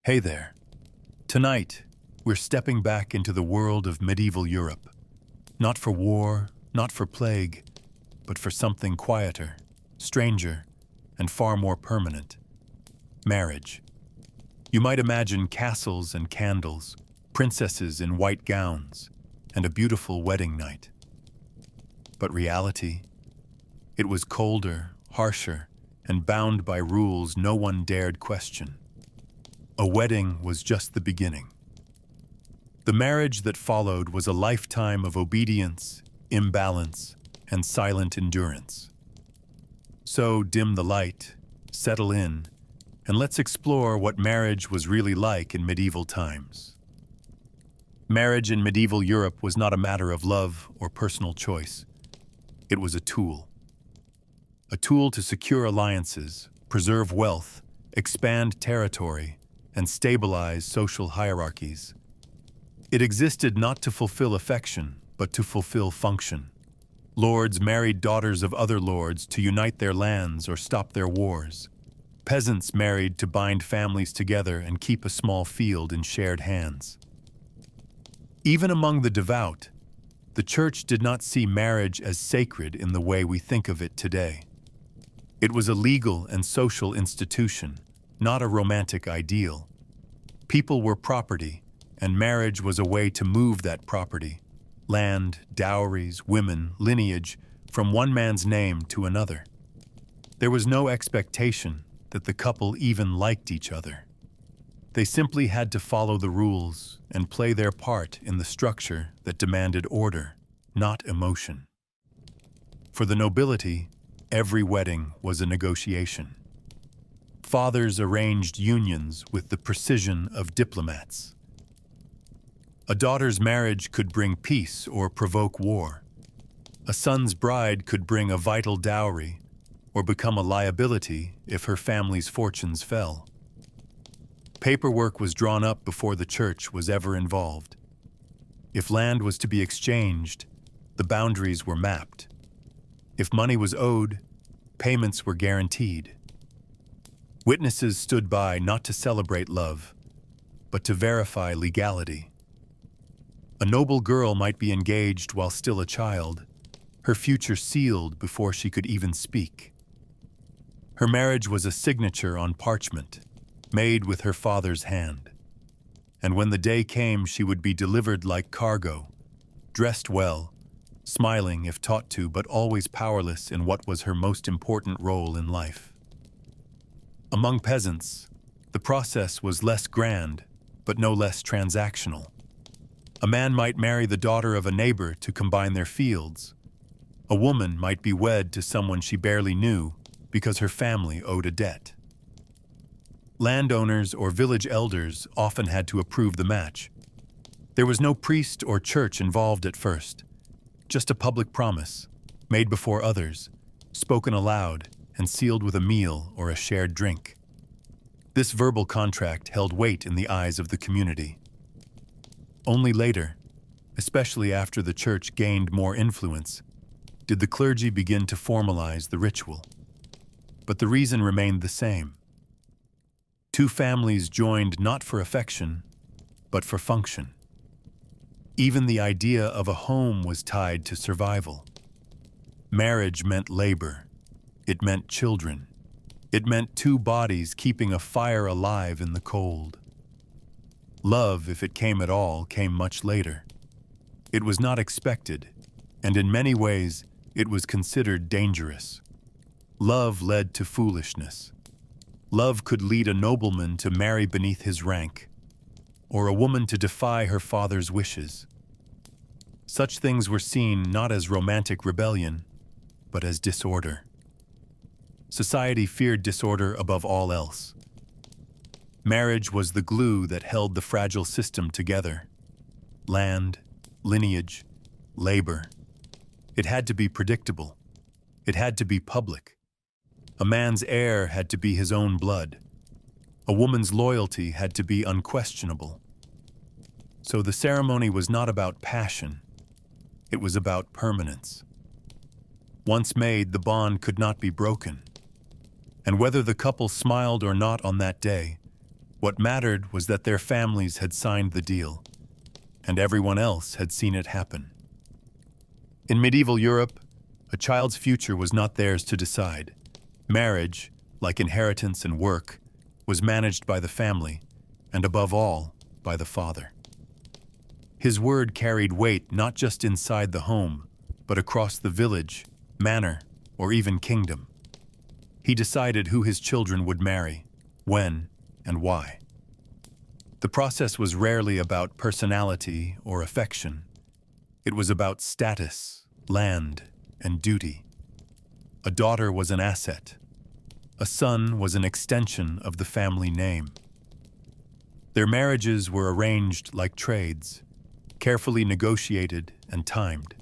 Hey there. Tonight, we're stepping back into the world of medieval Europe. Not for war, not for plague, but for something quieter, stranger, and far more permanent. Marriage. You might imagine castles and candles, princesses in white gowns, and a beautiful wedding night. But reality? It was colder, harsher, and bound by rules no one dared question. A wedding was just the beginning. The marriage that followed was a lifetime of obedience, imbalance, and silent endurance. So dim the light, settle in, and let's explore what marriage was really like in medieval times. Marriage in medieval Europe was not a matter of love or personal choice. It was a tool. A tool to secure alliances, preserve wealth, expand territory, and stabilize social hierarchies. It existed not to fulfill affection, but to fulfill function. Lords married daughters of other lords to unite their lands or stop their wars. Peasants married to bind families together and keep a small field in shared hands. Even among the devout, the Church did not see marriage as sacred in the way we think of it today. It was a legal and social institution, not a romantic ideal. People were property, and marriage was a way to move that property, land, dowries, women, lineage, from one man's name to another. There was no expectation that the couple even liked each other. They simply had to follow the rules and play their part in the structure that demanded order, not emotion. For the nobility, every wedding was a negotiation. Fathers arranged unions with the precision of diplomats. A daughter's marriage could bring peace or provoke war. A son's bride could bring a vital dowry or become a liability if her family's fortunes fell. Paperwork was drawn up before the church was ever involved. If land was to be exchanged, the boundaries were mapped. If money was owed, payments were guaranteed. Witnesses stood by not to celebrate love, but to verify legality. A noble girl might be engaged while still a child, her future sealed before she could even speak. Her marriage was a signature on parchment, made with her father's hand. And when the day came, she would be delivered like cargo, dressed well, smiling if taught to, but always powerless in what was her most important role in life. Among peasants, the process was less grand, but no less transactional. A man might marry the daughter of a neighbor to combine their fields. A woman might be wed to someone she barely knew because her family owed a debt. Landowners or village elders often had to approve the match. There was no priest or church involved at first, just a public promise, made before others, spoken aloud, and sealed with a meal or a shared drink. This verbal contract held weight in the eyes of the community. Only later, especially after the church gained more influence, did the clergy begin to formalize the ritual. But the reason remained the same. Two families joined not for affection, but for function. Even the idea of a home was tied to survival. Marriage meant labor. It meant children. It meant two bodies keeping a fire alive in the cold. Love, if it came at all, came much later. It was not expected, and in many ways, it was considered dangerous. Love led to foolishness. Love could lead a nobleman to marry beneath his rank, or a woman to defy her father's wishes. Such things were seen not as romantic rebellion, but as disorder. Society feared disorder above all else. Marriage was the glue that held the fragile system together. Land, lineage, labor. It had to be predictable. It had to be public. A man's heir had to be his own blood. A woman's loyalty had to be unquestionable. So the ceremony was not about passion. It was about permanence. Once made, the bond could not be broken. And whether the couple smiled or not on that day, What mattered was that their families had signed the deal, and everyone else had seen it happen. In medieval Europe, a child's future was not theirs to decide. Marriage, like inheritance and work, was managed by the family, and above all, by the father. His word carried weight not just inside the home, but across the village, manor, or even kingdom. He decided who his children would marry, when, and why. The process was rarely about personality or affection. It was about status, land, and duty. A daughter was an asset. A son was an extension of the family name. Their marriages were arranged like trades, carefully negotiated and timed.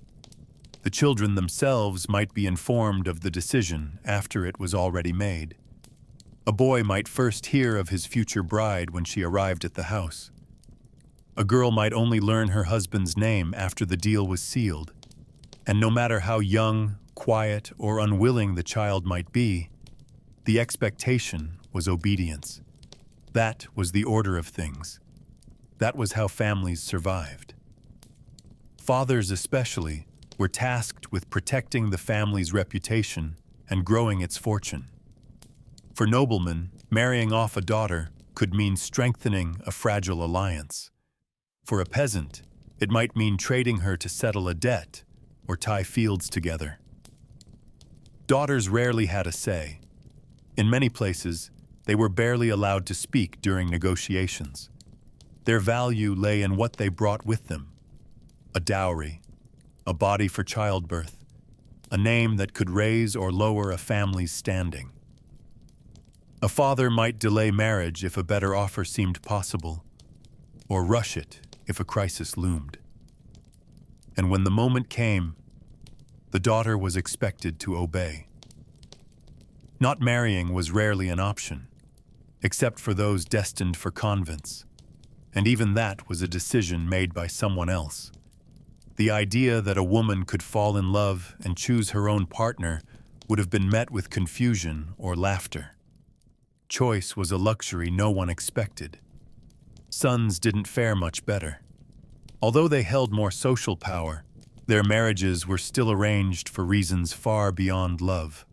The children themselves might be informed of the decision after it was already made. A boy might first hear of his future bride when she arrived at the house. A girl might only learn her husband's name after the deal was sealed. And no matter how young, quiet, or unwilling the child might be, the expectation was obedience. That was the order of things. That was how families survived. Fathers especially were tasked with protecting the family's reputation and growing its fortune. For noblemen, marrying off a daughter could mean strengthening a fragile alliance. For a peasant, it might mean trading her to settle a debt or tie fields together. Daughters rarely had a say. In many places, they were barely allowed to speak during negotiations. Their value lay in what they brought with them: a dowry, a body for childbirth, a name that could raise or lower a family's standing. A father might delay marriage if a better offer seemed possible, or rush it if a crisis loomed. And when the moment came, the daughter was expected to obey. Not marrying was rarely an option, except for those destined for convents, and even that was a decision made by someone else. The idea that a woman could fall in love and choose her own partner would have been met with confusion or laughter. Choice was a luxury no one expected. Sons didn't fare much better. Although they held more social power, their marriages were still arranged for reasons far beyond love.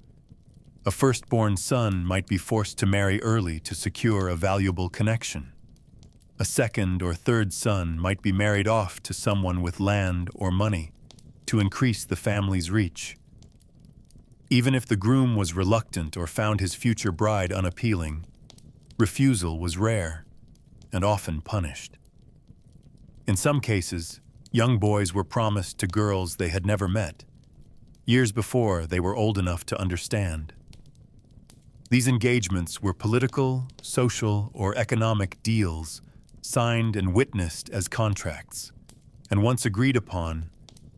A firstborn son might be forced to marry early to secure a valuable connection. A second or third son might be married off to someone with land or money to increase the family's reach. Even if the groom was reluctant or found his future bride unappealing, refusal was rare and often punished. In some cases, young boys were promised to girls they had never met, years before they were old enough to understand. These engagements were political, social, or economic deals signed and witnessed as contracts, and once agreed upon,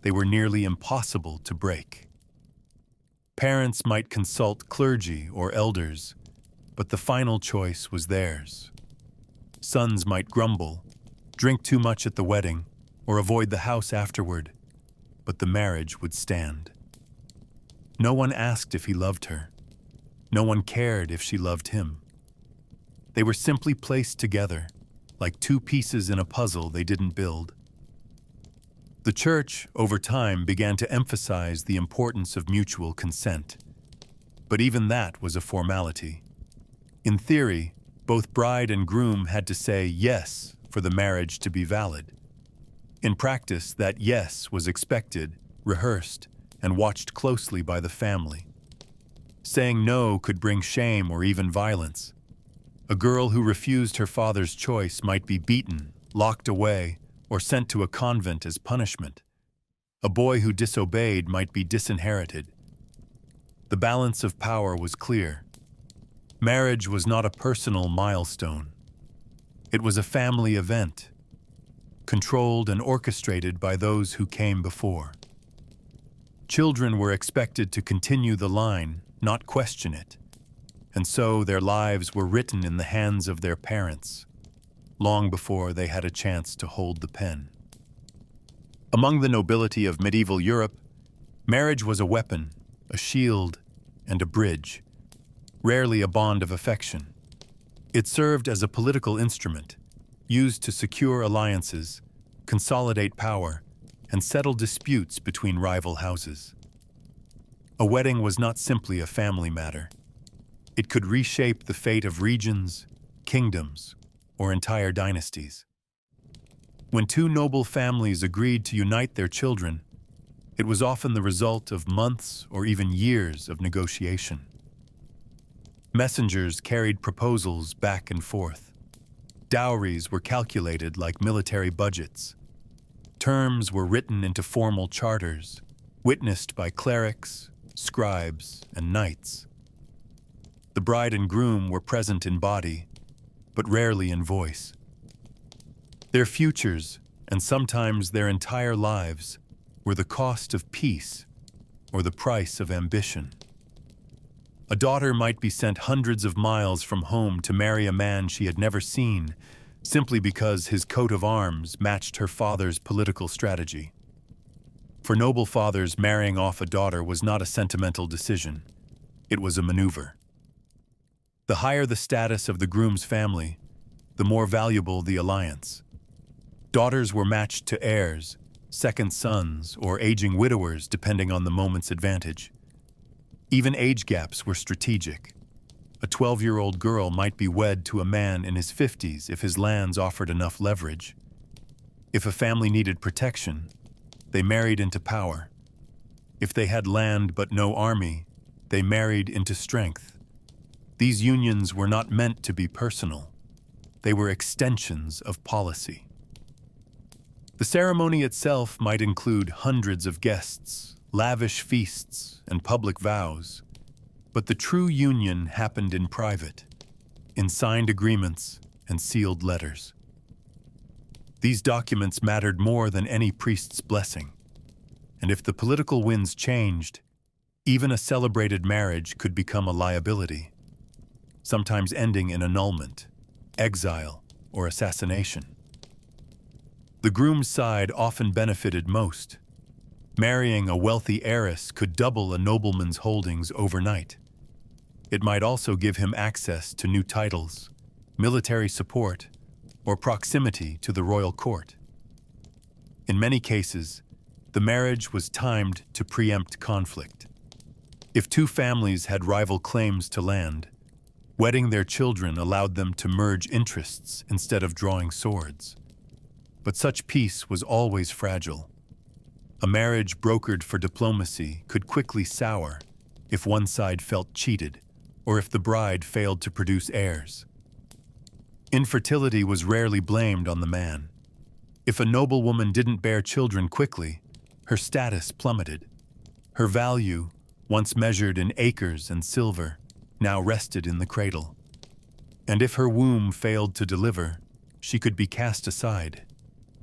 they were nearly impossible to break. Parents might consult clergy or elders, but the final choice was theirs. Sons might grumble, drink too much at the wedding, or avoid the house afterward, but the marriage would stand. No one asked if he loved her. No one cared if she loved him. They were simply placed together, like two pieces in a puzzle they didn't build. The church, over time, began to emphasize the importance of mutual consent. But even that was a formality. In theory, both bride and groom had to say yes for the marriage to be valid. In practice, that yes was expected, rehearsed, and watched closely by the family. Saying no could bring shame or even violence. A girl who refused her father's choice might be beaten, locked away, or sent to a convent as punishment. A boy who disobeyed might be disinherited. The balance of power was clear. Marriage was not a personal milestone. It was a family event, controlled and orchestrated by those who came before. Children were expected to continue the line, not question it, and so their lives were written in the hands of their parents, long before they had a chance to hold the pen. Among the nobility of medieval Europe, marriage was a weapon, a shield, and a bridge, rarely a bond of affection. It served as a political instrument, used to secure alliances, consolidate power, and settle disputes between rival houses. A wedding was not simply a family matter. It could reshape the fate of regions, kingdoms, or entire dynasties. When two noble families agreed to unite their children, it was often the result of months or even years of negotiation. Messengers carried proposals back and forth. Dowries were calculated like military budgets. Terms were written into formal charters, witnessed by clerics, scribes, and knights. The bride and groom were present in body, but rarely in voice. Their futures, and sometimes their entire lives, were the cost of peace or the price of ambition. A daughter might be sent hundreds of miles from home to marry a man she had never seen, simply because his coat of arms matched her father's political strategy. For noble fathers, marrying off a daughter was not a sentimental decision. It was a maneuver. The higher the status of the groom's family, the more valuable the alliance. Daughters were matched to heirs, second sons, or aging widowers depending on the moment's advantage. Even age gaps were strategic. A 12-year-old girl might be wed to a man in his 50s if his lands offered enough leverage. If a family needed protection, they married into power. If they had land but no army, they married into strength. These unions were not meant to be personal. They were extensions of policy. The ceremony itself might include hundreds of guests, lavish feasts, and public vows, but the true union happened in private, in signed agreements and sealed letters. These documents mattered more than any priest's blessing, and if the political winds changed, even a celebrated marriage could become a liability, sometimes ending in annulment, exile, or assassination. The groom's side often benefited most. Marrying a wealthy heiress could double a nobleman's holdings overnight. It might also give him access to new titles, military support, or proximity to the royal court. In many cases, the marriage was timed to preempt conflict. If two families had rival claims to land, wedding their children allowed them to merge interests instead of drawing swords. But such peace was always fragile. A marriage brokered for diplomacy could quickly sour if one side felt cheated or if the bride failed to produce heirs. Infertility was rarely blamed on the man. If a noblewoman didn't bear children quickly, her status plummeted. Her value, once measured in acres and silver, now rested in the cradle. And if her womb failed to deliver, she could be cast aside.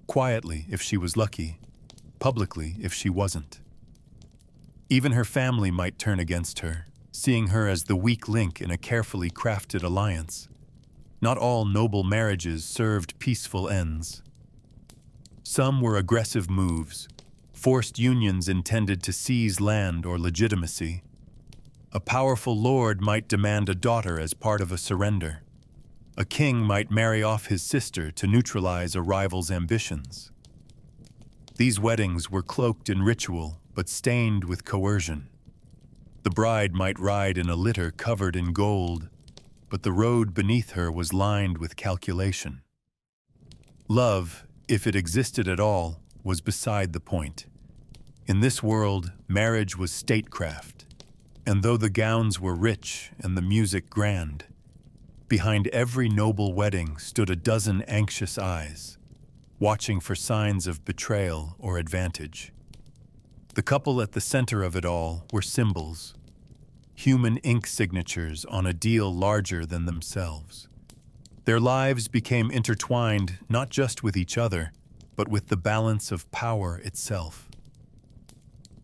Quietly if she was lucky, publicly if she wasn't. Even her family might turn against her, seeing her as the weak link in a carefully crafted alliance. Not all noble marriages served peaceful ends. Some were aggressive moves, forced unions intended to seize land or legitimacy. A powerful lord might demand a daughter as part of a surrender. A king might marry off his sister to neutralize a rival's ambitions. These weddings were cloaked in ritual, but stained with coercion. The bride might ride in a litter covered in gold, but the road beneath her was lined with calculation. Love, if it existed at all, was beside the point. In this world, marriage was statecraft, and though the gowns were rich and the music grand, behind every noble wedding stood a dozen anxious eyes, watching for signs of betrayal or advantage. The couple at the center of it all were symbols, human ink signatures on a deal larger than themselves. Their lives became intertwined not just with each other, but with the balance of power itself.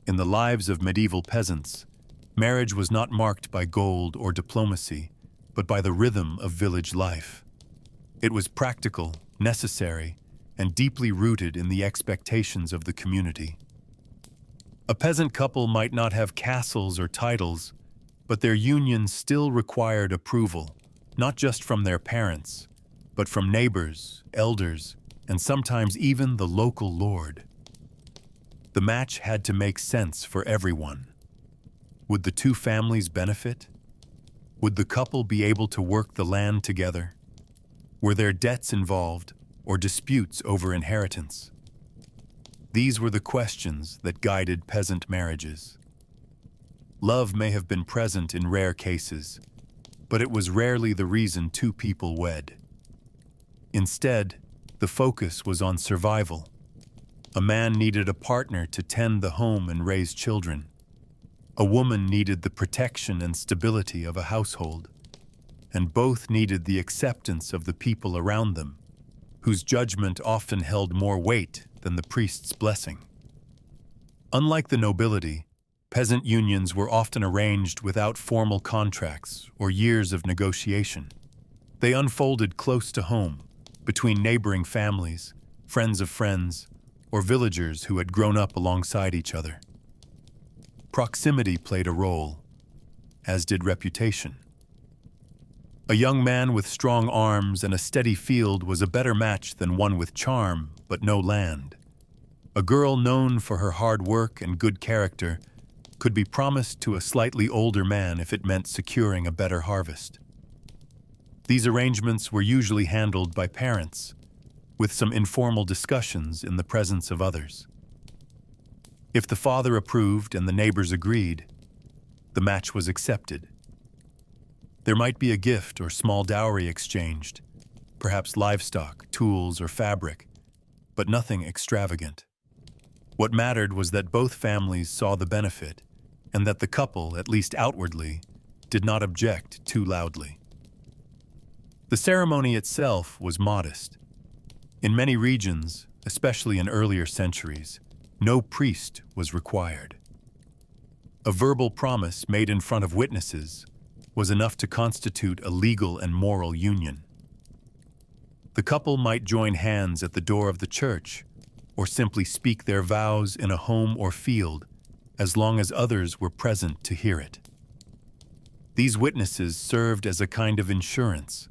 In the lives of medieval peasants, marriage was not marked by gold or diplomacy, but by the rhythm of village life. It was practical, necessary, and deeply rooted in the expectations of the community. A peasant couple might not have castles or titles, but their union still required approval, not just from their parents, but from neighbors, elders, and sometimes even the local lord. The match had to make sense for everyone. Would the two families benefit? Would the couple be able to work the land together? Were there debts involved or disputes over inheritance? These were the questions that guided peasant marriages. Love may have been present in rare cases, but it was rarely the reason two people wed. Instead, the focus was on survival. A man needed a partner to tend the home and raise children. A woman needed the protection and stability of a household. And both needed the acceptance of the people around them, whose judgment often held more weight than the priest's blessing. Unlike the nobility, peasant unions were often arranged without formal contracts or years of negotiation. They unfolded close to home, between neighboring families, friends of friends, or villagers who had grown up alongside each other. Proximity played a role, as did reputation. A young man with strong arms and a steady field was a better match than one with charm but no land. A girl known for her hard work and good character could be promised to a slightly older man if it meant securing a better harvest. These arrangements were usually handled by parents, with some informal discussions in the presence of others. If the father approved and the neighbors agreed, the match was accepted. There might be a gift or small dowry exchanged, perhaps livestock, tools, or fabric, but nothing extravagant. What mattered was that both families saw the benefit, and that the couple, at least outwardly, did not object too loudly. The ceremony itself was modest. In many regions, especially in earlier centuries, no priest was required. A verbal promise made in front of witnesses was enough to constitute a legal and moral union. The couple might join hands at the door of the church, or simply speak their vows in a home or field, as long as others were present to hear it. These witnesses served as a kind of insurance,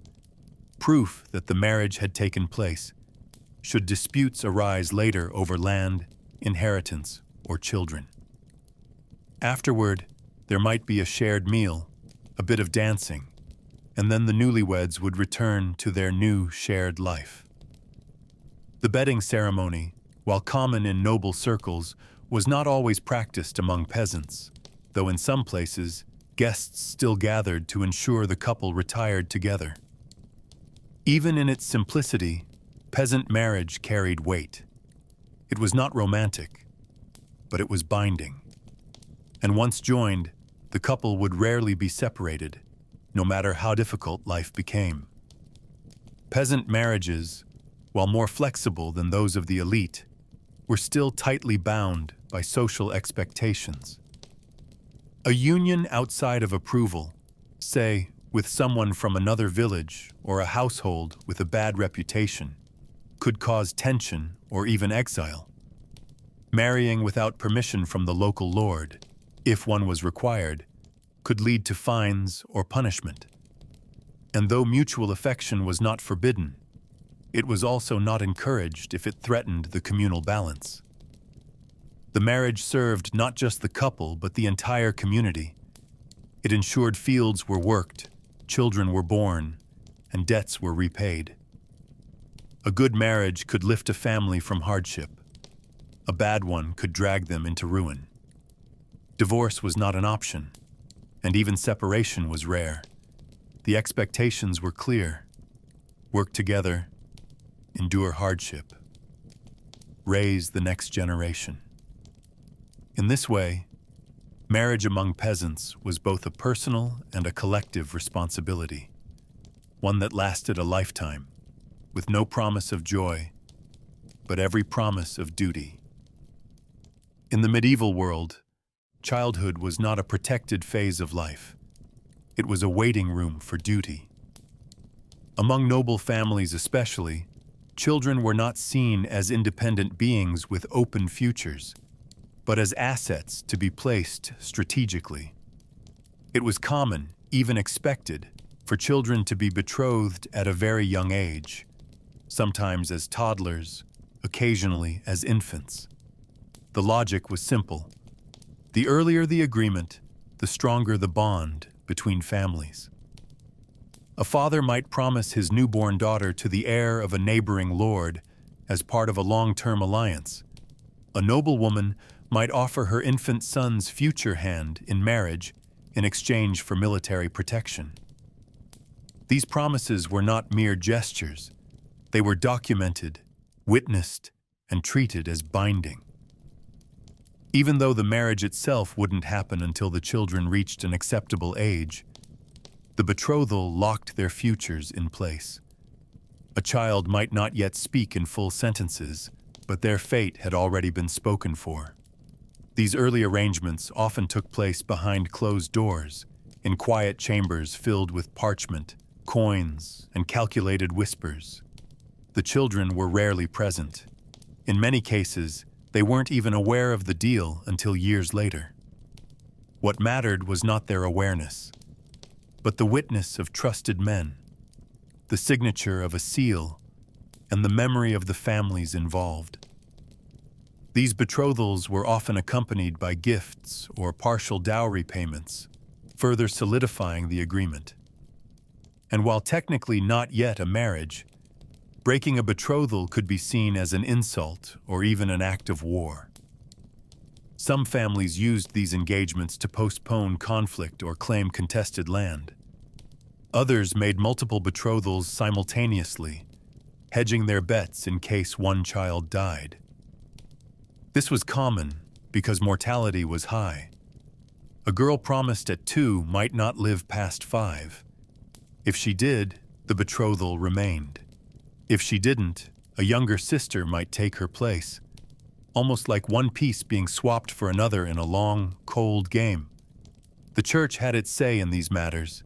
proof that the marriage had taken place, should disputes arise later over land, inheritance, or children. Afterward, there might be a shared meal, a bit of dancing, and then the newlyweds would return to their new shared life. The bedding ceremony, while common in noble circles, was not always practiced among peasants, though in some places, guests still gathered to ensure the couple retired together. Even in its simplicity, peasant marriage carried weight. It was not romantic, but it was binding. And once joined, the couple would rarely be separated, no matter how difficult life became. Peasant marriages, while more flexible than those of the elite, were still tightly bound by social expectations. A union outside of approval, say, with someone from another village or a household with a bad reputation, could cause tension or even exile. Marrying without permission from the local lord, if one was required, could lead to fines or punishment. And though mutual affection was not forbidden, it was also not encouraged if it threatened the communal balance. The marriage served not just the couple but the entire community. It ensured fields were worked, children were born, and debts were repaid. A good marriage could lift a family from hardship. A bad one could drag them into ruin. Divorce was not an option, and even separation was rare. The expectations were clear: work together, endure hardship, raise the next generation. In this way, marriage among peasants was both a personal and a collective responsibility, one that lasted a lifetime, with no promise of joy, but every promise of duty. In the medieval world, childhood was not a protected phase of life. It was a waiting room for duty. Among noble families especially, children were not seen as independent beings with open futures, but as assets to be placed strategically. It was common, even expected, for children to be betrothed at a very young age, sometimes as toddlers, occasionally as infants. The logic was simple. The earlier the agreement, the stronger the bond between families. A father might promise his newborn daughter to the heir of a neighboring lord as part of a long-term alliance. A noblewoman might offer her infant son's future hand in marriage in exchange for military protection. These promises were not mere gestures. They were documented, witnessed, and treated as binding. Even though the marriage itself wouldn't happen until the children reached an acceptable age, the betrothal locked their futures in place. A child might not yet speak in full sentences, but their fate had already been spoken for. These early arrangements often took place behind closed doors, in quiet chambers filled with parchment, coins, and calculated whispers. The children were rarely present. In many cases, they weren't even aware of the deal until years later. What mattered was not their awareness, but the witness of trusted men, the signature of a seal, and the memory of the families involved. These betrothals were often accompanied by gifts or partial dowry payments, further solidifying the agreement. And while technically not yet a marriage, breaking a betrothal could be seen as an insult or even an act of war. Some families used these engagements to postpone conflict or claim contested land. Others made multiple betrothals simultaneously, hedging their bets in case one child died. This was common because mortality was high. A girl promised at 2 might not live past 5. If she did, the betrothal remained. If she didn't, a younger sister might take her place, almost like one piece being swapped for another in a long, cold game. The church had its say in these matters,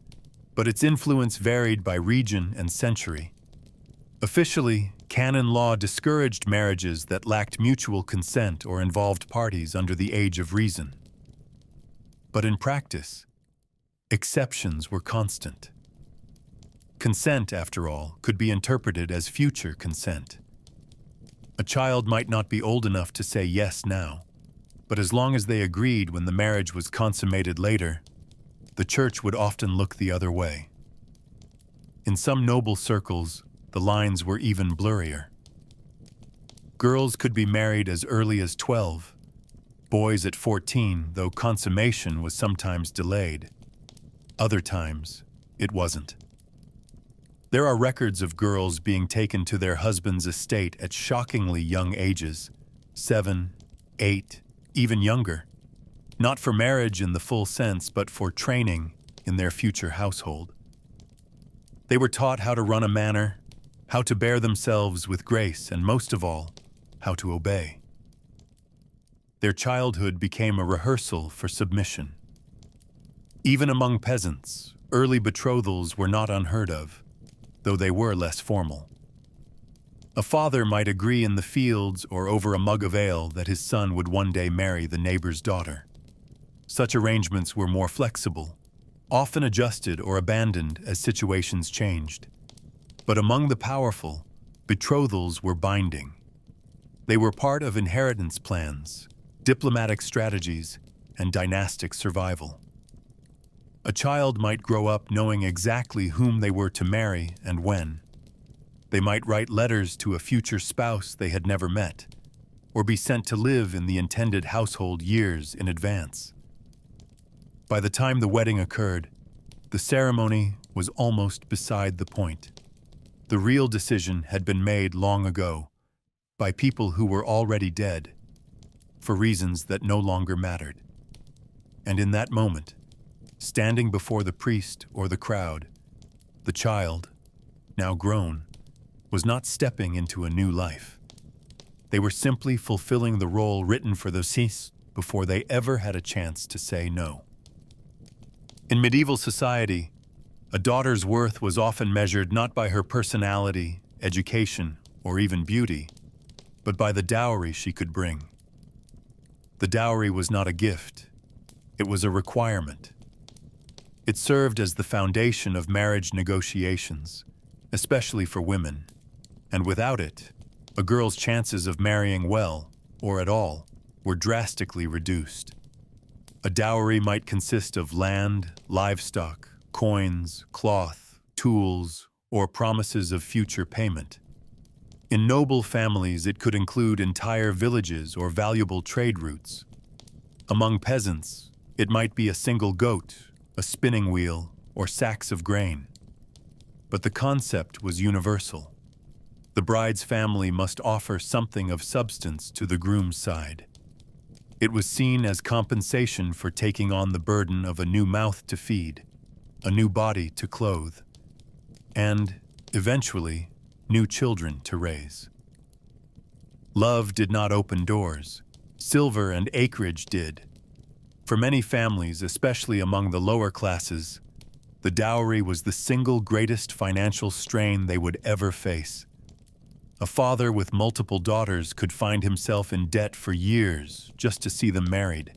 but its influence varied by region and century. Officially, canon law discouraged marriages that lacked mutual consent or involved parties under the age of reason. But in practice, exceptions were constant. Consent, after all, could be interpreted as future consent. A child might not be old enough to say yes now, but as long as they agreed when the marriage was consummated later, the church would often look the other way. In some noble circles, the lines were even blurrier. Girls could be married as early as 12, boys at 14, though consummation was sometimes delayed. Other times, it wasn't. There are records of girls being taken to their husband's estate at shockingly young ages, 7, 8, even younger, not for marriage in the full sense, but for training in their future household. They were taught how to run a manor, how to bear themselves with grace, and most of all, how to obey. Their childhood became a rehearsal for submission. Even among peasants, early betrothals were not unheard of, though they were less formal. A father might agree in the fields or over a mug of ale that his son would one day marry the neighbor's daughter. Such arrangements were more flexible, often adjusted or abandoned as situations changed. But among the powerful, betrothals were binding. They were part of inheritance plans, diplomatic strategies, and dynastic survival. A child might grow up knowing exactly whom they were to marry and when. They might write letters to a future spouse they had never met, or be sent to live in the intended household years in advance. By the time the wedding occurred, the ceremony was almost beside the point. The real decision had been made long ago, by people who were already dead, for reasons that no longer mattered. And in that moment, standing before the priest or the crowd, the child, now grown, was not stepping into a new life. They were simply fulfilling the role written for the cis before they ever had a chance to say no. In medieval society, a daughter's worth was often measured not by her personality, education, or even beauty, but by the dowry she could bring. The dowry was not a gift, it was a requirement. It served as the foundation of marriage negotiations, especially for women, and without it, a girl's chances of marrying well, or at all, were drastically reduced. A dowry might consist of land, livestock, coins, cloth, tools, or promises of future payment. In noble families, it could include entire villages or valuable trade routes. Among peasants, it might be a single goat, a spinning wheel, or sacks of grain. But the concept was universal. The bride's family must offer something of substance to the groom's side. It was seen as compensation for taking on the burden of a new mouth to feed, a new body to clothe, and, eventually, new children to raise. Love did not open doors. Silver and acreage did. For many families, especially among the lower classes, the dowry was the single greatest financial strain they would ever face. A father with multiple daughters could find himself in debt for years just to see them married.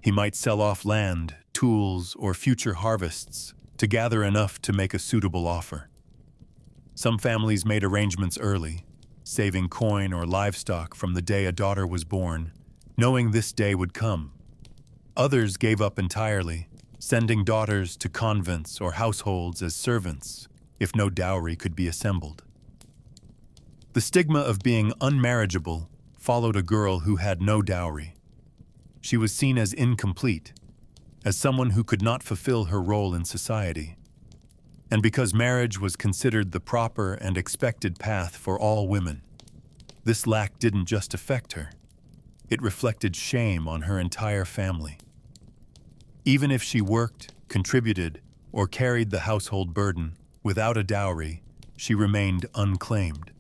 He might sell off land, tools, or future harvests to gather enough to make a suitable offer. Some families made arrangements early, saving coin or livestock from the day a daughter was born, knowing this day would come. Others gave up entirely, sending daughters to convents or households as servants if no dowry could be assembled. The stigma of being unmarriageable followed a girl who had no dowry. She was seen as incomplete, as someone who could not fulfill her role in society. And because marriage was considered the proper and expected path for all women, this lack didn't just affect her. It reflected shame on her entire family. Even if she worked, contributed, or carried the household burden, without a dowry, she remained unclaimed.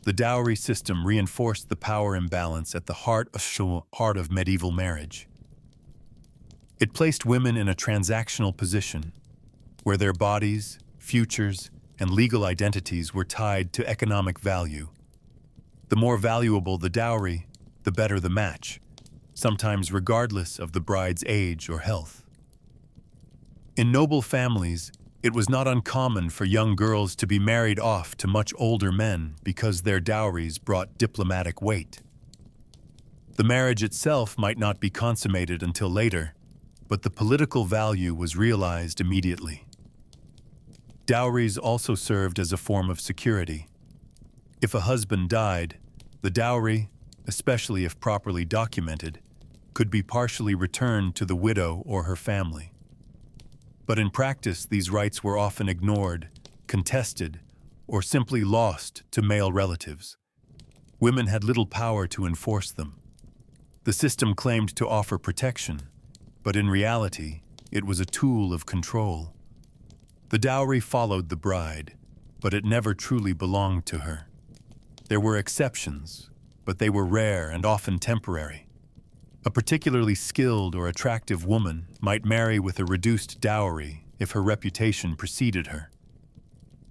The dowry system reinforced the power imbalance at the heart of medieval marriage. It placed women in a transactional position, where their bodies, futures, and legal identities were tied to economic value. The more valuable the dowry, the better the match, sometimes regardless of the bride's age or health. In noble families, it was not uncommon for young girls to be married off to much older men because their dowries brought diplomatic weight. The marriage itself might not be consummated until later, but the political value was realized immediately. Dowries also served as a form of security. If a husband died, the dowry, especially if properly documented, could be partially returned to the widow or her family. But in practice, these rights were often ignored, contested, or simply lost to male relatives. Women had little power to enforce them. The system claimed to offer protection, but in reality, it was a tool of control. The dowry followed the bride, but it never truly belonged to her. There were exceptions, but they were rare and often temporary. A particularly skilled or attractive woman might marry with a reduced dowry if her reputation preceded her.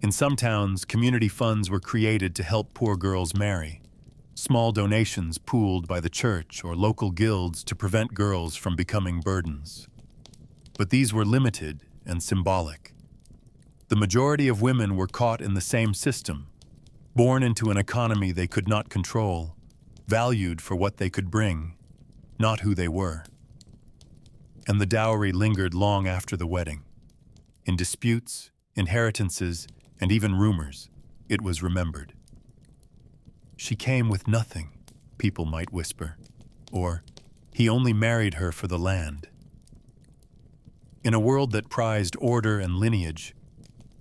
In some towns, community funds were created to help poor girls marry. Small donations pooled by the church or local guilds to prevent girls from becoming burdens. But these were limited and symbolic. The majority of women were caught in the same system, born into an economy they could not control, valued for what they could bring, not who they were. And the dowry lingered long after the wedding. In disputes, inheritances, and even rumors, it was remembered. She came with nothing, people might whisper, or he only married her for the land. In a world that prized order and lineage,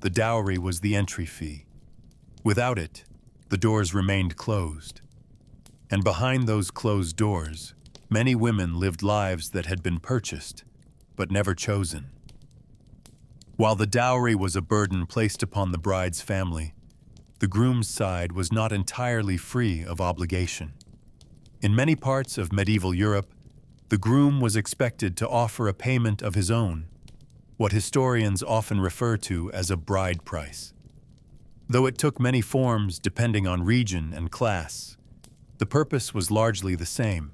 the dowry was the entry fee. Without it, the doors remained closed. And behind those closed doors, many women lived lives that had been purchased, but never chosen. While the dowry was a burden placed upon the bride's family, the groom's side was not entirely free of obligation. In many parts of medieval Europe, the groom was expected to offer a payment of his own, what historians often refer to as a bride price. Though it took many forms depending on region and class, the purpose was largely the same,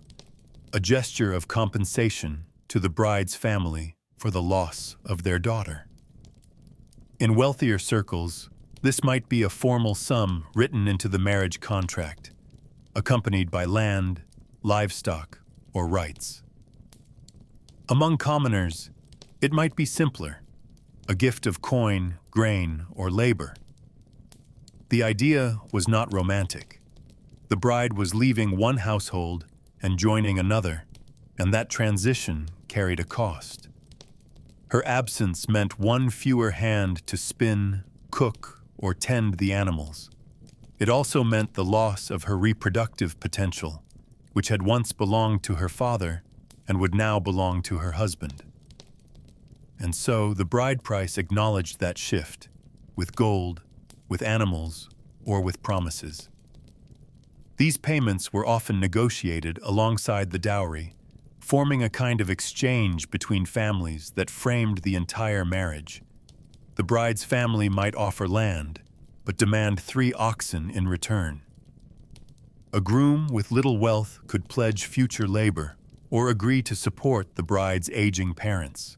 a gesture of compensation to the bride's family for the loss of their daughter. In wealthier circles, this might be a formal sum written into the marriage contract, accompanied by land, livestock, or rights. Among commoners, it might be simpler, a gift of coin, grain, or labor. The idea was not romantic. The bride was leaving one household and joining another, and that transition carried a cost. Her absence meant one fewer hand to spin, cook, or tend the animals. It also meant the loss of her reproductive potential, which had once belonged to her father and would now belong to her husband. And so the bride price acknowledged that shift, with gold, with animals, or with promises. These payments were often negotiated alongside the dowry, forming a kind of exchange between families that framed the entire marriage. The bride's family might offer land, but demand 3 oxen in return. A groom with little wealth could pledge future labor or agree to support the bride's aging parents.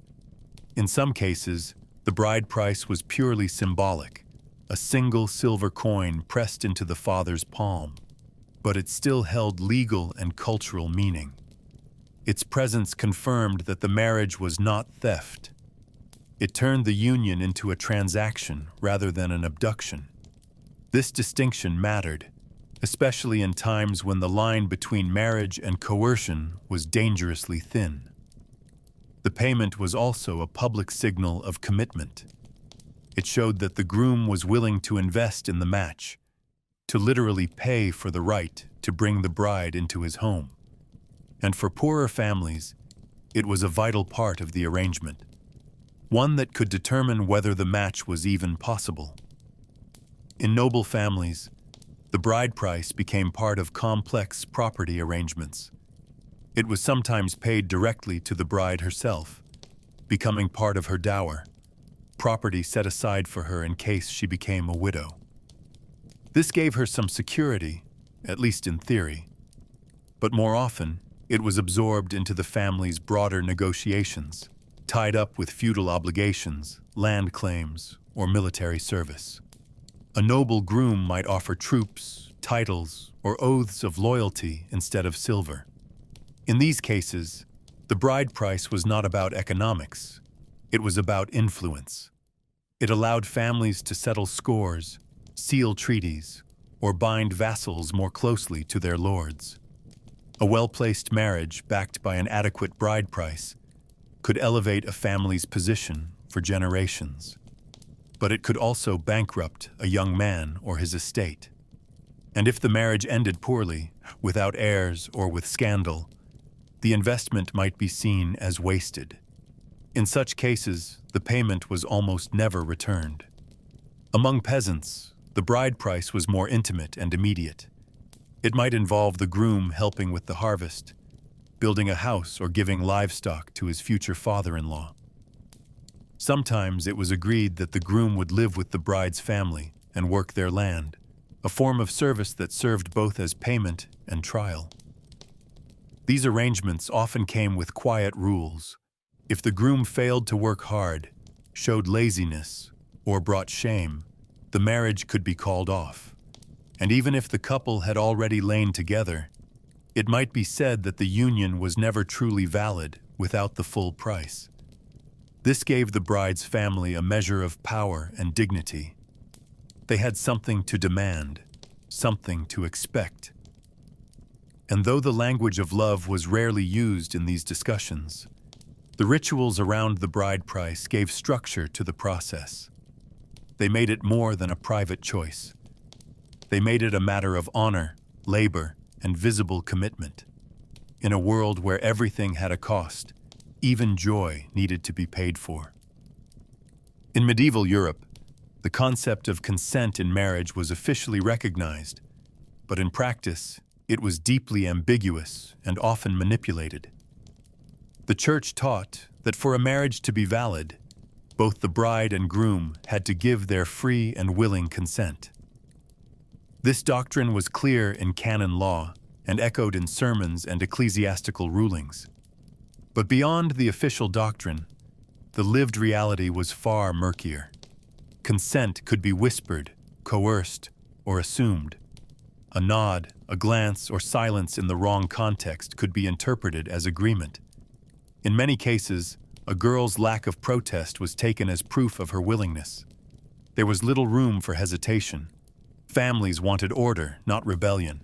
In some cases, the bride price was purely symbolic, a single silver coin pressed into the father's palm, but it still held legal and cultural meaning. Its presence confirmed that the marriage was not theft. It turned the union into a transaction rather than an abduction. This distinction mattered, especially in times when the line between marriage and coercion was dangerously thin. The payment was also a public signal of commitment. It showed that the groom was willing to invest in the match, to literally pay for the right to bring the bride into his home. And for poorer families, it was a vital part of the arrangement, one that could determine whether the match was even possible. In noble families, the bride price became part of complex property arrangements. It was sometimes paid directly to the bride herself, becoming part of her dower, property set aside for her in case she became a widow. This gave her some security, at least in theory, but more often, it was absorbed into the family's broader negotiations, tied up with feudal obligations, land claims, or military service. A noble groom might offer troops, titles, or oaths of loyalty instead of silver. In these cases, the bride price was not about economics. It was about influence. It allowed families to settle scores, seal treaties, or bind vassals more closely to their lords. A well-placed marriage backed by an adequate bride price could elevate a family's position for generations. But it could also bankrupt a young man or his estate. And if the marriage ended poorly, without heirs or with scandal, the investment might be seen as wasted. In such cases, the payment was almost never returned. Among peasants, the bride price was more intimate and immediate. It might involve the groom helping with the harvest, building a house or giving livestock to his future father-in-law. Sometimes it was agreed that the groom would live with the bride's family and work their land, a form of service that served both as payment and trial. These arrangements often came with quiet rules. If the groom failed to work hard, showed laziness, or brought shame, the marriage could be called off. And even if the couple had already lain together, it might be said that the union was never truly valid without the full price. This gave the bride's family a measure of power and dignity. They had something to demand, something to expect. And though the language of love was rarely used in these discussions, the rituals around the bride price gave structure to the process. They made it more than a private choice. They made it a matter of honor, labor, and visible commitment. In a world where everything had a cost, even joy needed to be paid for. In medieval Europe, the concept of consent in marriage was officially recognized, but in practice, it was deeply ambiguous and often manipulated. The Church taught that for a marriage to be valid, both the bride and groom had to give their free and willing consent. This doctrine was clear in canon law and echoed in sermons and ecclesiastical rulings. But beyond the official doctrine, the lived reality was far murkier. Consent could be whispered, coerced, or assumed. A nod, a glance, or silence in the wrong context could be interpreted as agreement. In many cases, a girl's lack of protest was taken as proof of her willingness. There was little room for hesitation. Families wanted order, not rebellion.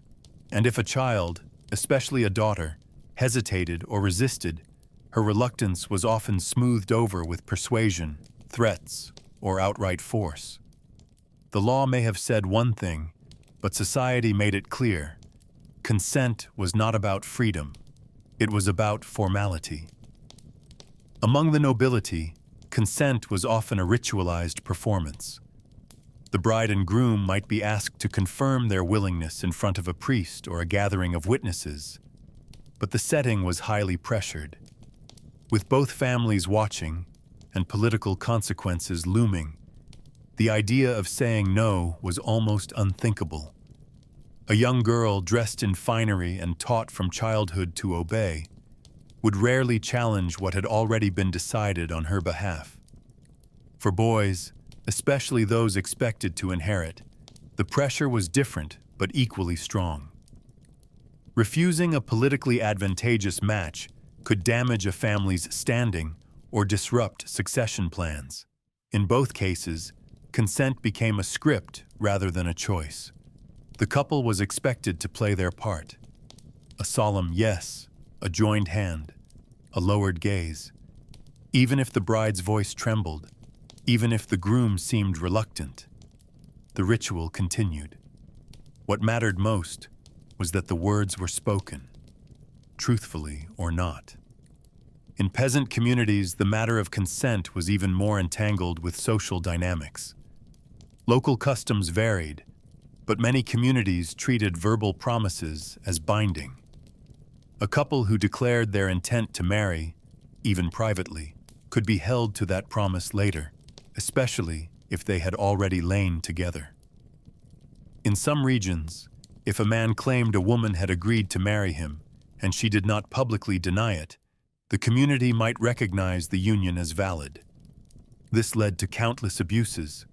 And if a child, especially a daughter, hesitated or resisted, her reluctance was often smoothed over with persuasion, threats, or outright force. The law may have said one thing, but society made it clear. Consent was not about freedom. It was about formality. Among the nobility, consent was often a ritualized performance. The bride and groom might be asked to confirm their willingness in front of a priest or a gathering of witnesses, but the setting was highly pressured. With both families watching and political consequences looming, the idea of saying no was almost unthinkable. A young girl dressed in finery and taught from childhood to obey would rarely challenge what had already been decided on her behalf. For boys, especially those expected to inherit, the pressure was different but equally strong. Refusing a politically advantageous match could damage a family's standing or disrupt succession plans. In both cases, consent became a script rather than a choice. The couple was expected to play their part. A solemn yes, a joined hand, a lowered gaze. Even if the bride's voice trembled, even if the groom seemed reluctant, the ritual continued. What mattered most was that the words were spoken, truthfully or not. In peasant communities, the matter of consent was even more entangled with social dynamics. Local customs varied, but many communities treated verbal promises as binding. A couple who declared their intent to marry, even privately, could be held to that promise later, especially if they had already lain together. In some regions, if a man claimed a woman had agreed to marry him and she did not publicly deny it, the community might recognize the union as valid. This led to countless abuses.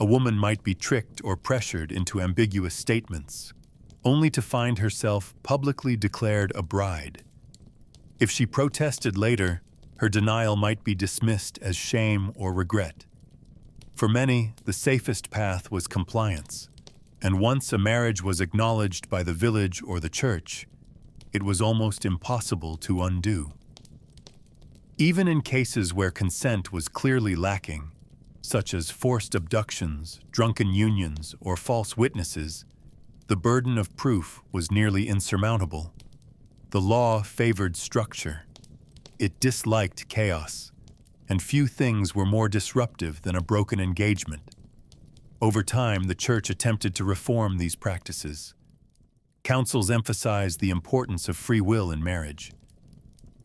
A woman might be tricked or pressured into ambiguous statements, only to find herself publicly declared a bride. If she protested later, her denial might be dismissed as shame or regret. For many, the safest path was compliance, and once a marriage was acknowledged by the village or the church, it was almost impossible to undo. Even in cases where consent was clearly lacking, such as forced abductions, drunken unions, or false witnesses, the burden of proof was nearly insurmountable. The law favored structure. It disliked chaos, and few things were more disruptive than a broken engagement. Over time, the church attempted to reform these practices. Councils emphasized the importance of free will in marriage.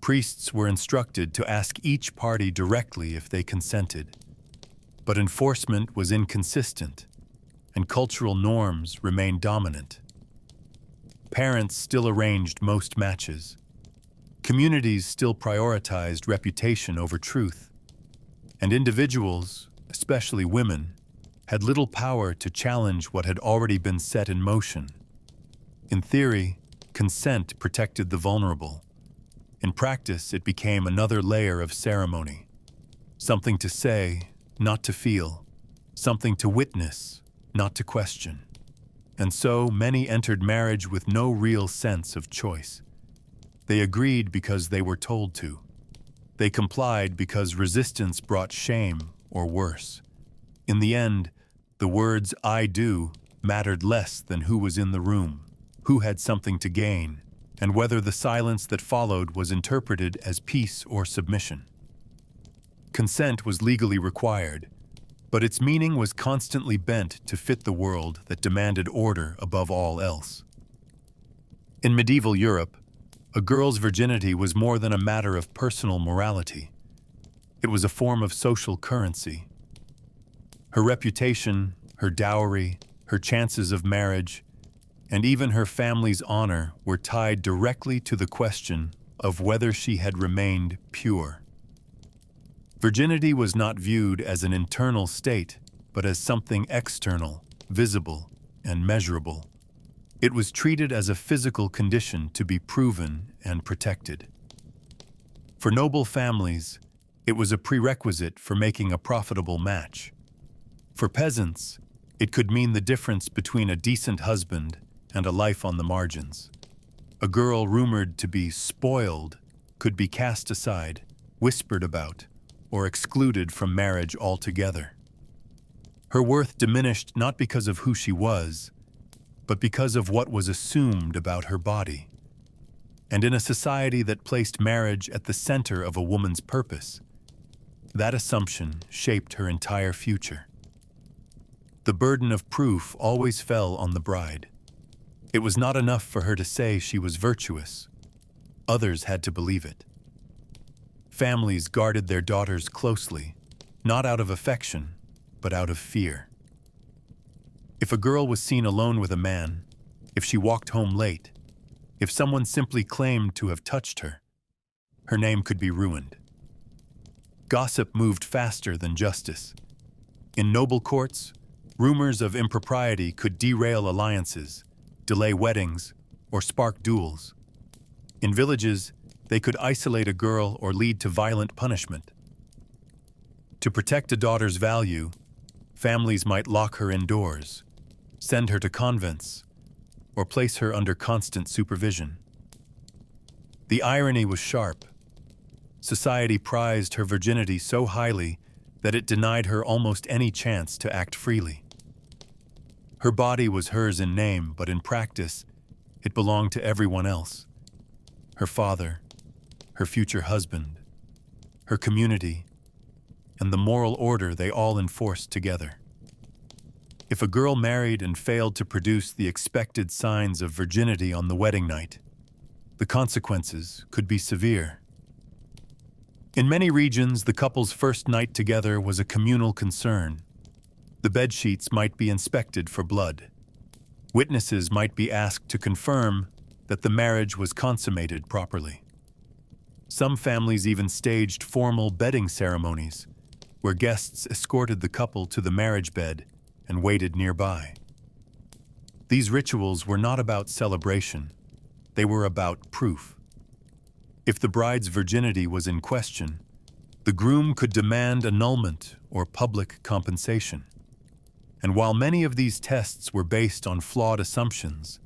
Priests were instructed to ask each party directly if they consented. But enforcement was inconsistent, and cultural norms remained dominant. Parents still arranged most matches. Communities still prioritized reputation over truth. And individuals, especially women, had little power to challenge what had already been set in motion. In theory, consent protected the vulnerable. In practice, it became another layer of ceremony. Something to say, not to feel. Something to witness, not to question. And so many entered marriage with no real sense of choice. They agreed because they were told to. They complied because resistance brought shame or worse. In the end, the words "I do" mattered less than who was in the room, who had something to gain, and whether the silence that followed was interpreted as peace or submission. Consent was legally required, but its meaning was constantly bent to fit the world that demanded order above all else. In medieval Europe, a girl's virginity was more than a matter of personal morality. It was a form of social currency. Her reputation, her dowry, her chances of marriage, and even her family's honor were tied directly to the question of whether she had remained pure. Virginity was not viewed as an internal state, but as something external, visible, and measurable. It was treated as a physical condition to be proven and protected. For noble families, it was a prerequisite for making a profitable match. For peasants, it could mean the difference between a decent husband and a life on the margins. A girl rumored to be spoiled could be cast aside, whispered about, or excluded from marriage altogether. Her worth diminished not because of who she was, but because of what was assumed about her body. And in a society that placed marriage at the center of a woman's purpose, that assumption shaped her entire future. The burden of proof always fell on the bride. It was not enough for her to say she was virtuous. Others had to believe it. Families guarded their daughters closely, not out of affection, but out of fear. If a girl was seen alone with a man, if she walked home late, if someone simply claimed to have touched her, her name could be ruined. Gossip moved faster than justice. In noble courts, rumors of impropriety could derail alliances, delay weddings, or spark duels. In villages, they could isolate a girl or lead to violent punishment. To protect a daughter's value, families might lock her indoors, send her to convents, or place her under constant supervision. The irony was sharp. Society prized her virginity so highly that it denied her almost any chance to act freely. Her body was hers in name, but in practice, it belonged to everyone else. Her father, her future husband, her community, and the moral order they all enforced together. If a girl married and failed to produce the expected signs of virginity on the wedding night, the consequences could be severe. In many regions, the couple's first night together was a communal concern. The bedsheets might be inspected for blood. Witnesses might be asked to confirm that the marriage was consummated properly. Some families even staged formal bedding ceremonies, where guests escorted the couple to the marriage bed and waited nearby. These rituals were not about celebration, they were about proof. If the bride's virginity was in question, the groom could demand annulment or public compensation. And while many of these tests were based on flawed assumptions,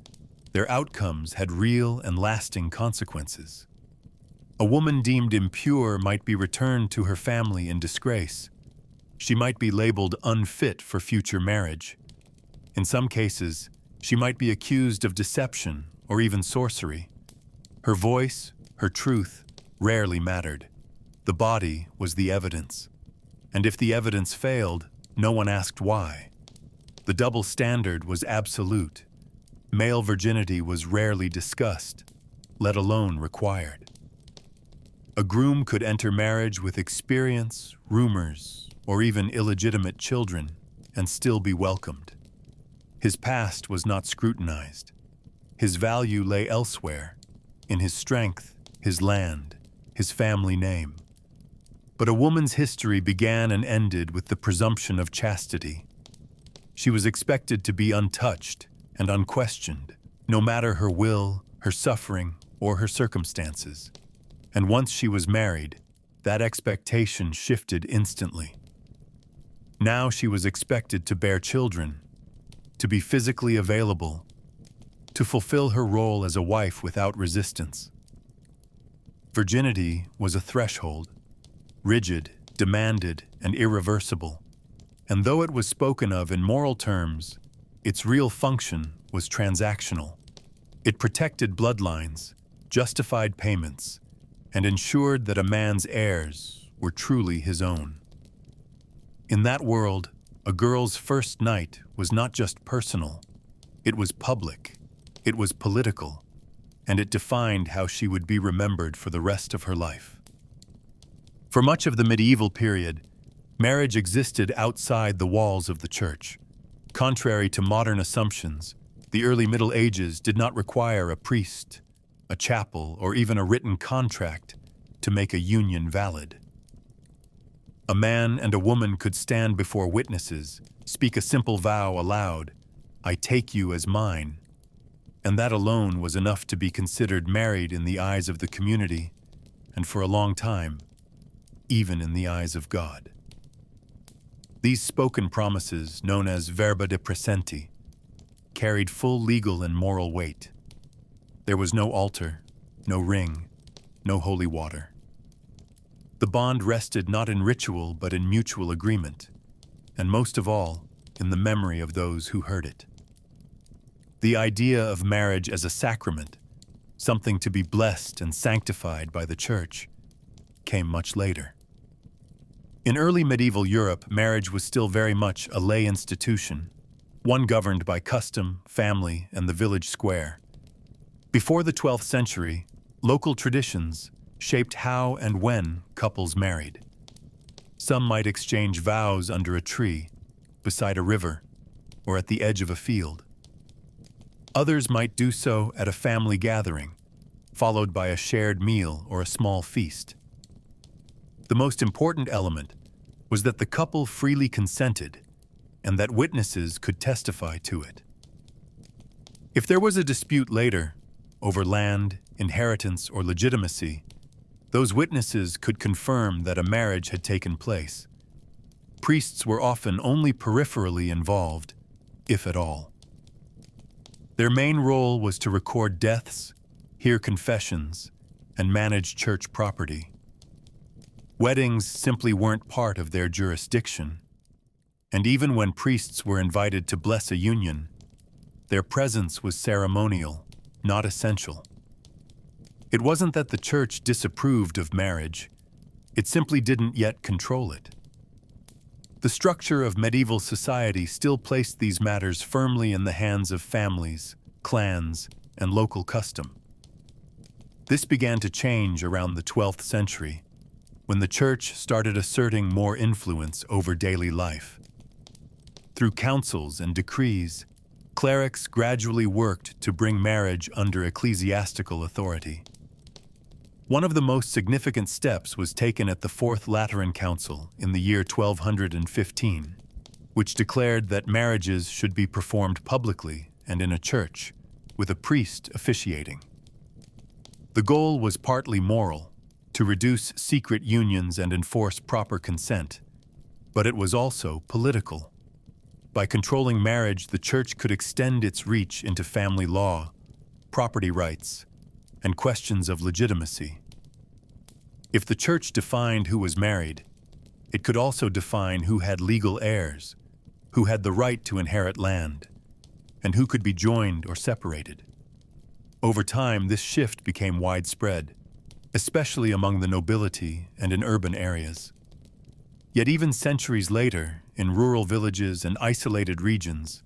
their outcomes had real and lasting consequences. A woman deemed impure might be returned to her family in disgrace. She might be labeled unfit for future marriage. In some cases, she might be accused of deception or even sorcery. Her voice, her truth, rarely mattered. The body was the evidence. And if the evidence failed, no one asked why. The double standard was absolute. Male virginity was rarely discussed, let alone required. A groom could enter marriage with experience, rumors, or even illegitimate children, and still be welcomed. His past was not scrutinized. His value lay elsewhere, in his strength, his land, his family name. But a woman's history began and ended with the presumption of chastity. She was expected to be untouched and unquestioned, no matter her will, her suffering, or her circumstances. And once she was married, that expectation shifted instantly. Now she was expected to bear children, to be physically available, to fulfill her role as a wife without resistance. Virginity was a threshold, rigid, demanded, and irreversible. And though it was spoken of in moral terms, its real function was transactional. It protected bloodlines, justified payments, and ensured that a man's heirs were truly his own. In that world, a girl's first night was not just personal, it was public, it was political, and it defined how she would be remembered for the rest of her life. For much of the medieval period, marriage existed outside the walls of the church. Contrary to modern assumptions, the early Middle Ages did not require a priest, a chapel, or even a written contract to make a union valid. A man and a woman could stand before witnesses, speak a simple vow aloud, "I take you as mine," and that alone was enough to be considered married in the eyes of the community, and for a long time, even in the eyes of God. These spoken promises, known as verba de presenti, carried full legal and moral weight. There was no altar, no ring, no holy water. The bond rested not in ritual but in mutual agreement, and most of all, in the memory of those who heard it. The idea of marriage as a sacrament, something to be blessed and sanctified by the Church, came much later. In early medieval Europe, marriage was still very much a lay institution, one governed by custom, family, and the village square. Before the 12th century, local traditions shaped how and when couples married. Some might exchange vows under a tree, beside a river, or at the edge of a field. Others might do so at a family gathering, followed by a shared meal or a small feast. The most important element was that the couple freely consented and that witnesses could testify to it. If there was a dispute later, over land, inheritance, or legitimacy, those witnesses could confirm that a marriage had taken place. Priests were often only peripherally involved, if at all. Their main role was to record deaths, hear confessions, and manage church property. Weddings simply weren't part of their jurisdiction, and even when priests were invited to bless a union, their presence was ceremonial, not essential. It wasn't that the Church disapproved of marriage, it simply didn't yet control it. The structure of medieval society still placed these matters firmly in the hands of families, clans, and local custom. This began to change around the 12th century, when the Church started asserting more influence over daily life. Through councils and decrees, clerics gradually worked to bring marriage under ecclesiastical authority. One of the most significant steps was taken at the Fourth Lateran Council in the year 1215, which declared that marriages should be performed publicly and in a church, with a priest officiating. The goal was partly moral, to reduce secret unions and enforce proper consent, but it was also political. By controlling marriage, the Church could extend its reach into family law, property rights, and questions of legitimacy. If the Church defined who was married, it could also define who had legal heirs, who had the right to inherit land, and who could be joined or separated. Over time, this shift became widespread, especially among the nobility and in urban areas. Yet even centuries later, in rural villages and isolated regions,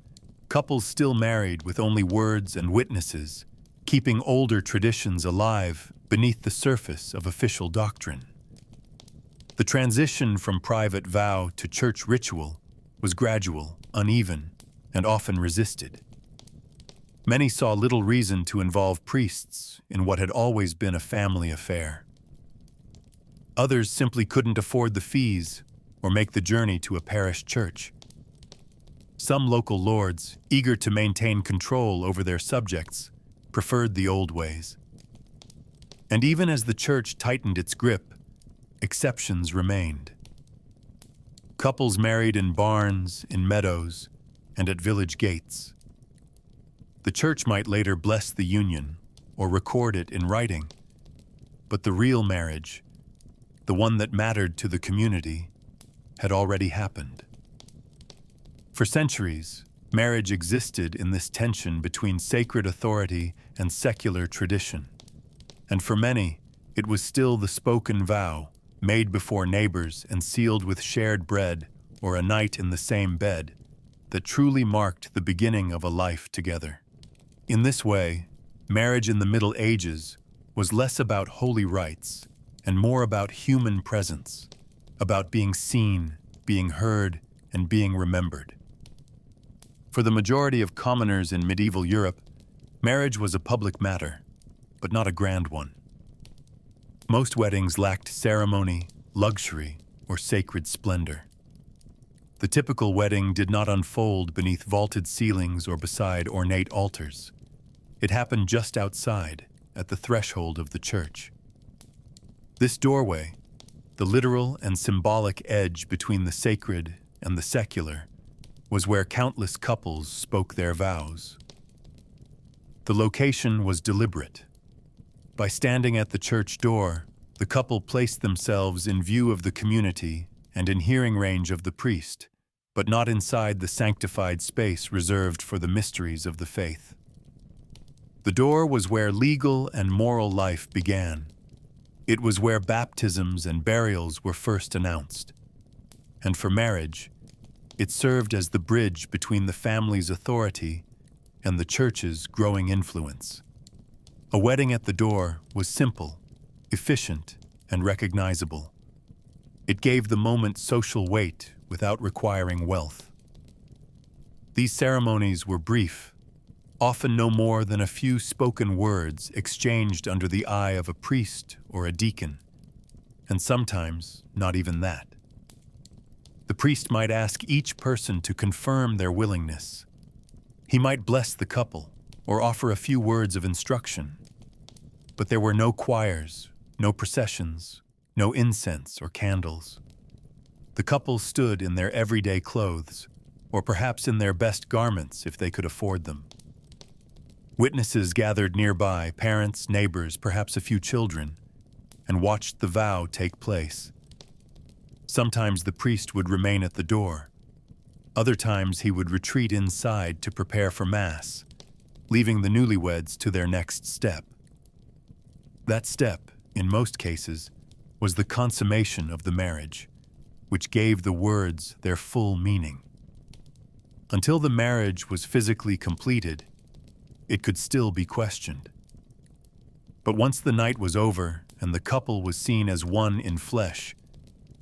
couples still married with only words and witnesses, keeping older traditions alive beneath the surface of official doctrine. The transition from private vow to church ritual was gradual, uneven, and often resisted. Many saw little reason to involve priests in what had always been a family affair. Others simply couldn't afford the fees or make the journey to a parish church. Some local lords, eager to maintain control over their subjects, preferred the old ways. And even as the Church tightened its grip, exceptions remained. Couples married in barns, in meadows, and at village gates. The Church might later bless the union or record it in writing, but the real marriage, the one that mattered to the community, had already happened. For centuries, marriage existed in this tension between sacred authority and secular tradition, and for many, it was still the spoken vow, made before neighbors and sealed with shared bread or a night in the same bed, that truly marked the beginning of a life together. In this way, marriage in the Middle Ages was less about holy rites and more about human presence, about being seen, being heard, and being remembered. For the majority of commoners in medieval Europe, marriage was a public matter, but not a grand one. Most weddings lacked ceremony, luxury, or or sacred splendor. The typical wedding did not unfold beneath vaulted ceilings or beside ornate altars. It happened just outside, at the threshold of the church. This doorway, the literal and symbolic edge between the sacred and the secular, was where countless couples spoke their vows. The location was deliberate. By standing at the church door, the couple placed themselves in view of the community and in hearing range of the priest, but not inside the sanctified space reserved for the mysteries of the faith. The door was where legal and moral life began. It was where baptisms and burials were first announced. And for marriage, it served as the bridge between the family's authority and the church's growing influence. A wedding at the door was simple, efficient, and recognizable. It gave the moment social weight without requiring wealth. These ceremonies were brief, often no more than a few spoken words exchanged under the eye of a priest or a deacon, and sometimes not even that. The priest might ask each person to confirm their willingness. He might bless the couple or offer a few words of instruction. But there were no choirs, no processions, no incense or candles. The couple stood in their everyday clothes, or perhaps in their best garments if they could afford them. Witnesses gathered nearby, parents, neighbors, perhaps a few children, and watched the vow take place. Sometimes the priest would remain at the door. Other times he would retreat inside to prepare for Mass, leaving the newlyweds to their next step. That step, in most cases, was the consummation of the marriage, which gave the words their full meaning. Until the marriage was physically completed, it could still be questioned. But once the night was over and the couple was seen as one in flesh,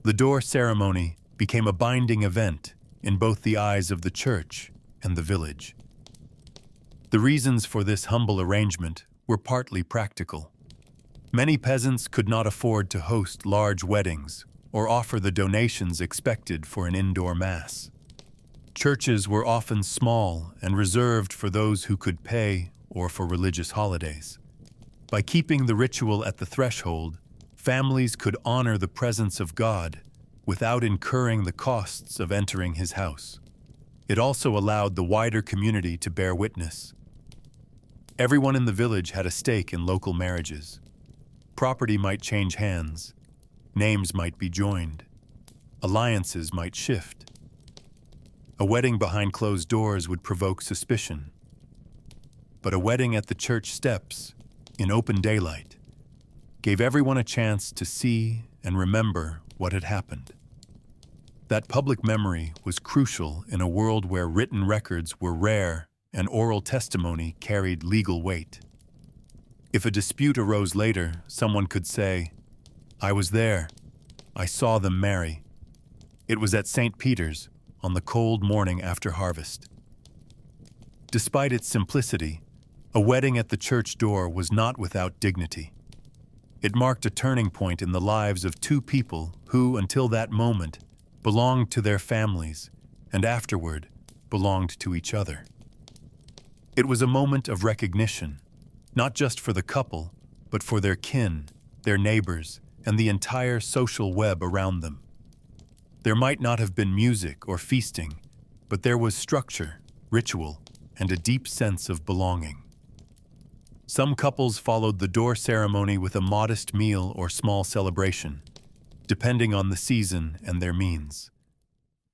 the door ceremony became a binding event in both the eyes of the church and the village. The reasons for this humble arrangement were partly practical. Many peasants could not afford to host large weddings or offer the donations expected for an indoor mass. Churches were often small and reserved for those who could pay or for religious holidays. By keeping the ritual at the threshold, families could honor the presence of God without incurring the costs of entering His house. It also allowed the wider community to bear witness. Everyone in the village had a stake in local marriages. Property might change hands, names might be joined, alliances might shift. A wedding behind closed doors would provoke suspicion. But a wedding at the church steps, in open daylight, gave everyone a chance to see and remember what had happened. That public memory was crucial in a world where written records were rare and oral testimony carried legal weight. If a dispute arose later, someone could say, "I was there. I saw them marry. It was at St. Peter's on the cold morning after harvest." Despite its simplicity, a wedding at the church door was not without dignity. It marked a turning point in the lives of two people who, until that moment, belonged to their families and afterward belonged to each other. It was a moment of recognition, not just for the couple, but for their kin, their neighbors, and the entire social web around them. There might not have been music or feasting, but there was structure, ritual, and a deep sense of belonging. Some couples followed the door ceremony with a modest meal or small celebration, depending on the season and their means.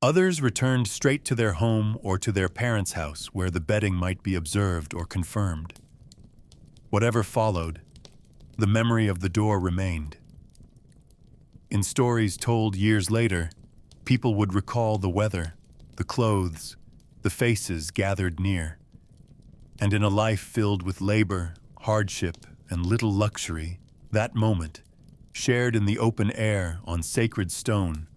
Others returned straight to their home or to their parents' house where the bedding might be observed or confirmed. Whatever followed, the memory of the door remained. In stories told years later, people would recall the weather, the clothes, the faces gathered near. And in a life filled with labor, hardship, and little luxury, that moment, shared in the open air on sacred stone,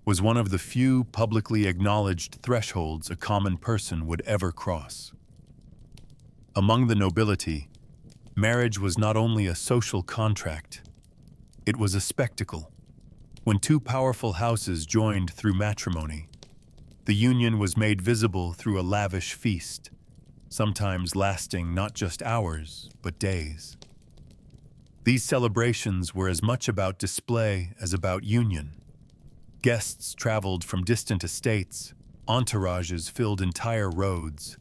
was one of the few publicly acknowledged thresholds a common person would ever cross. Among the nobility, marriage was not only a social contract, it was a spectacle. when two powerful houses joined through matrimony. The union was made visible through a lavish feast, sometimes lasting not just hours, but days. These celebrations were as much about display as about union. Guests traveled from distant estates, entourages filled entire roads,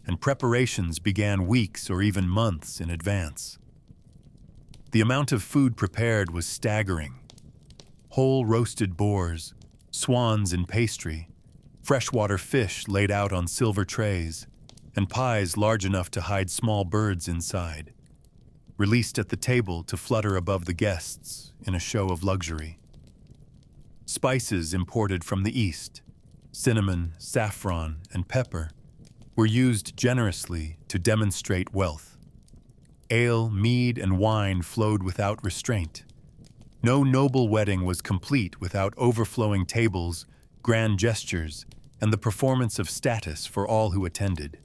and preparations began weeks or even months in advance. The amount of food prepared was staggering. Whole roasted boars, swans in pastry, freshwater fish laid out on silver trays, and pies large enough to hide small birds inside, released at the table to flutter above the guests in a show of luxury. Spices imported from the east, cinnamon, saffron, and pepper, were used generously to demonstrate wealth. Ale, mead, and wine flowed without restraint. No noble wedding was complete without overflowing tables, grand gestures, and the performance of status for all who attended.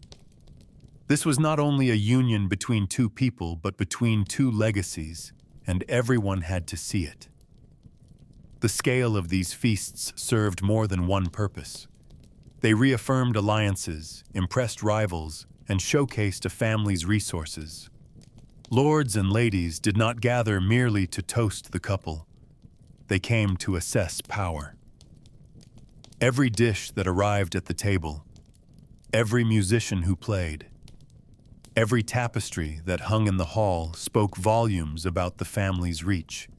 This was not only a union between two people, but between two legacies, and everyone had to see it. The scale of these feasts served more than one purpose. They reaffirmed alliances, impressed rivals, and showcased a family's resources. Lords and ladies did not gather merely to toast the couple. They came to assess power. Every dish that arrived at the table, every musician who played, every tapestry that hung in the hall spoke volumes about the family's reach.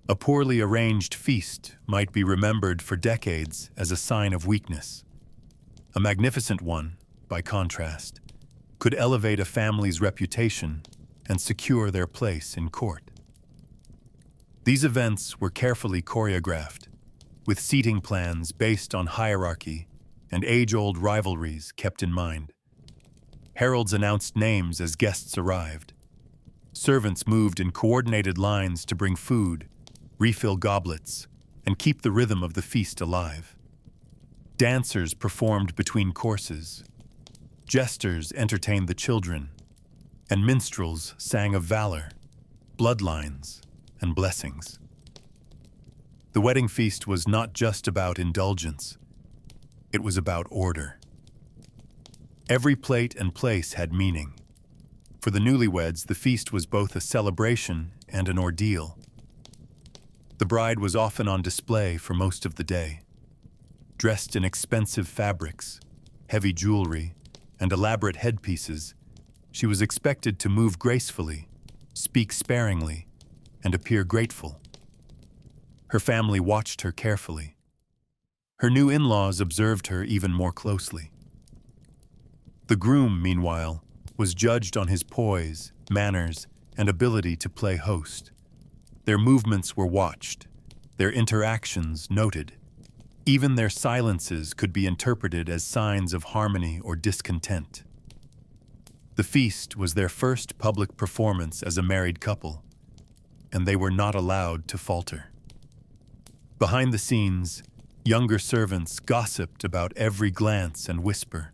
A poorly arranged feast might be remembered for decades as a sign of weakness. A magnificent one, by contrast, could elevate a family's reputation and secure their place in court. These events were carefully choreographed, with seating plans based on hierarchy and age-old rivalries kept in mind. Heralds announced names as guests arrived. Servants moved in coordinated lines to bring food, refill goblets, and keep the rhythm of the feast alive. Dancers performed between courses. Jesters entertained the children, and minstrels sang of valor, bloodlines, and blessings. The wedding feast was not just about indulgence. It was about order. Every plate and place had meaning. For the newlyweds, the feast was both a celebration and an ordeal. The bride was often on display for most of the day. Dressed in expensive fabrics, heavy jewelry, and elaborate headpieces, she was expected to move gracefully, speak sparingly, and appear grateful. Her family watched her carefully. Her new in-laws observed her even more closely. The groom, meanwhile, was judged on his poise, manners, and ability to play host. Their movements were watched, their interactions noted. Even their silences could be interpreted as signs of harmony or discontent. The feast was their first public performance as a married couple, and they were not allowed to falter. Behind the scenes, younger servants gossiped about every glance and whisper.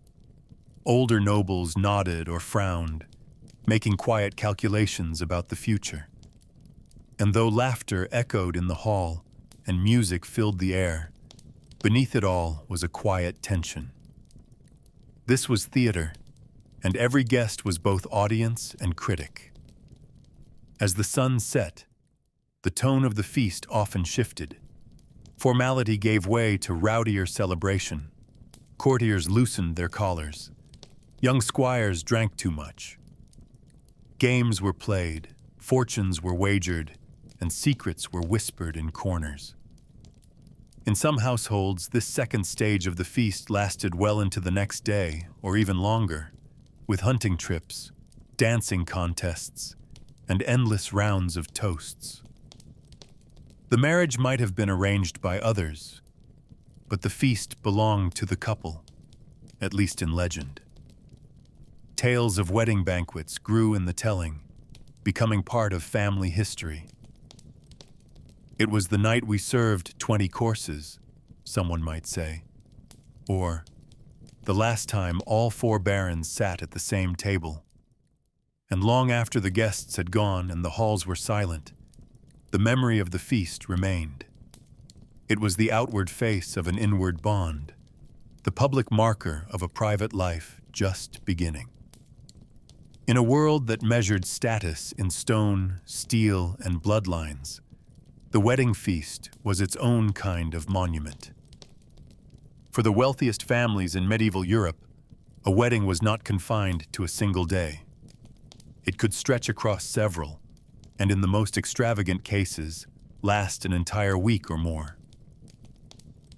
Older nobles nodded or frowned, making quiet calculations about the future. And though laughter echoed in the hall and music filled the air, beneath it all was a quiet tension. This was theater, and every guest was both audience and critic. As the sun set, the tone of the feast often shifted. Formality gave way to rowdier celebration. Courtiers loosened their collars. Young squires drank too much. Games were played, fortunes were wagered, and secrets were whispered in corners. In some households, this second stage of the feast lasted well into the next day, or even longer, with hunting trips, dancing contests, and endless rounds of toasts. The marriage might have been arranged by others, but the feast belonged to the couple, at least in legend. Tales of wedding banquets grew in the telling, becoming part of family history. It was the night we served 20 courses, someone might say. Or, the last time all 4 barons sat at the same table. And long after the guests had gone and the halls were silent, the memory of the feast remained. It was the outward face of an inward bond, the public marker of a private life just beginning. In a world that measured status in stone, steel, and bloodlines, the wedding feast was its own kind of monument. For the wealthiest families in medieval Europe, a wedding was not confined to a single day. It could stretch across several, and in the most extravagant cases, last an entire week or more.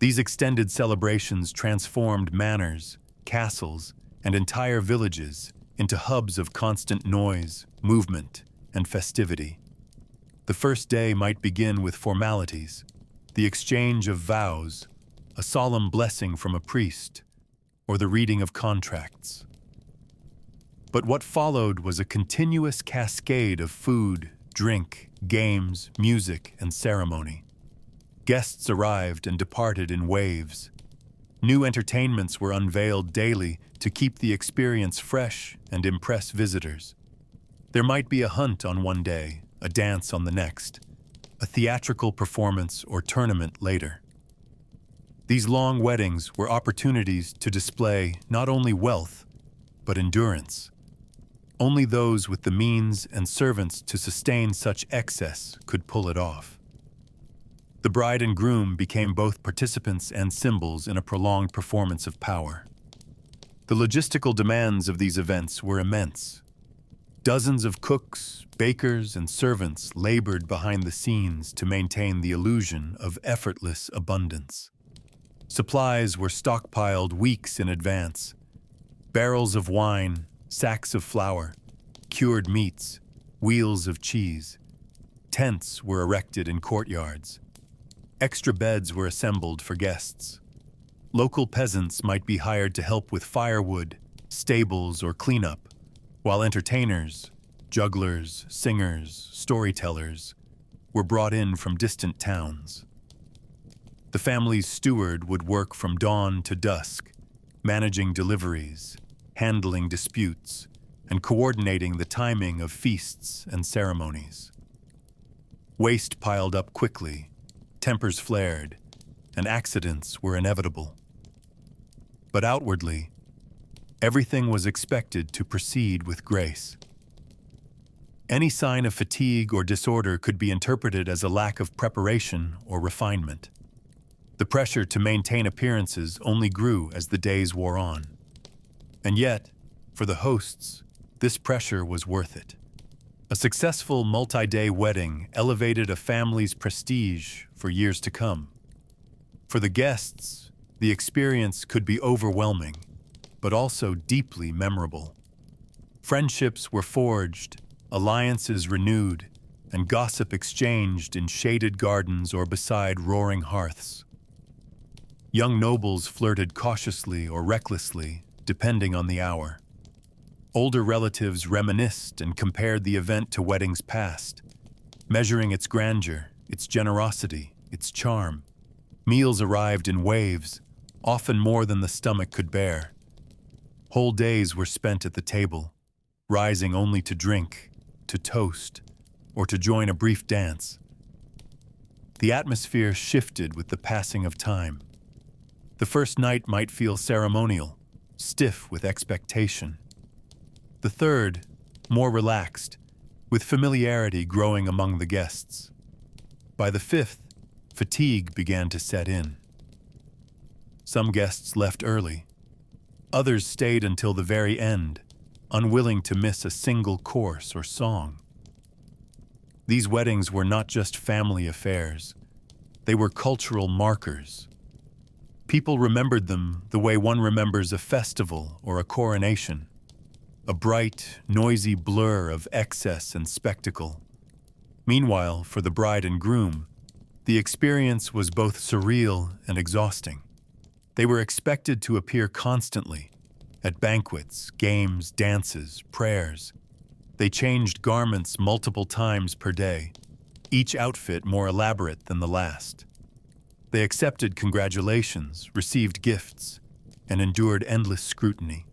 These extended celebrations transformed manors, castles, and entire villages into hubs of constant noise, movement, and festivity. The first day might begin with formalities, the exchange of vows, a solemn blessing from a priest, or the reading of contracts. But what followed was a continuous cascade of food, drink, games, music, and ceremony. Guests arrived and departed in waves. New entertainments were unveiled daily to keep the experience fresh and impress visitors. There might be a hunt on one day, a dance on the next, a theatrical performance or tournament later. These long weddings were opportunities to display not only wealth, but endurance. Only those with the means and servants to sustain such excess could pull it off. The bride and groom became both participants and symbols in a prolonged performance of power. The logistical demands of these events were immense. Dozens of cooks, bakers, and servants labored behind the scenes to maintain the illusion of effortless abundance. Supplies were stockpiled weeks in advance. Barrels of wine, sacks of flour, cured meats, wheels of cheese. Tents were erected in courtyards. Extra beds were assembled for guests. Local peasants might be hired to help with firewood, stables, or cleanup, while entertainers, jugglers, singers, storytellers were brought in from distant towns. The family's steward would work from dawn to dusk, managing deliveries, handling disputes, and coordinating the timing of feasts and ceremonies. Waste piled up quickly, tempers flared, and accidents were inevitable. But outwardly, everything was expected to proceed with grace. Any sign of fatigue or disorder could be interpreted as a lack of preparation or refinement. The pressure to maintain appearances only grew as the days wore on. And yet, for the hosts, this pressure was worth it. A successful multi-day wedding elevated a family's prestige for years to come. For the guests, the experience could be overwhelming, but also deeply memorable. Friendships were forged, alliances renewed, and gossip exchanged in shaded gardens or beside roaring hearths. Young nobles flirted cautiously or recklessly, depending on the hour. Older relatives reminisced and compared the event to weddings past, measuring its grandeur, its generosity, its charm. Meals arrived in waves, often more than the stomach could bear. Whole days were spent at the table, rising only to drink, to toast, or to join a brief dance. The atmosphere shifted with the passing of time. The first night might feel ceremonial, stiff with expectation. The third, more relaxed, with familiarity growing among the guests. By the fifth, fatigue began to set in. Some guests left early. Others stayed until the very end, unwilling to miss a single course or song. These weddings were not just family affairs. They were cultural markers. People remembered them the way one remembers a festival or a coronation, a bright, noisy blur of excess and spectacle. Meanwhile, for the bride and groom, the experience was both surreal and exhausting. They were expected to appear constantly, at banquets, games, dances, prayers. They changed garments multiple times per day, each outfit more elaborate than the last. They accepted congratulations, received gifts, and endured endless scrutiny.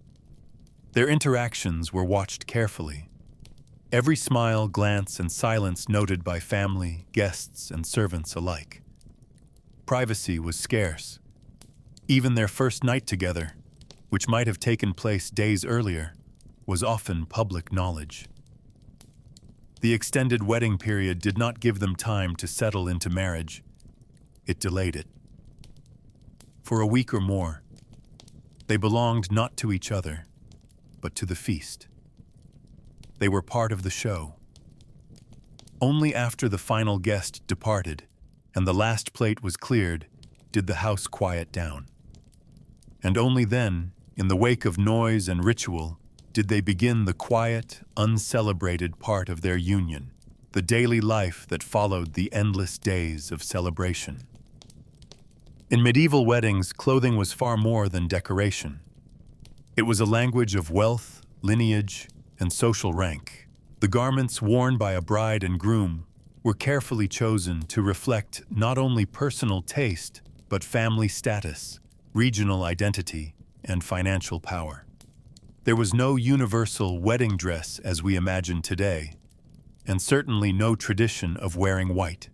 Their interactions were watched carefully. Every smile, glance, and silence noted by family, guests, and servants alike. privacy was scarce. Even their first night together, which might have taken place days earlier, was often public knowledge. The extended wedding period did not give them time to settle into marriage. It delayed it. For a week or more, they belonged not to each other, but to the feast. They were part of the show. Only after the final guest departed and the last plate was cleared did the house quiet down. And only then, in the wake of noise and ritual, did they begin the quiet, uncelebrated part of their union, the daily life that followed the endless days of celebration. In medieval weddings, clothing was far more than decoration. It was a language of wealth, lineage, and social rank. The garments worn by a bride and groom were carefully chosen to reflect not only personal taste, but family status, regional identity, and financial power. There was no universal wedding dress as we imagine today, and certainly no tradition of wearing white.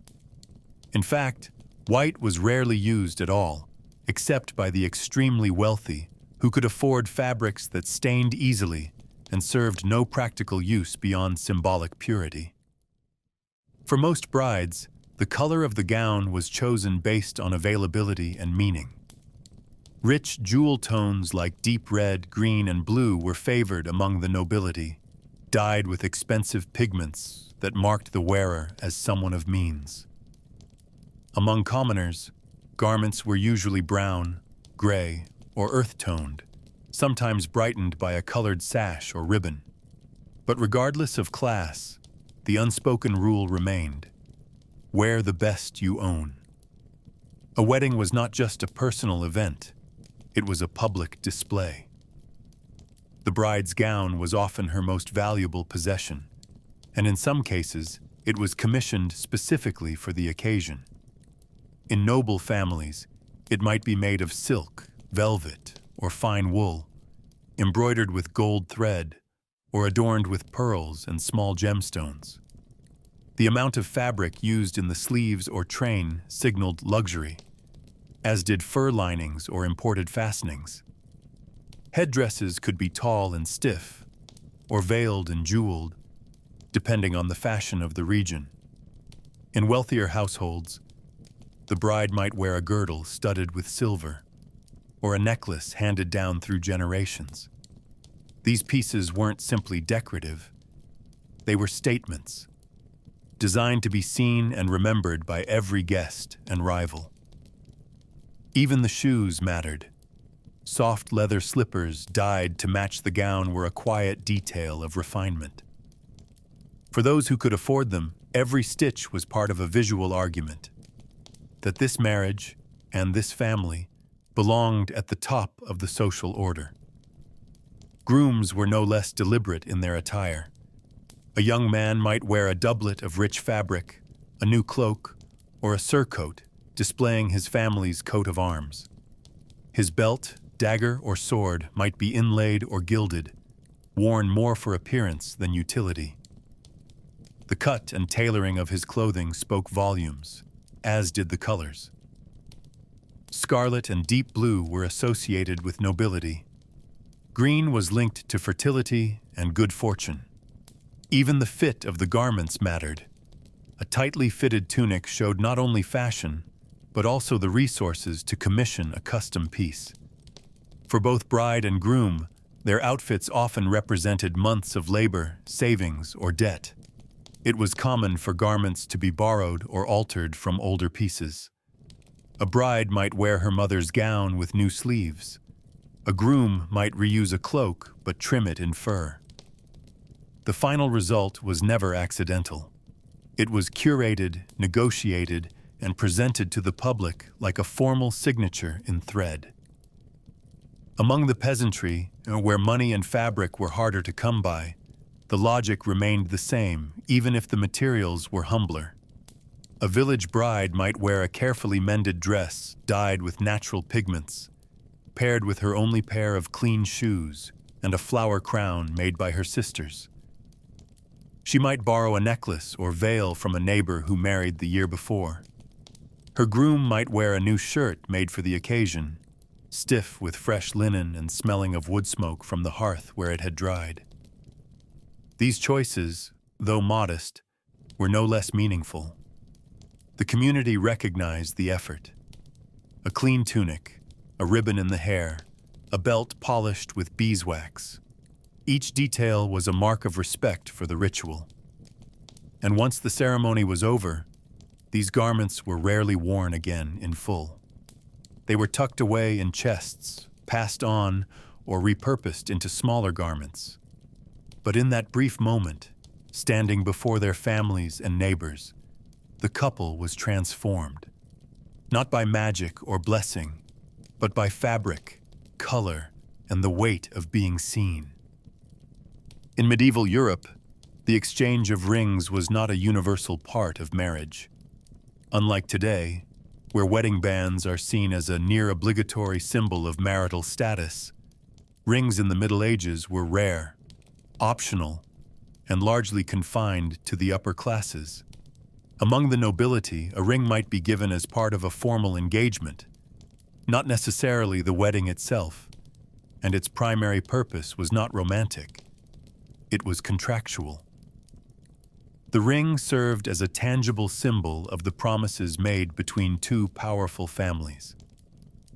In fact, white was rarely used at all, except by the extremely wealthy, who could afford fabrics that stained easily and served no practical use beyond symbolic purity. For most brides, the color of the gown was chosen based on availability and meaning. Rich jewel tones like deep red, green, and blue were favored among the nobility, dyed with expensive pigments that marked the wearer as someone of means. Among commoners, garments were usually brown, gray, or earth-toned, sometimes brightened by a colored sash or ribbon. But regardless of class, the unspoken rule remained: wear the best you own. A wedding was not just a personal event, it was a public display. The bride's gown was often her most valuable possession, and in some cases, it was commissioned specifically for the occasion. In noble families, it might be made of silk, velvet, or fine wool, embroidered with gold thread, or adorned with pearls and small gemstones. The amount of fabric used in the sleeves or train signaled luxury, as did fur linings or imported fastenings. Headdresses could be tall and stiff, or veiled and jeweled, depending on the fashion of the region. In wealthier households, the bride might wear a girdle studded with silver, or a necklace handed down through generations. These pieces weren't simply decorative, they were statements, designed to be seen and remembered by every guest and rival. Even the shoes mattered. Soft leather slippers dyed to match the gown were a quiet detail of refinement. For those who could afford them, every stitch was part of a visual argument that this marriage and this family belonged at the top of the social order. Grooms were no less deliberate in their attire. A young man might wear a doublet of rich fabric, a new cloak, or a surcoat, displaying his family's coat of arms. His belt, dagger, or sword might be inlaid or gilded, worn more for appearance than utility. The cut and tailoring of his clothing spoke volumes, as did the colors. Scarlet and deep blue were associated with nobility. Green was linked to fertility and good fortune. Even the fit of the garments mattered. A tightly fitted tunic showed not only fashion, but also the resources to commission a custom piece. For both bride and groom, their outfits often represented months of labor, savings, or debt. It was common for garments to be borrowed or altered from older pieces. A bride might wear her mother's gown with new sleeves. A groom might reuse a cloak but trim it in fur. The final result was never accidental. It was curated, negotiated, and presented to the public like a formal signature in thread. Among the peasantry, where money and fabric were harder to come by, the logic remained the same, even if the materials were humbler. A village bride might wear a carefully mended dress dyed with natural pigments, paired with her only pair of clean shoes and a flower crown made by her sisters. She might borrow a necklace or veil from a neighbor who married the year before. Her groom might wear a new shirt made for the occasion, stiff with fresh linen and smelling of wood smoke from the hearth where it had dried. These choices, though modest, were no less meaningful. The community recognized the effort. A clean tunic, a ribbon in the hair, a belt polished with beeswax. Each detail was a mark of respect for the ritual. And once the ceremony was over, these garments were rarely worn again in full. They were tucked away in chests, passed on, or repurposed into smaller garments. But in that brief moment, standing before their families and neighbors, the couple was transformed. Not by magic or blessing, but by fabric, color, and the weight of being seen. In medieval Europe, the exchange of rings was not a universal part of marriage. Unlike today, where wedding bands are seen as a near-obligatory symbol of marital status, rings in the Middle Ages were rare, optional, and largely confined to the upper classes. Among the nobility, a ring might be given as part of a formal engagement, not necessarily the wedding itself, and its primary purpose was not romantic. It was contractual. The ring served as a tangible symbol of the promises made between two powerful families.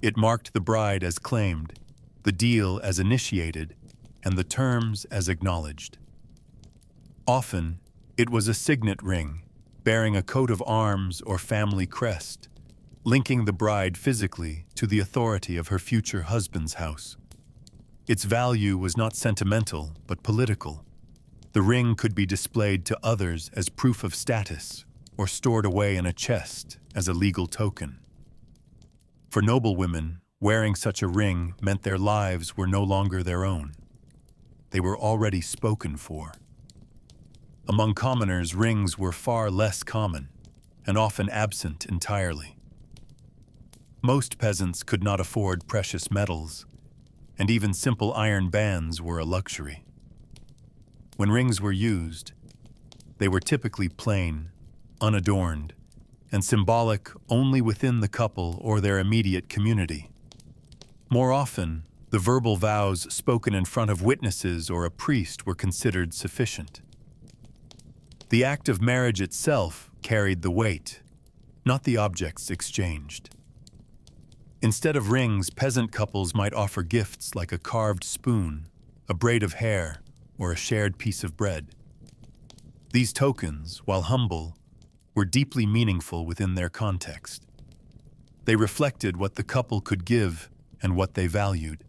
It marked the bride as claimed, the deal as initiated, and the terms as acknowledged. Often, it was a signet ring, bearing a coat of arms or family crest, linking the bride physically to the authority of her future husband's house. Its value was not sentimental, but political. The ring could be displayed to others as proof of status or stored away in a chest as a legal token. For noble women, wearing such a ring meant their lives were no longer their own. They were already spoken for. Among commoners, rings were far less common and often absent entirely. Most peasants could not afford precious metals, and even simple iron bands were a luxury. When rings were used, they were typically plain, unadorned, and symbolic only within the couple or their immediate community. More often, the verbal vows spoken in front of witnesses or a priest were considered sufficient. The act of marriage itself carried the weight, not the objects exchanged. Instead of rings, peasant couples might offer gifts like a carved spoon, a braid of hair, or a shared piece of bread. These tokens, while humble, were deeply meaningful within their context. They reflected what the couple could give and what they valued.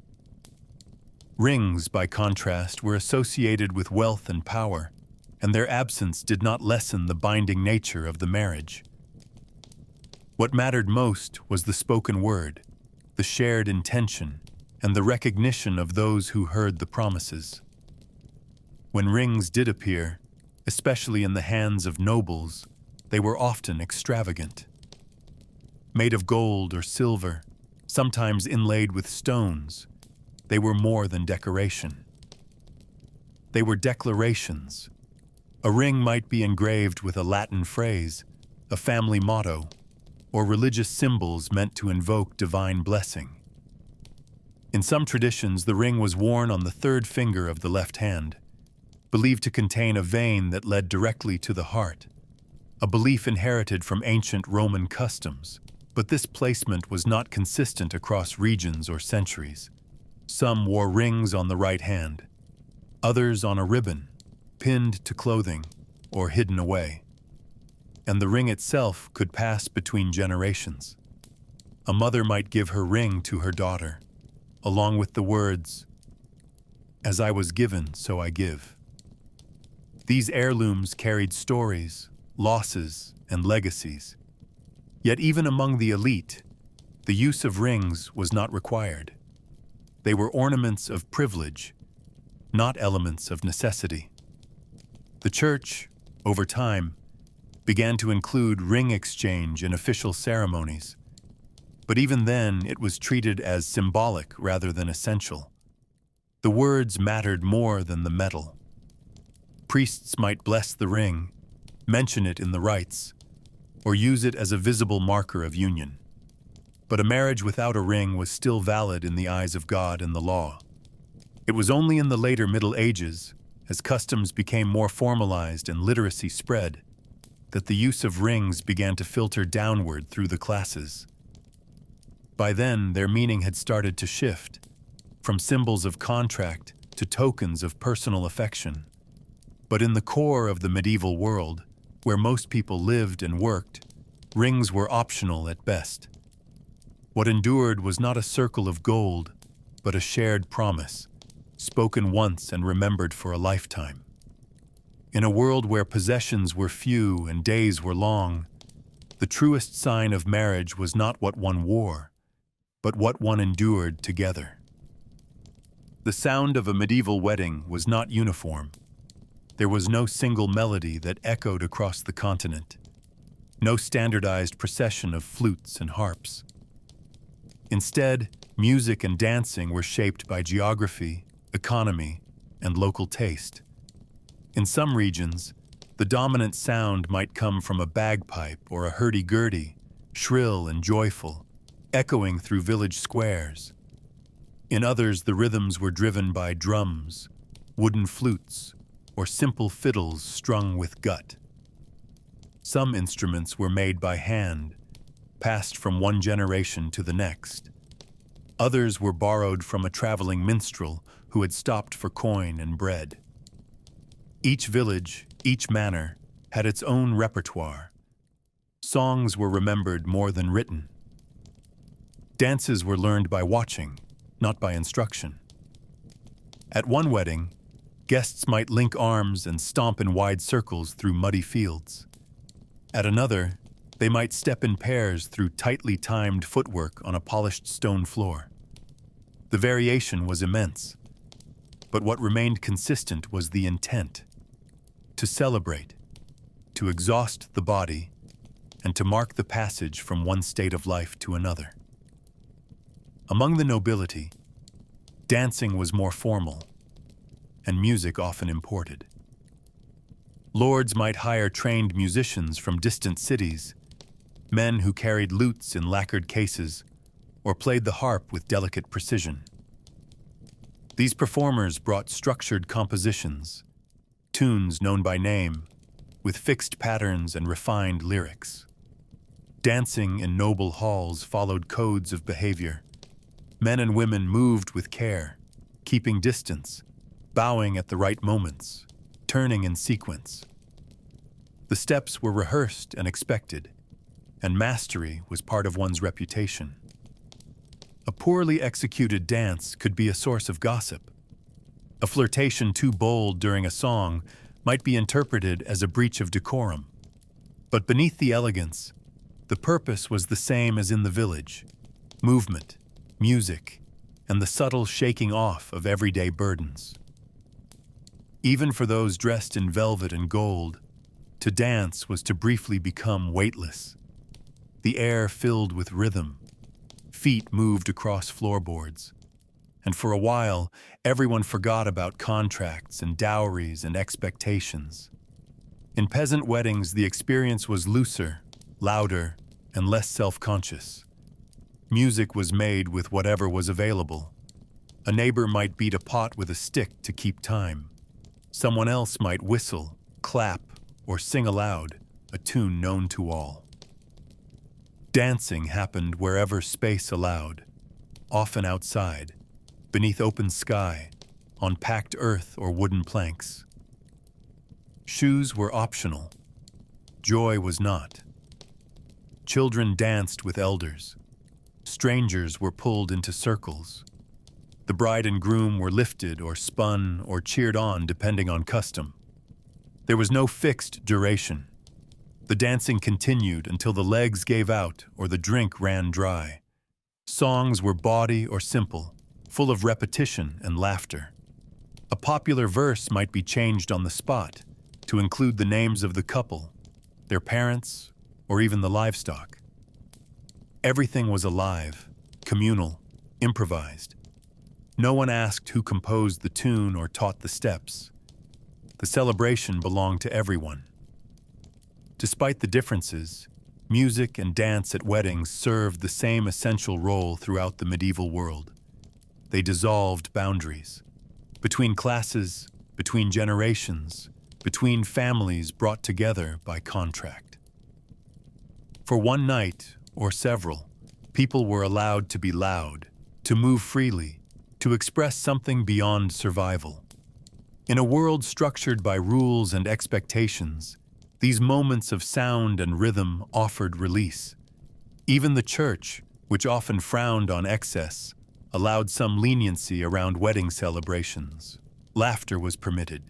Rings, by contrast, were associated with wealth and power, and their absence did not lessen the binding nature of the marriage. What mattered most was the spoken word, the shared intention, and the recognition of those who heard the promises. When rings did appear, especially in the hands of nobles, they were often extravagant. Made of gold or silver, sometimes inlaid with stones, they were more than decoration. They were declarations. A ring might be engraved with a Latin phrase, a family motto, or religious symbols meant to invoke divine blessing. In some traditions, the ring was worn on the third finger of the left hand, believed to contain a vein that led directly to the heart, a belief inherited from ancient Roman customs. But this placement was not consistent across regions or centuries. Some wore rings on the right hand, others on a ribbon, pinned to clothing, or hidden away. And the ring itself could pass between generations. A mother might give her ring to her daughter, along with the words, "As I was given, so I give." These heirlooms carried stories, losses, and legacies. Yet even among the elite, the use of rings was not required. They were ornaments of privilege, not elements of necessity. The church, over time, began to include ring exchange in official ceremonies, but even then it was treated as symbolic rather than essential. The words mattered more than the metal. Priests might bless the ring, mention it in the rites, or use it as a visible marker of union. But a marriage without a ring was still valid in the eyes of God and the law. It was only in the later Middle Ages, as customs became more formalized and literacy spread, that the use of rings began to filter downward through the classes. By then, their meaning had started to shift, from symbols of contract to tokens of personal affection. But in the core of the medieval world, where most people lived and worked, rings were optional at best. What endured was not a circle of gold, but a shared promise, spoken once and remembered for a lifetime. In a world where possessions were few and days were long, the truest sign of marriage was not what one wore, but what one endured together. The sound of a medieval wedding was not uniform. There was no single melody that echoed across the continent, no standardized procession of flutes and harps. Instead, music and dancing were shaped by geography, economy, and local taste. In some regions, the dominant sound might come from a bagpipe or a hurdy-gurdy, shrill and joyful, echoing through village squares. In others, the rhythms were driven by drums, wooden flutes, or simple fiddles strung with gut. Some instruments were made by hand, passed from one generation to the next. Others were borrowed from a traveling minstrel who had stopped for coin and bread. Each village, each manor, had its own repertoire. Songs were remembered more than written. Dances were learned by watching, not by instruction. At one wedding, guests might link arms and stomp in wide circles through muddy fields. At another, they might step in pairs through tightly timed footwork on a polished stone floor. The variation was immense, but what remained consistent was the intent: to celebrate, to exhaust the body, and to mark the passage from one state of life to another. Among the nobility, dancing was more formal, and music often imported. Lords might hire trained musicians from distant cities, men who carried lutes in lacquered cases or played the harp with delicate precision. These performers brought structured compositions, tunes known by name, with fixed patterns and refined lyrics. Dancing in noble halls followed codes of behavior. Men and women moved with care, keeping distance, bowing at the right moments, turning in sequence. The steps were rehearsed and expected, and mastery was part of one's reputation. A poorly executed dance could be a source of gossip. A flirtation too bold during a song might be interpreted as a breach of decorum. But beneath the elegance, the purpose was the same as in the village: movement, music, and the subtle shaking off of everyday burdens. Even for those dressed in velvet and gold, to dance was to briefly become weightless. The air filled with rhythm, feet moved across floorboards, and for a while, everyone forgot about contracts and dowries and expectations. In peasant weddings, the experience was looser, louder, and less self-conscious. Music was made with whatever was available. A neighbor might beat a pot with a stick to keep time. Someone else might whistle, clap, or sing aloud, a tune known to all. Dancing happened wherever space allowed, often outside, beneath open sky, on packed earth or wooden planks. Shoes were optional. Joy was not. Children danced with elders. Strangers were pulled into circles. The bride and groom were lifted or spun or cheered on depending on custom. There was no fixed duration. The dancing continued until the legs gave out or the drink ran dry. Songs were bawdy or simple, full of repetition and laughter. A popular verse might be changed on the spot to include the names of the couple, their parents, or even the livestock. Everything was alive, communal, improvised. No one asked who composed the tune or taught the steps. The celebration belonged to everyone. Despite the differences, Music and dance at weddings served the same essential role throughout the medieval world. They dissolved boundaries. Between classes, between generations, between families brought together by contract. For one night, or several, people were allowed to be loud, to move freely, to express something beyond survival. In a world structured by rules and expectations, these moments of sound and rhythm offered release. Even the church, which often frowned on excess, allowed some leniency around wedding celebrations. Laughter was permitted,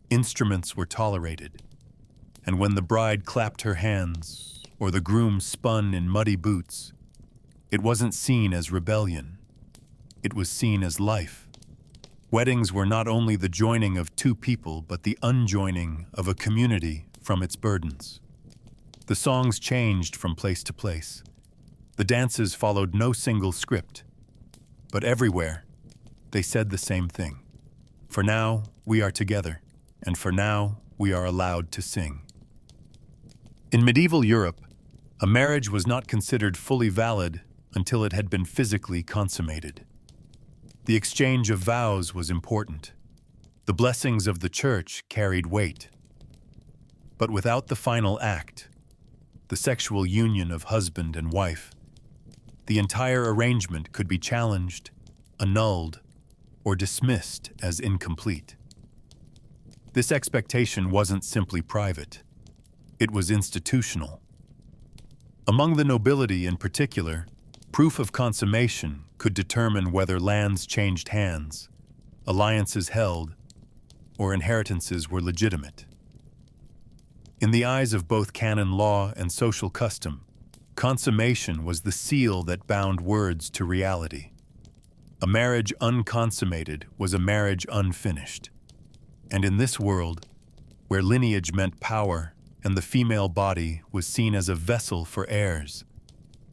instruments were tolerated, and when the bride clapped her hands or the groom spun in muddy boots, it wasn't seen as rebellion, it was seen as life. Weddings were not only the joining of two people, but the unjoining of a community from its burdens. The songs changed from place to place. The dances followed no single script, but everywhere they said the same thing. For now, we are together, and for now, we are allowed to sing. In medieval Europe, a marriage was not considered fully valid until it had been physically consummated. The exchange of vows was important. The blessings of the church carried weight. But without the final act, the sexual union of husband and wife, the entire arrangement could be challenged, annulled, or dismissed as incomplete. This expectation wasn't simply private. It was institutional. Among the nobility in particular, proof of consummation could determine whether lands changed hands, alliances held, or inheritances were legitimate. In the eyes of both canon law and social custom, consummation was the seal that bound words to reality. A marriage unconsummated was a marriage unfinished. And in this world, where lineage meant power and the female body was seen as a vessel for heirs,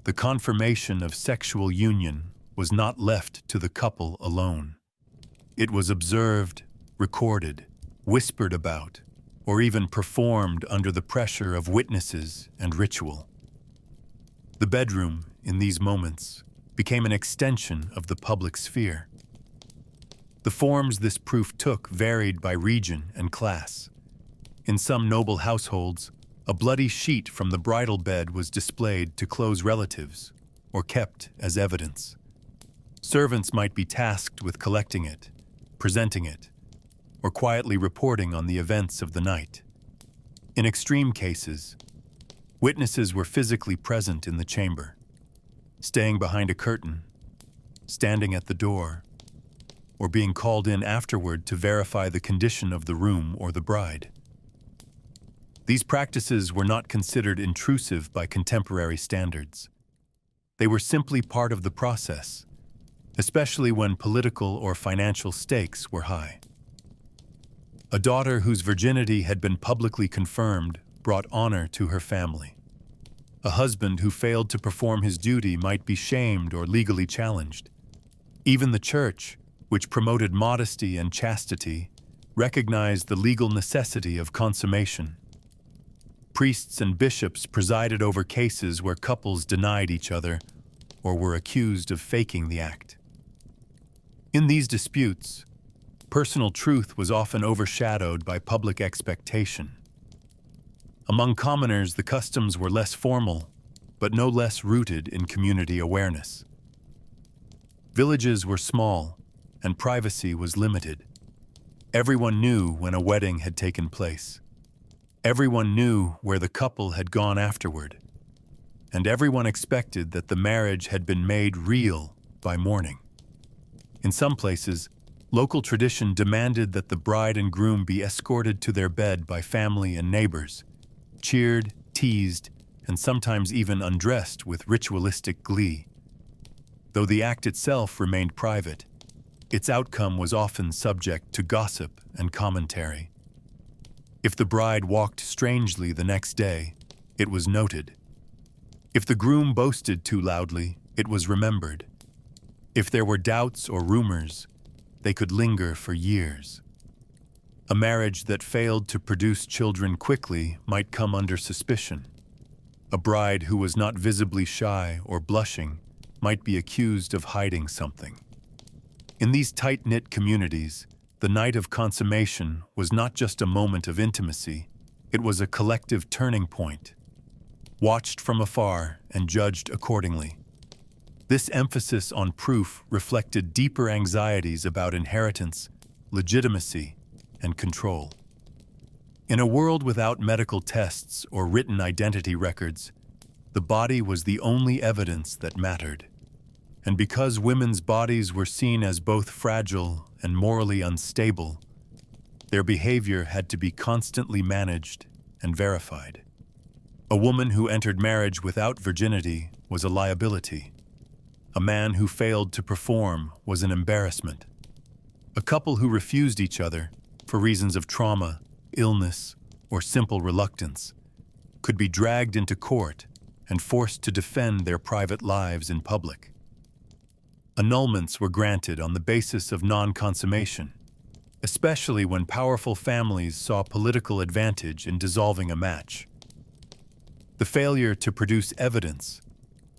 the confirmation of sexual union was not left to the couple alone. It was observed, recorded, whispered about, or even performed under the pressure of witnesses and ritual. The bedroom, in these moments, became an extension of the public sphere. The forms this proof took varied by region and class. In some noble households, a bloody sheet from the bridal bed was displayed to close relatives or kept as evidence. Servants might be tasked with collecting it, presenting it, or quietly reporting on the events of the night. In extreme cases, witnesses were physically present in the chamber, staying behind a curtain, standing at the door, or being called in afterward to verify the condition of the room or the bride. These practices were not considered intrusive by contemporary standards. They were simply part of the process, especially when political or financial stakes were high. A daughter whose virginity had been publicly confirmed brought honor to her family. A husband who failed to perform his duty might be shamed or legally challenged. Even the church, which promoted modesty and chastity, recognized the legal necessity of consummation. Priests and bishops presided over cases where couples denied each other or were accused of faking the act. In these disputes, personal truth was often overshadowed by public expectation. Among commoners, the customs were less formal, but no less rooted in community awareness. Villages were small, and privacy was limited. Everyone knew when a wedding had taken place. Everyone knew where the couple had gone afterward, and everyone expected that the marriage had been made real by morning. In some places, local tradition demanded that the bride and groom be escorted to their bed by family and neighbors, cheered, teased, and sometimes even undressed with ritualistic glee. Though the act itself remained private, its outcome was often subject to gossip and commentary. If the bride walked strangely the next day, it was noted. If the groom boasted too loudly, it was remembered. If there were doubts or rumors, they could linger for years. A marriage that failed to produce children quickly might come under suspicion. A bride who was not visibly shy or blushing might be accused of hiding something. In these tight-knit communities, the night of consummation was not just a moment of intimacy, it was a collective turning point, watched from afar and judged accordingly. This emphasis on proof reflected deeper anxieties about inheritance, legitimacy, and control. In a world without medical tests or written identity records, the body was the only evidence that mattered. And because women's bodies were seen as both fragile and morally unstable, their behavior had to be constantly managed and verified. A woman who entered marriage without virginity was a liability. A man who failed to perform was an embarrassment. A couple who refused each other, for reasons of trauma, illness, or simple reluctance, could be dragged into court and forced to defend their private lives in public. Annulments were granted on the basis of non-consummation, especially when powerful families saw political advantage in dissolving a match. The failure to produce evidence,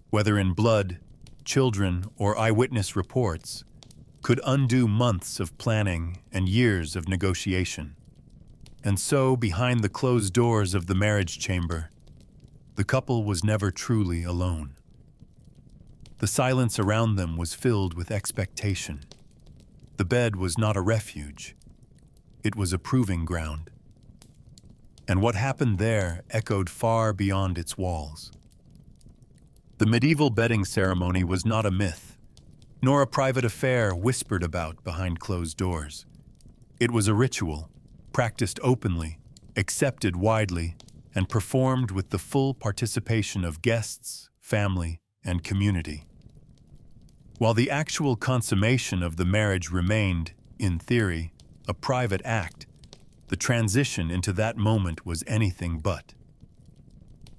whether in blood, children, or eyewitness reports, could undo months of planning and years of negotiation. And so, behind the closed doors of the marriage chamber, the couple was never truly alone. The silence around them was filled with expectation. The bed was not a refuge. It was a proving ground. And what happened there echoed far beyond its walls. The medieval bedding ceremony was not a myth, nor a private affair whispered about behind closed doors. It was a ritual, practiced openly, accepted widely, and performed with the full participation of guests, family, and community. While the actual consummation of the marriage remained, in theory, a private act, the transition into that moment was anything but.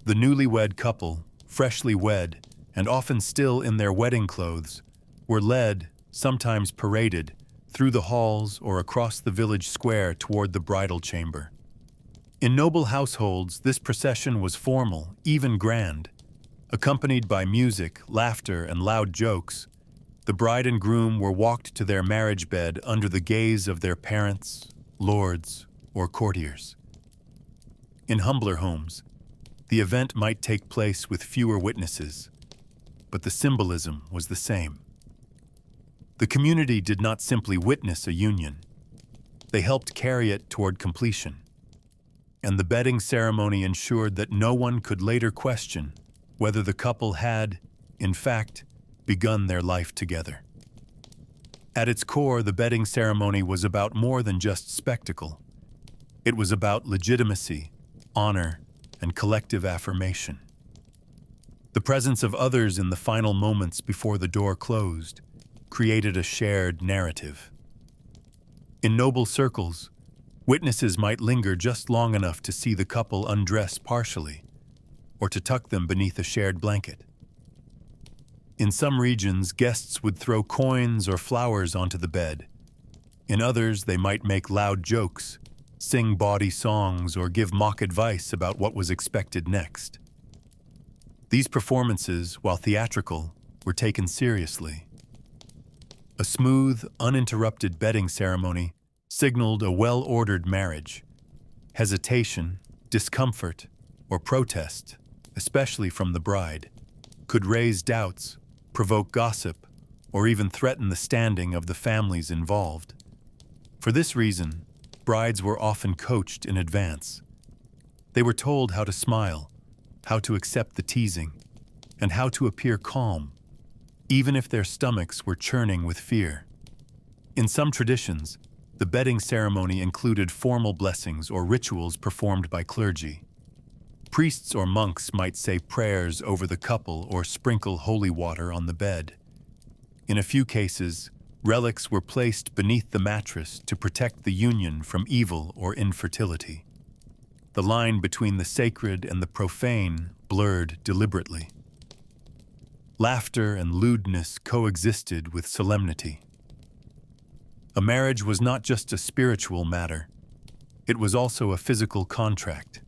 The newlywed couple, freshly wed, and often still in their wedding clothes, were led, sometimes paraded, through the halls or across the village square toward the bridal chamber. In noble households, this procession was formal, even grand. Accompanied by music, laughter, and loud jokes, the bride and groom were walked to their marriage bed under the gaze of their parents, lords, or courtiers. In humbler homes, the event might take place with fewer witnesses, but the symbolism was the same. The community did not simply witness a union. They helped carry it toward completion. And the bedding ceremony ensured that no one could later question whether the couple had, in fact, begun their life together. At its core, the bedding ceremony was about more than just spectacle. It was about legitimacy, honor, and collective affirmation. The presence of others in the final moments before the door closed created a shared narrative. In noble circles, witnesses might linger just long enough to see the couple undress partially, or to tuck them beneath a shared blanket. In some regions, guests would throw coins or flowers onto the bed. In others, they might make loud jokes, sing bawdy songs, or give mock advice about what was expected next. These performances, while theatrical, were taken seriously. A smooth, uninterrupted bedding ceremony signaled a well-ordered marriage. Hesitation, discomfort, or protest, especially from the bride, could raise doubts, provoke gossip, or even threaten the standing of the families involved. For this reason, brides were often coached in advance. They were told how to smile, how to accept the teasing, and how to appear calm, even if their stomachs were churning with fear. In some traditions, the bedding ceremony included formal blessings or rituals performed by clergy. Priests or monks might say prayers over the couple or sprinkle holy water on the bed. In a few cases, relics were placed beneath the mattress to protect the union from evil or infertility. The line between the sacred and the profane blurred deliberately. Laughter and lewdness coexisted with solemnity. A marriage was not just a spiritual matter, it was also a physical contract.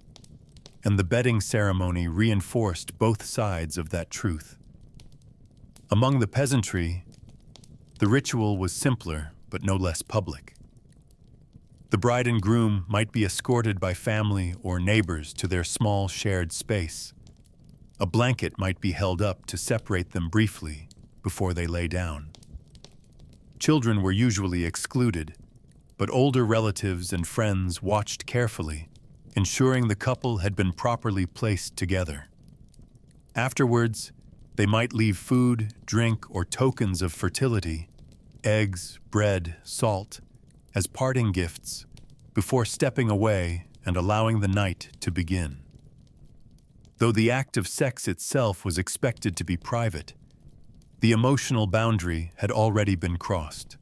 and the bedding ceremony reinforced both sides of that truth. Among the peasantry, the ritual was simpler but no less public. The bride and groom might be escorted by family or neighbors to their small shared space. A blanket might be held up to separate them briefly before they lay down. Children were usually excluded, but older relatives and friends watched carefully, ensuring the couple had been properly placed together. Afterwards, they might leave food, drink, or tokens of fertility, eggs, bread, salt, as parting gifts before stepping away and allowing the night to begin. Though the act of sex itself was expected to be private, the emotional boundary had already been crossed.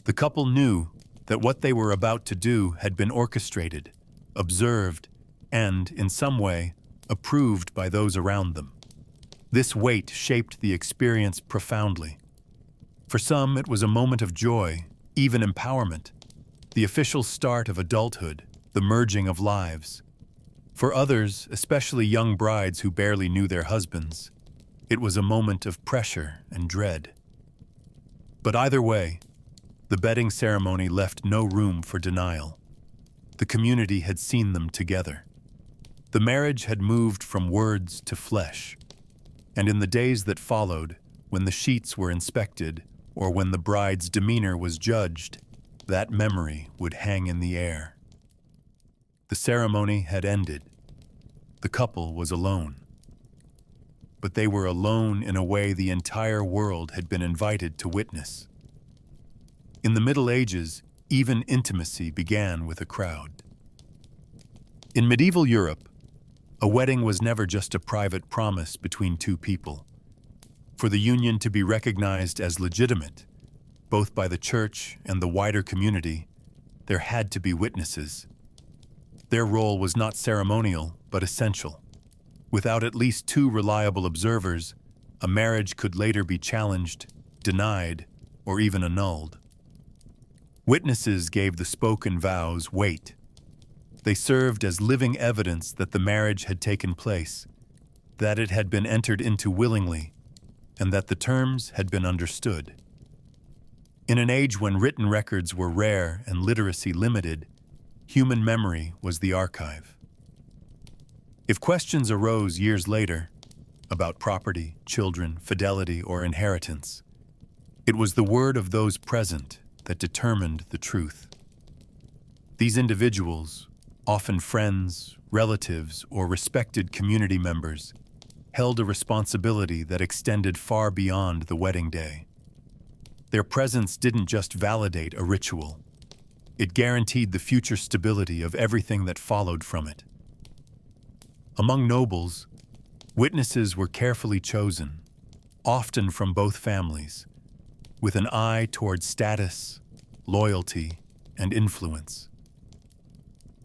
The couple knew that what they were about to do had been orchestrated, observed, and, in some way, approved by those around them. This weight shaped the experience profoundly. For some, it was a moment of joy, even empowerment, the official start of adulthood, the merging of lives. For others, especially young brides who barely knew their husbands, it was a moment of pressure and dread. But either way, the bedding ceremony left no room for denial. The community had seen them together. The marriage had moved from words to flesh, and in the days that followed, when the sheets were inspected or when the bride's demeanor was judged, that memory would hang in the air. The ceremony had ended. The couple was alone. But they were alone in a way the entire world had been invited to witness. In the Middle Ages, even intimacy began with a crowd. In medieval Europe, a wedding was never just a private promise between two people. For the union to be recognized as legitimate, both by the church and the wider community, there had to be witnesses. Their role was not ceremonial, but essential. Without at least two reliable observers, a marriage could later be challenged, denied, or even annulled. Witnesses gave the spoken vows weight. They served as living evidence that the marriage had taken place, that it had been entered into willingly, and that the terms had been understood. In an age when written records were rare and literacy limited, human memory was the archive. If questions arose years later about property, children, fidelity, or inheritance, it was the word of those present that determined the truth. These individuals, often friends, relatives, or respected community members, held a responsibility that extended far beyond the wedding day. Their presence didn't just validate a ritual. It guaranteed the future stability of everything that followed from it. Among nobles, witnesses were carefully chosen, often from both families, with an eye toward status, loyalty, and influence.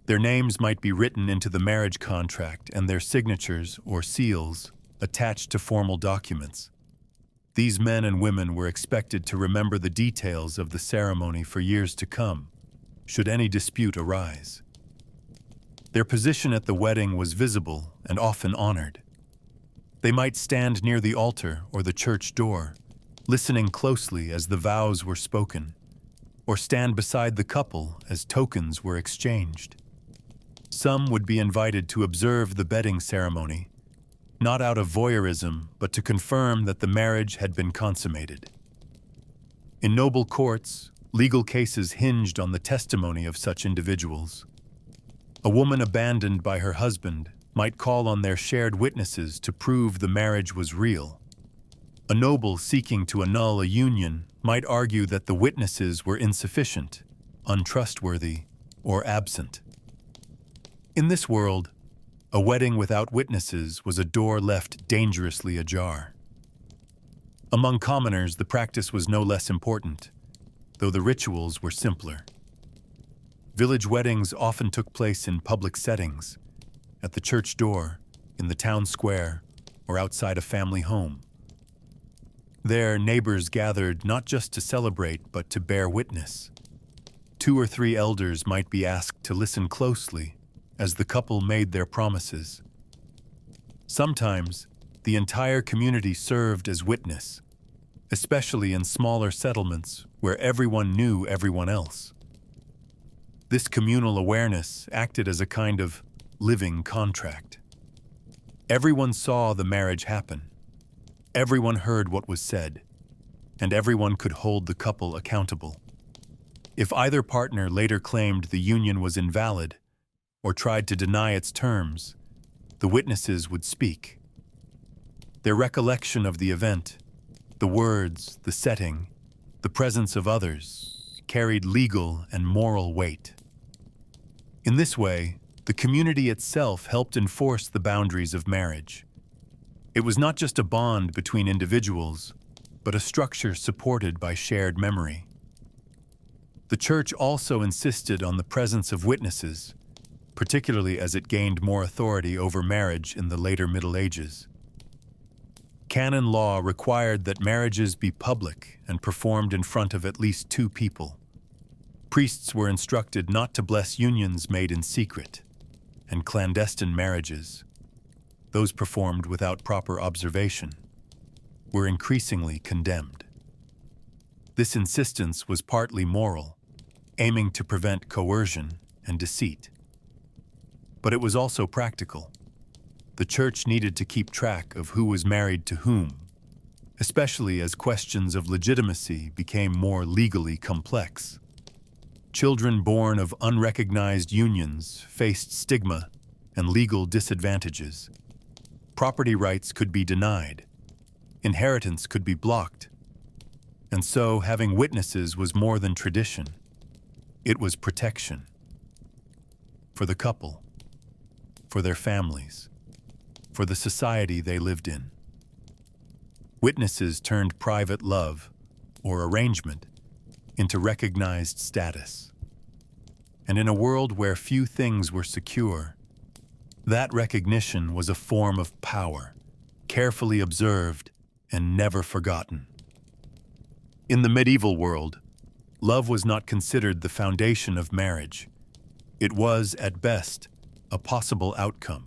Their names might be written into the marriage contract and their signatures or seals attached to formal documents. These men and women were expected to remember the details of the ceremony for years to come, should any dispute arise. Their position at the wedding was visible and often honored. They might stand near the altar or the church door, listening closely as the vows were spoken, or stand beside the couple as tokens were exchanged. Some would be invited to observe the bedding ceremony, not out of voyeurism, but to confirm that the marriage had been consummated. In noble courts, legal cases hinged on the testimony of such individuals. A woman abandoned by her husband might call on their shared witnesses to prove the marriage was real. A noble seeking to annul a union might argue that the witnesses were insufficient, untrustworthy, or absent. In this world, a wedding without witnesses was a door left dangerously ajar. Among commoners, the practice was no less important, though the rituals were simpler. Village weddings often took place in public settings, at the church door, in the town square, or outside a family home. There, neighbors gathered not just to celebrate, but to bear witness. 2 or 3 elders might be asked to listen closely as the couple made their promises. Sometimes, the entire community served as witness, especially in smaller settlements where everyone knew everyone else. This communal awareness acted as a kind of living contract. Everyone saw the marriage happen. Everyone heard what was said, and everyone could hold the couple accountable. If either partner later claimed the union was invalid or tried to deny its terms, the witnesses would speak. Their recollection of the event, the words, the setting, the presence of others, carried legal and moral weight. In this way, the community itself helped enforce the boundaries of marriage. It was not just a bond between individuals, but a structure supported by shared memory. The church also insisted on the presence of witnesses, particularly as it gained more authority over marriage in the later Middle Ages. Canon law required that marriages be public and performed in front of at least two people. Priests were instructed not to bless unions made in secret, and clandestine marriages, those performed without proper observation, were increasingly condemned. This insistence was partly moral, aiming to prevent coercion and deceit. But it was also practical. The church needed to keep track of who was married to whom, especially as questions of legitimacy became more legally complex. Children born of unrecognized unions faced stigma and legal disadvantages. Property rights could be denied. Inheritance could be blocked. And so having witnesses was more than tradition. It was protection. For the couple, for their families, for the society they lived in. Witnesses turned private love, or arrangement, into recognized status. And in a world where few things were secure, that recognition was a form of power, carefully observed and never forgotten. In the medieval world, love was not considered the foundation of marriage. It was, at best, a possible outcome,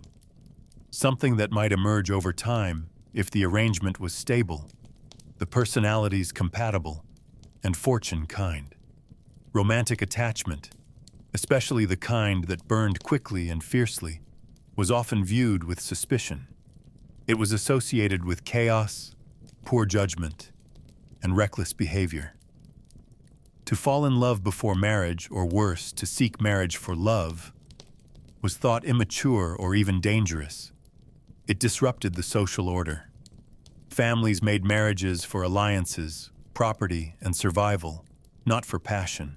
something that might emerge over time if the arrangement was stable, the personalities compatible, and fortune kind. Romantic attachment, especially the kind that burned quickly and fiercely, was often viewed with suspicion. It was associated with chaos, poor judgment, and reckless behavior. To fall in love before marriage, or worse, to seek marriage for love, was thought immature or even dangerous. It disrupted the social order. Families made marriages for alliances, property, and survival, not for passion.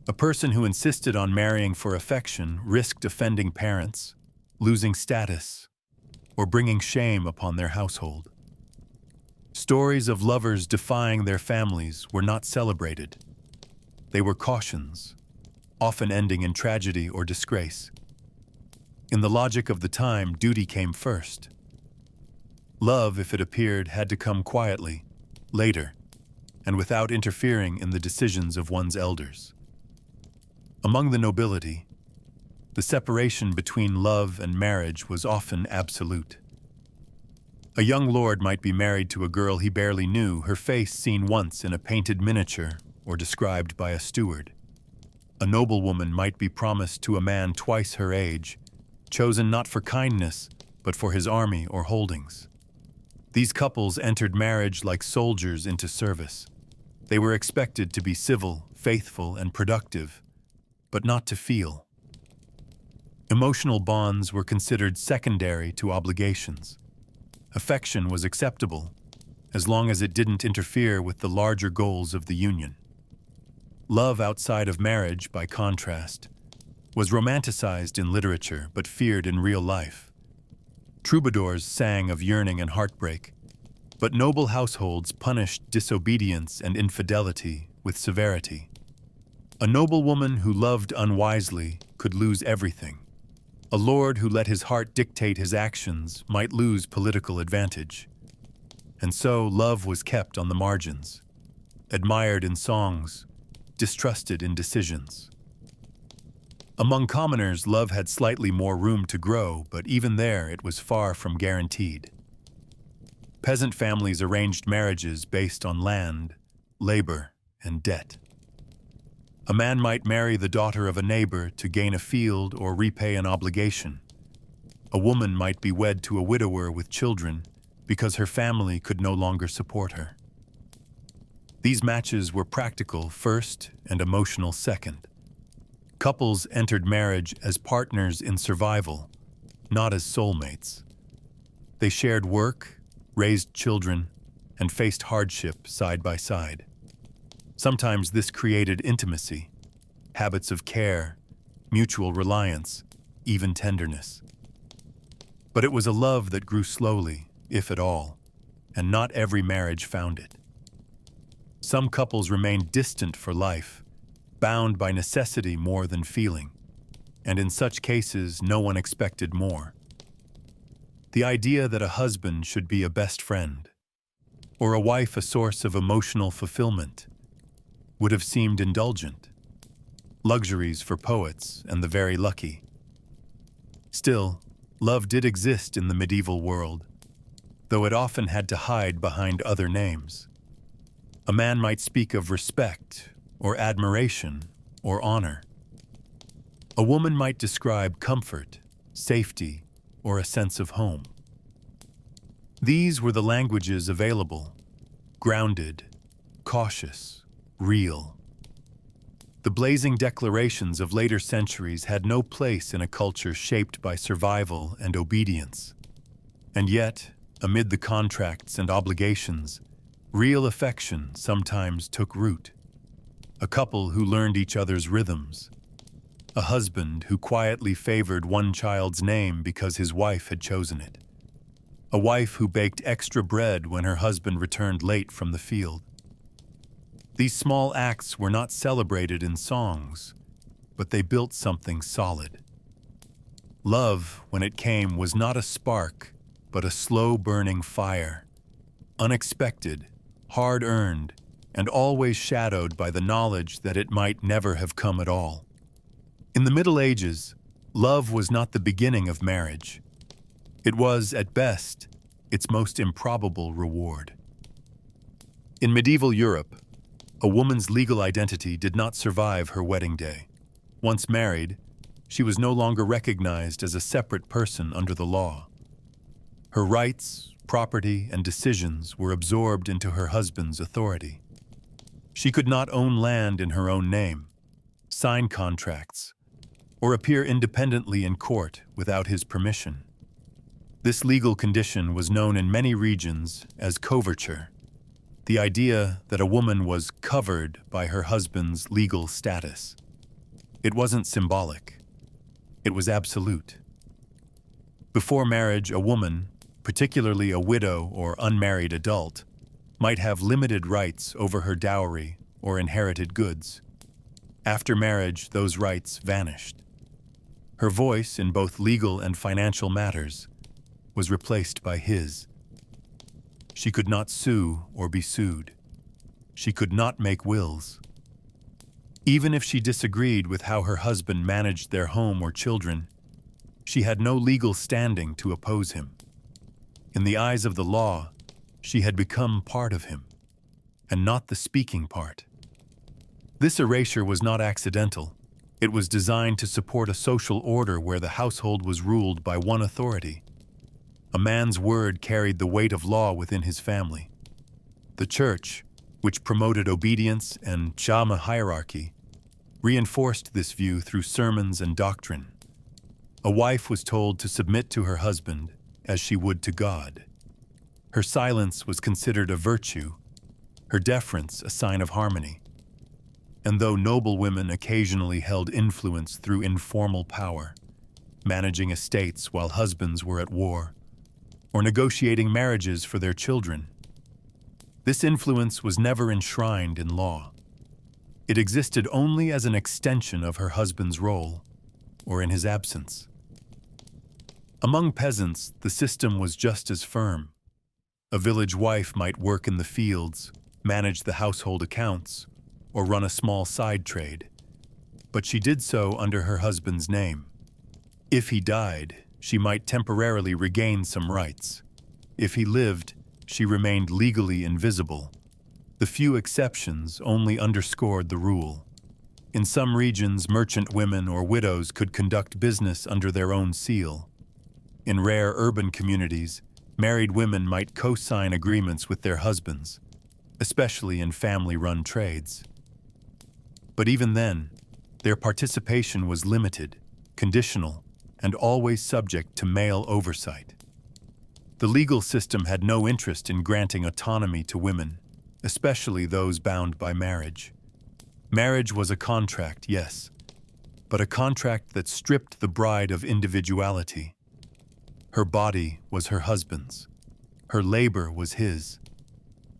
A person who insisted on marrying for affection risked offending parents, losing status, or bringing shame upon their household. Stories of lovers defying their families were not celebrated. They were cautions, often ending in tragedy or disgrace. In the logic of the time, duty came first. Love, if it appeared, had to come quietly, later, and without interfering in the decisions of one's elders. Among the nobility, the separation between love and marriage was often absolute. A young lord might be married to a girl he barely knew, her face seen once in a painted miniature or described by a steward. A noblewoman might be promised to a man twice her age, chosen not for kindness, but for his army or holdings. These couples entered marriage like soldiers into service. They were expected to be civil, faithful, and productive, but not to feel. Emotional bonds were considered secondary to obligations. Affection was acceptable, as long as it didn't interfere with the larger goals of the union. Love outside of marriage, by contrast, was romanticized in literature but feared in real life. Troubadours sang of yearning and heartbreak, but noble households punished disobedience and infidelity with severity. A noblewoman who loved unwisely could lose everything. A lord who let his heart dictate his actions might lose political advantage. And so love was kept on the margins, admired in songs, distrusted in decisions. Among commoners, love had slightly more room to grow, but even there it was far from guaranteed. Peasant families arranged marriages based on land, labor, and debt. A man might marry the daughter of a neighbor to gain a field or repay an obligation. A woman might be wed to a widower with children because her family could no longer support her. These matches were practical first and emotional second. Couples entered marriage as partners in survival, not as soulmates. They shared work, raised children, and faced hardship side by side. Sometimes this created intimacy, habits of care, mutual reliance, even tenderness. But it was a love that grew slowly, if at all, and not every marriage found it. Some couples remained distant for life, bound by necessity more than feeling, and in such cases no one expected more. The idea that a husband should be a best friend, or a wife a source of emotional fulfillment, would have seemed indulgent, luxuries for poets and the very lucky. Still, love did exist in the medieval world, though it often had to hide behind other names. A man might speak of respect, or admiration, or honor. A woman might describe comfort, safety, or a sense of home. These were the languages available, grounded, cautious, real. The blazing declarations of later centuries had no place in a culture shaped by survival and obedience. And yet, amid the contracts and obligations, real affection sometimes took root. A couple who learned each other's rhythms. A husband who quietly favored one child's name because his wife had chosen it. A wife who baked extra bread when her husband returned late from the field. These small acts were not celebrated in songs, but they built something solid. Love, when it came, was not a spark, but a slow-burning fire. Unexpected, hard-earned, and always shadowed by the knowledge that it might never have come at all. In the Middle Ages, love was not the beginning of marriage. It was, at best, its most improbable reward. In medieval Europe, a woman's legal identity did not survive her wedding day. Once married, she was no longer recognized as a separate person under the law. Her rights, property, and decisions were absorbed into her husband's authority. She could not own land in her own name, sign contracts, or appear independently in court without his permission. This legal condition was known in many regions as coverture, the idea that a woman was covered by her husband's legal status. It wasn't symbolic. It was absolute. Before marriage, a woman, particularly a widow or unmarried adult, might have limited rights over her dowry or inherited goods. After marriage, those rights vanished. Her voice in both legal and financial matters was replaced by his. She could not sue or be sued. She could not make wills. Even if she disagreed with how her husband managed their home or children, she had no legal standing to oppose him. In the eyes of the law, she had become part of him, and not the speaking part. This erasure was not accidental. It was designed to support a social order where the household was ruled by one authority. A man's word carried the weight of law within his family. The church, which promoted obedience and Jama hierarchy, reinforced this view through sermons and doctrine. A wife was told to submit to her husband as she would to God. Her silence was considered a virtue, her deference a sign of harmony. And though noble women occasionally held influence through informal power, managing estates while husbands were at war, or negotiating marriages for their children, this influence was never enshrined in law. It existed only as an extension of her husband's role, or in his absence. Among peasants, the system was just as firm. A village wife might work in the fields, manage the household accounts, or run a small side trade. but she did so under her husband's name. If he died, she might temporarily regain some rights. If he lived, she remained legally invisible. The few exceptions only underscored the rule. In some regions, merchant women or widows could conduct business under their own seal. In rare urban communities, married women might co-sign agreements with their husbands, especially in family-run trades. But even then, their participation was limited, conditional, and always subject to male oversight. The legal system had no interest in granting autonomy to women, especially those bound by marriage. Marriage was a contract, yes, but a contract that stripped the bride of individuality. Her body was her husband's. Her labor was his.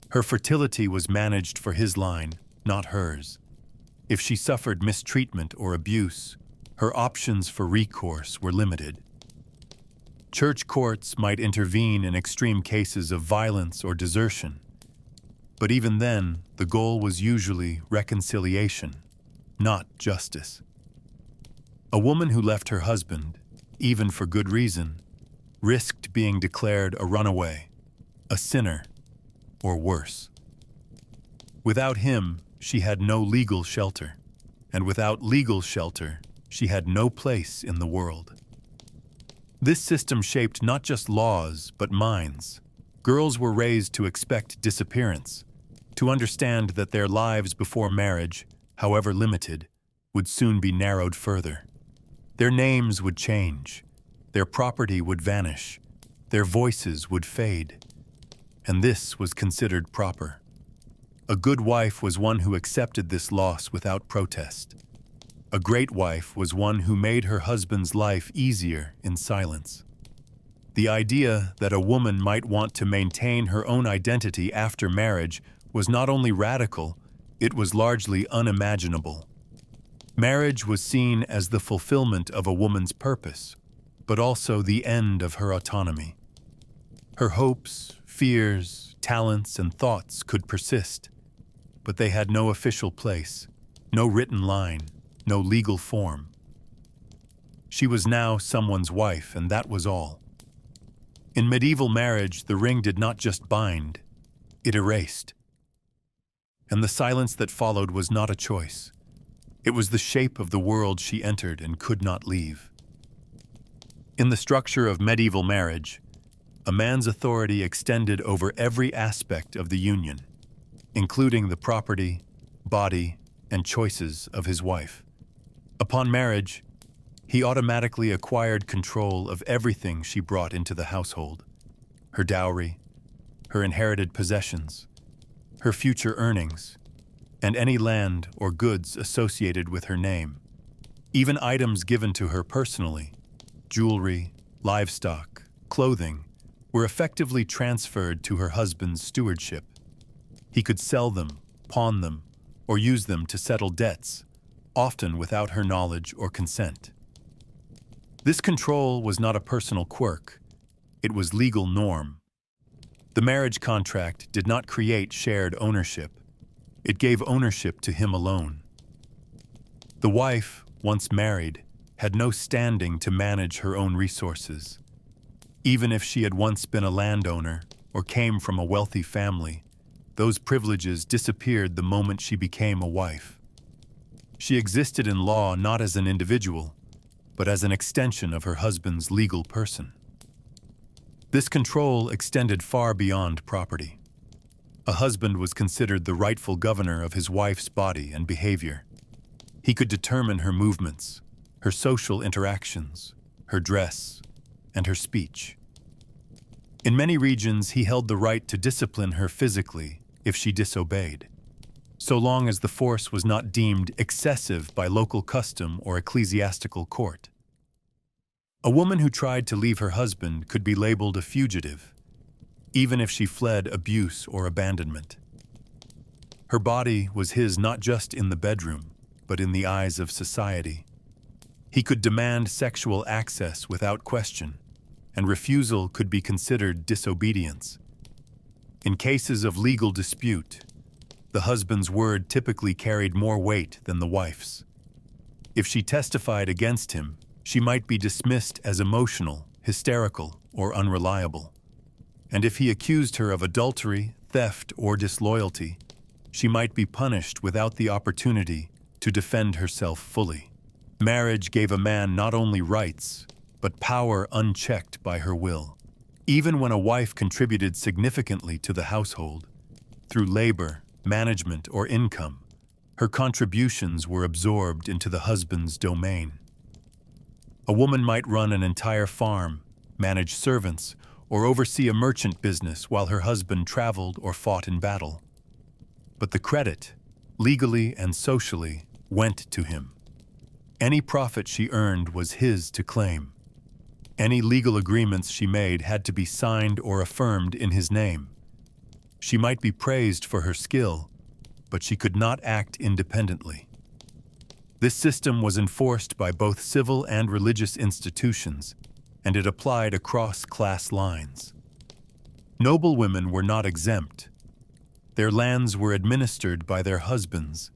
Her fertility was managed for his line, not hers. If she suffered mistreatment or abuse, her options for recourse were limited. Church courts might intervene in extreme cases of violence or desertion, but even then, the goal was usually reconciliation, not justice. A woman who left her husband, even for good reason, risked being declared a runaway, a sinner, or worse. Without him, she had no legal shelter, and without legal shelter, she had no place in the world. This system shaped not just laws, but minds. Girls were raised to expect disappearance, to understand that their lives before marriage, however limited, would soon be narrowed further. Their names would change, their property would vanish, their voices would fade, and this was considered proper. A good wife was one who accepted this loss without protest. A great wife was one who made her husband's life easier in silence. The idea that a woman might want to maintain her own identity after marriage was not only radical, it was largely unimaginable. Marriage was seen as the fulfillment of a woman's purpose, but also the end of her autonomy. Her hopes, fears, talents, and thoughts could persist, but they had no official place, no written line, no legal form. She was now someone's wife, and that was all. In medieval marriage, the ring did not just bind, it erased. And the silence that followed was not a choice. It was the shape of the world she entered and could not leave. In the structure of medieval marriage, a man's authority extended over every aspect of the union, including the property, body, and choices of his wife. Upon marriage, he automatically acquired control of everything she brought into the household: her dowry, her inherited possessions, her future earnings, and any land or goods associated with her name. Even items given to her personally, jewelry, livestock, clothing, were effectively transferred to her husband's stewardship. He could sell them, pawn them, or use them to settle debts, often without her knowledge or consent. This control was not a personal quirk, it was legal norm. The marriage contract did not create shared ownership, it gave ownership to him alone. The wife, once married, had no standing to manage her own resources. Even if she had once been a landowner or came from a wealthy family, those privileges disappeared the moment she became a wife. She existed in law not as an individual, but as an extension of her husband's legal person. This control extended far beyond property. A husband was considered the rightful governor of his wife's body and behavior. He could determine her movements, her social interactions, her dress, and her speech. In many regions, he held the right to discipline her physically if she disobeyed, so long as the force was not deemed excessive by local custom or ecclesiastical court. A woman who tried to leave her husband could be labeled a fugitive, even if she fled abuse or abandonment. Her body was his not just in the bedroom, but in the eyes of society. He could demand sexual access without question, and refusal could be considered disobedience. In cases of legal dispute, the husband's word typically carried more weight than the wife's. If she testified against him, she might be dismissed as emotional, hysterical, or unreliable. And if he accused her of adultery, theft, or disloyalty, she might be punished without the opportunity to defend herself fully. Marriage gave a man not only rights, but power unchecked by her will. Even when a wife contributed significantly to the household, through labor, management, or income, her contributions were absorbed into the husband's domain. A woman might run an entire farm, manage servants, or oversee a merchant business while her husband traveled or fought in battle. But the credit, legally and socially, went to him. Any profit she earned was his to claim. Any legal agreements she made had to be signed or affirmed in his name. She might be praised for her skill, but she could not act independently. This system was enforced by both civil and religious institutions, and it applied across class lines. Noble women were not exempt. Their lands were administered by their husbands,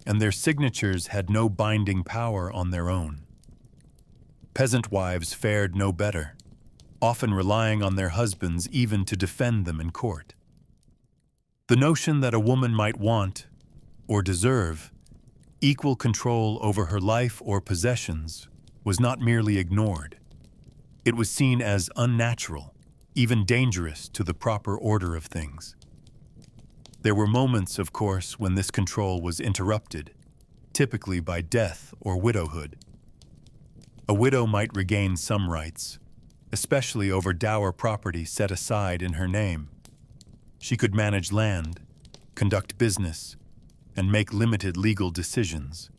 and their signatures had no binding power on their own. Peasant wives fared no better, often relying on their husbands even to defend them in court. The notion that a woman might want, or deserve, equal control over her life or possessions was not merely ignored. It was seen as unnatural, even dangerous to the proper order of things. There were moments, of course, when this control was interrupted, typically by death or widowhood. A widow might regain some rights, especially over dower property set aside in her name. She could manage land, conduct business, and make limited legal decisions,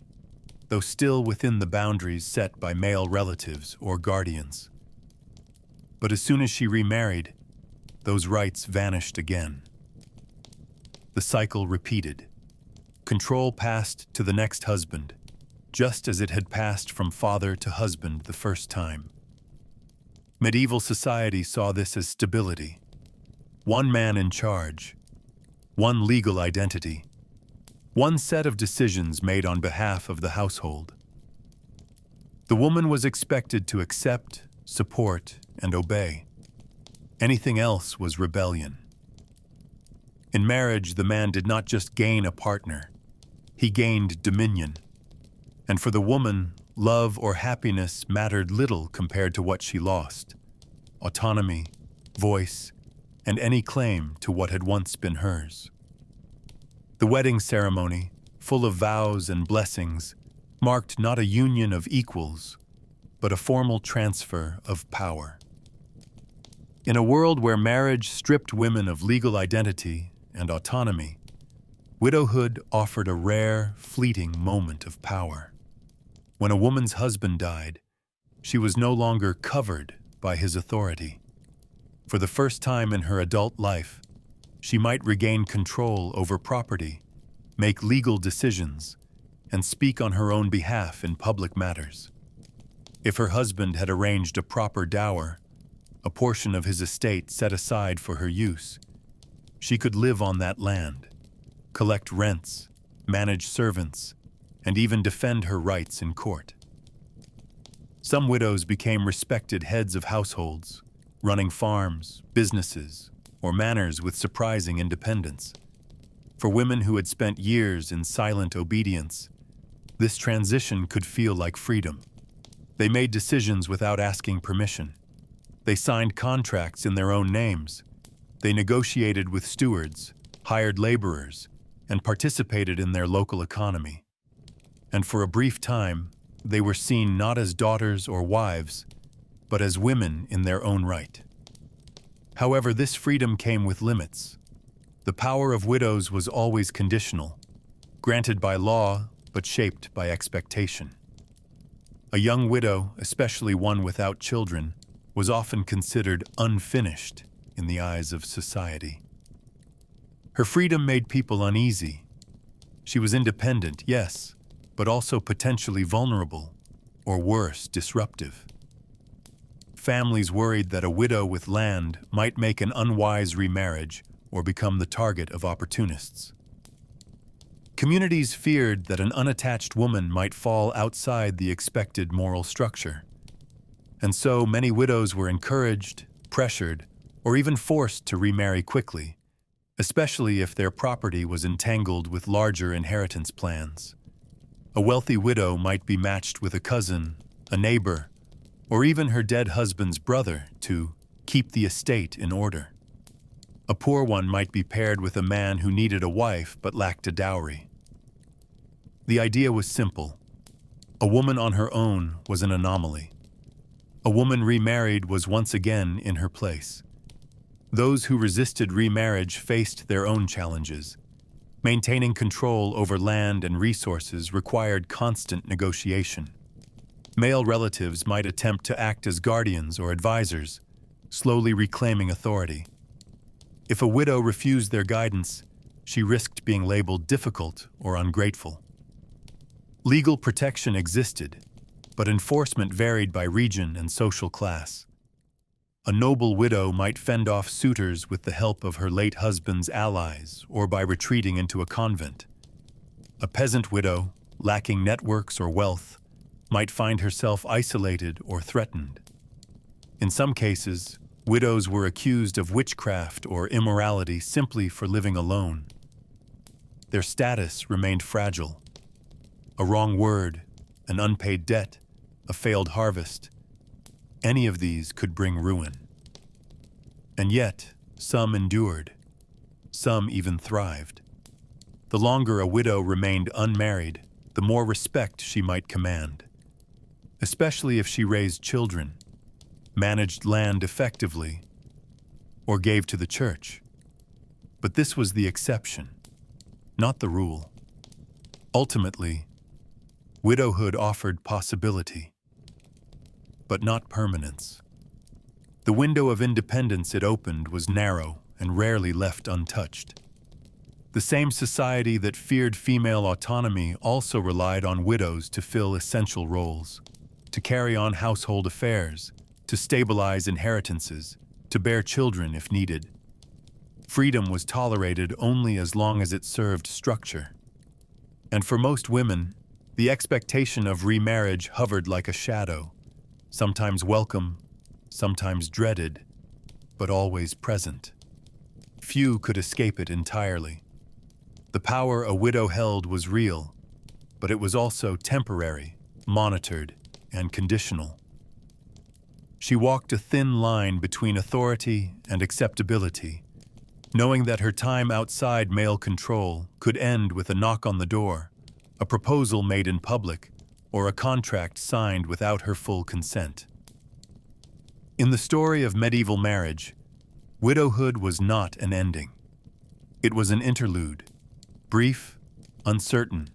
though still within the boundaries set by male relatives or guardians. But as soon as she remarried, those rights vanished again. The cycle repeated. Control passed to the next husband, just as it had passed from father to husband the first time. Medieval society saw this as stability. One man in charge, one legal identity, one set of decisions made on behalf of the household. The woman was expected to accept, support, and obey. Anything else was rebellion. In marriage, the man did not just gain a partner, he gained dominion. And for the woman, love or happiness mattered little compared to what she lost: autonomy, voice, and any claim to what had once been hers. The wedding ceremony, full of vows and blessings, marked not a union of equals, but a formal transfer of power. In a world where marriage stripped women of legal identity and autonomy, widowhood offered a rare, fleeting moment of power. When a woman's husband died, she was no longer covered by his authority. For the first time in her adult life, she might regain control over property, make legal decisions, and speak on her own behalf in public matters. If her husband had arranged a proper dower, a portion of his estate set aside for her use, she could live on that land, collect rents, manage servants, and even defend her rights in court. Some widows became respected heads of households, running farms, businesses, or manors with surprising independence. For women who had spent years in silent obedience, this transition could feel like freedom. They made decisions without asking permission. They signed contracts in their own names. They negotiated with stewards, hired laborers, and participated in their local economy. And for a brief time, they were seen not as daughters or wives, but as women in their own right. However, this freedom came with limits. The power of widows was always conditional, granted by law but shaped by expectation. A young widow, especially one without children, was often considered unfinished in the eyes of society. Her freedom made people uneasy. She was independent, yes, but also potentially vulnerable, or worse, disruptive. Families worried that a widow with land might make an unwise remarriage or become the target of opportunists. Communities feared that an unattached woman might fall outside the expected moral structure. And so many widows were encouraged, pressured, or even forced to remarry quickly, especially if their property was entangled with larger inheritance plans. A wealthy widow might be matched with a cousin, a neighbor, or even her dead husband's brother to keep the estate in order. A poor one might be paired with a man who needed a wife but lacked a dowry. The idea was simple. A woman on her own was an anomaly. A woman remarried was once again in her place. Those who resisted remarriage faced their own challenges. Maintaining control over land and resources required constant negotiation. Male relatives might attempt to act as guardians or advisors, slowly reclaiming authority. If a widow refused their guidance, she risked being labeled difficult or ungrateful. Legal protection existed, but enforcement varied by region and social class. A noble widow might fend off suitors with the help of her late husband's allies or by retreating into a convent. A peasant widow, lacking networks or wealth, might find herself isolated or threatened. In some cases, widows were accused of witchcraft or immorality simply for living alone. Their status remained fragile. A wrong word, an unpaid debt, a failed harvest, any of these could bring ruin. And yet, some endured. Some even thrived. The longer a widow remained unmarried, the more respect she might command, especially if she raised children, managed land effectively, or gave to the church. But this was the exception, not the rule. Ultimately, widowhood offered possibility, but not permanence. The window of independence it opened was narrow and rarely left untouched. The same society that feared female autonomy also relied on widows to fill essential roles, to carry on household affairs, to stabilize inheritances, to bear children if needed. Freedom was tolerated only as long as it served structure. And for most women, the expectation of remarriage hovered like a shadow, sometimes welcome, sometimes dreaded, but always present. Few could escape it entirely. The power a widow held was real, but it was also temporary, monitored, and conditional. She walked a thin line between authority and acceptability, knowing that her time outside male control could end with a knock on the door, a proposal made in public, or a contract signed without her full consent. In the story of medieval marriage, widowhood was not an ending. It was an interlude, brief, uncertain,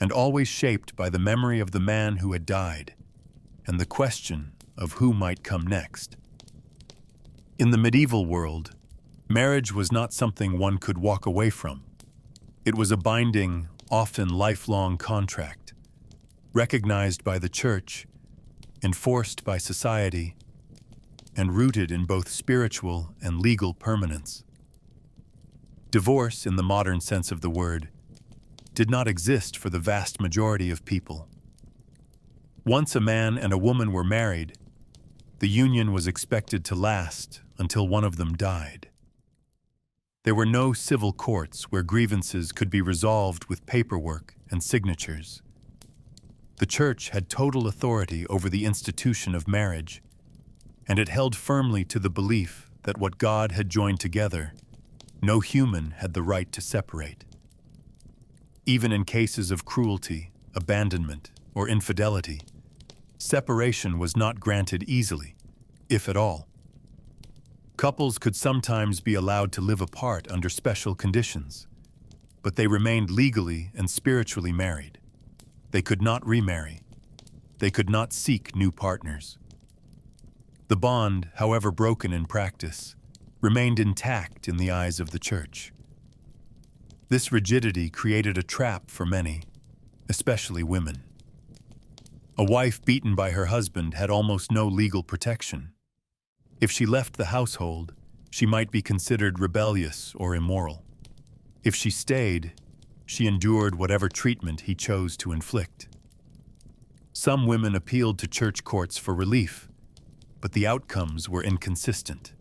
and always shaped by the memory of the man who had died, and the question of who might come next. In the medieval world, marriage was not something one could walk away from. It was a binding, often lifelong contract, recognized by the church, enforced by society, and rooted in both spiritual and legal permanence. Divorce, in the modern sense of the word, did not exist for the vast majority of people. Once a man and a woman were married, the union was expected to last until one of them died. There were no civil courts where grievances could be resolved with paperwork and signatures. The church had total authority over the institution of marriage, and it held firmly to the belief that what God had joined together, no human had the right to separate. Even in cases of cruelty, abandonment, or infidelity, separation was not granted easily, if at all. Couples could sometimes be allowed to live apart under special conditions, but they remained legally and spiritually married. They could not remarry. They could not seek new partners. The bond, however broken in practice, remained intact in the eyes of the church. This rigidity created a trap for many, especially women. A wife beaten by her husband had almost no legal protection. If she left the household, she might be considered rebellious or immoral. If she stayed, she endured whatever treatment he chose to inflict. Some women appealed to church courts for relief, but the outcomes were inconsistent.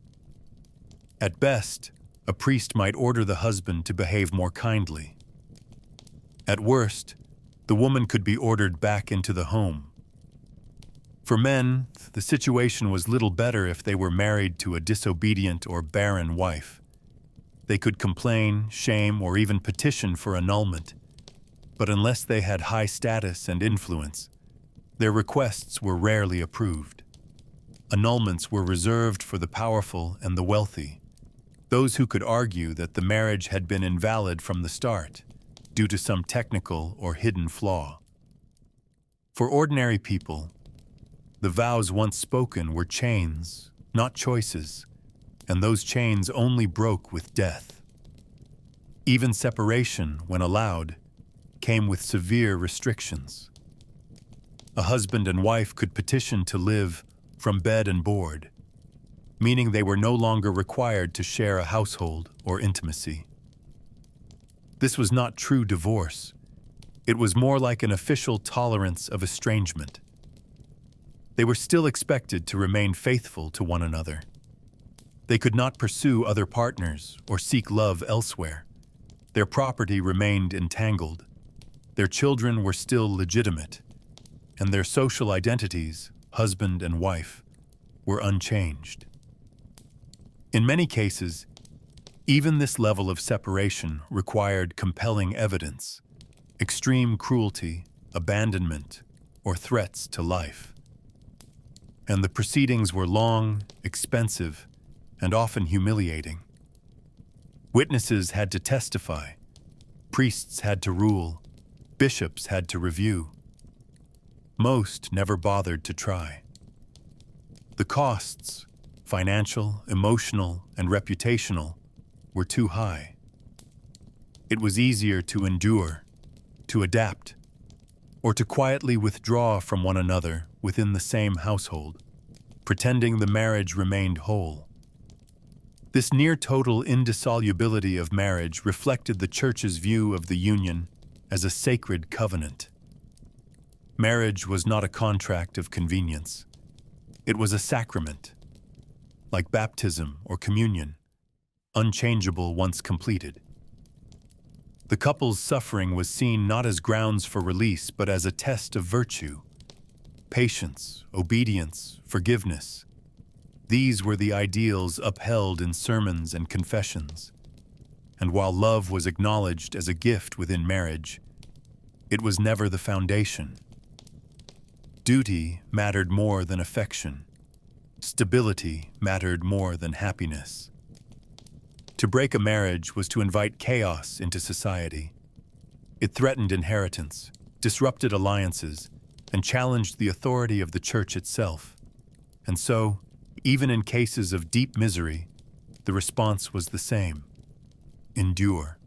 At best, a priest might order the husband to behave more kindly. At worst, the woman could be ordered back into the home. For men, the situation was little better if they were married to a disobedient or barren wife. They could complain, shame, or even petition for annulment, but unless they had high status and influence, their requests were rarely approved. Annulments were reserved for the powerful and the wealthy, those who could argue that the marriage had been invalid from the start, due to some technical or hidden flaw. For ordinary people, the vows once spoken were chains, not choices, and those chains only broke with death. Even separation, when allowed, came with severe restrictions. A husband and wife could petition to live from bed and board, meaning they were no longer required to share a household or intimacy. This was not true divorce. It was more like an official tolerance of estrangement. They were still expected to remain faithful to one another. They could not pursue other partners or seek love elsewhere. Their property remained entangled. Their children were still legitimate, and their social identities, husband and wife, were unchanged. In many cases, even this level of separation required compelling evidence, extreme cruelty, abandonment, or threats to life. And the proceedings were long, expensive, and often humiliating. Witnesses had to testify, priests had to rule, bishops had to review. Most never bothered to try. The costs, financial, emotional, and reputational, were too high. It was easier to endure, to adapt, or to quietly withdraw from one another within the same household, pretending the marriage remained whole. This near-total indissolubility of marriage reflected the Church's view of the union as a sacred covenant. Marriage was not a contract of convenience. It was a sacrament, like baptism or communion, unchangeable once completed. The couple's suffering was seen not as grounds for release, but as a test of virtue. Patience, obedience, forgiveness. These were the ideals upheld in sermons and confessions. And while love was acknowledged as a gift within marriage, it was never the foundation. Duty mattered more than affection. Stability mattered more than happiness. To break a marriage was to invite chaos into society. It threatened inheritance, disrupted alliances, and challenged the authority of the Church itself. And so, even in cases of deep misery, the response was the same: endure.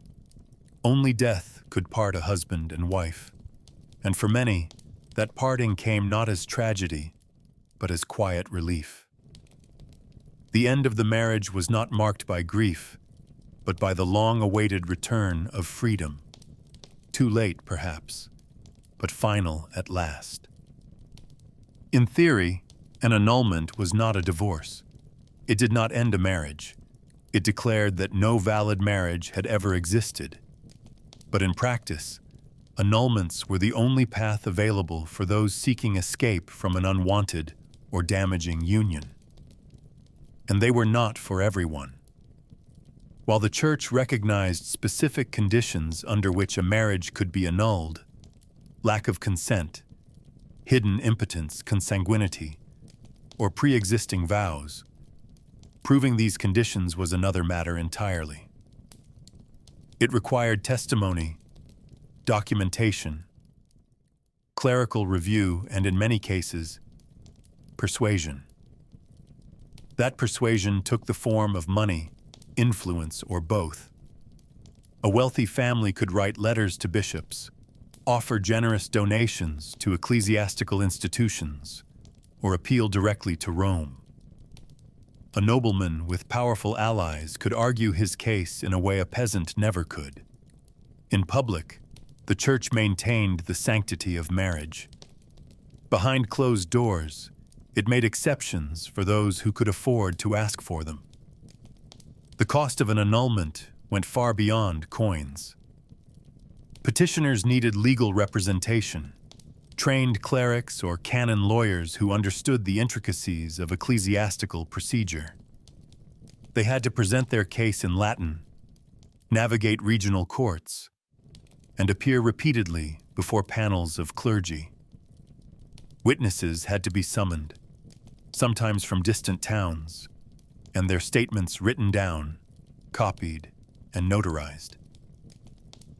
Only death could part a husband and wife. And for many, that parting came not as tragedy, but as quiet relief. The end of the marriage was not marked by grief, but by the long-awaited return of freedom. Too late, perhaps, but final at last. In theory, an annulment was not a divorce. It did not end a marriage. It declared that no valid marriage had ever existed. But in practice, annulments were the only path available for those seeking escape from an unwanted or damaging union. And they were not for everyone. While the Church recognized specific conditions under which a marriage could be annulled, lack of consent, hidden impotence, consanguinity, or pre-existing vows, proving these conditions was another matter entirely. It required testimony, documentation, clerical review, and in many cases, persuasion. That persuasion took the form of money, influence, or both. A wealthy family could write letters to bishops, offer generous donations to ecclesiastical institutions, or appeal directly to Rome. A nobleman with powerful allies could argue his case in a way a peasant never could. In public, the church maintained the sanctity of marriage. Behind closed doors, it made exceptions for those who could afford to ask for them. The cost of an annulment went far beyond coins. Petitioners needed legal representation, trained clerics or canon lawyers who understood the intricacies of ecclesiastical procedure. They had to present their case in Latin, navigate regional courts, and appear repeatedly before panels of clergy. Witnesses had to be summoned, sometimes from distant towns, and their statements written down, copied, and notarized.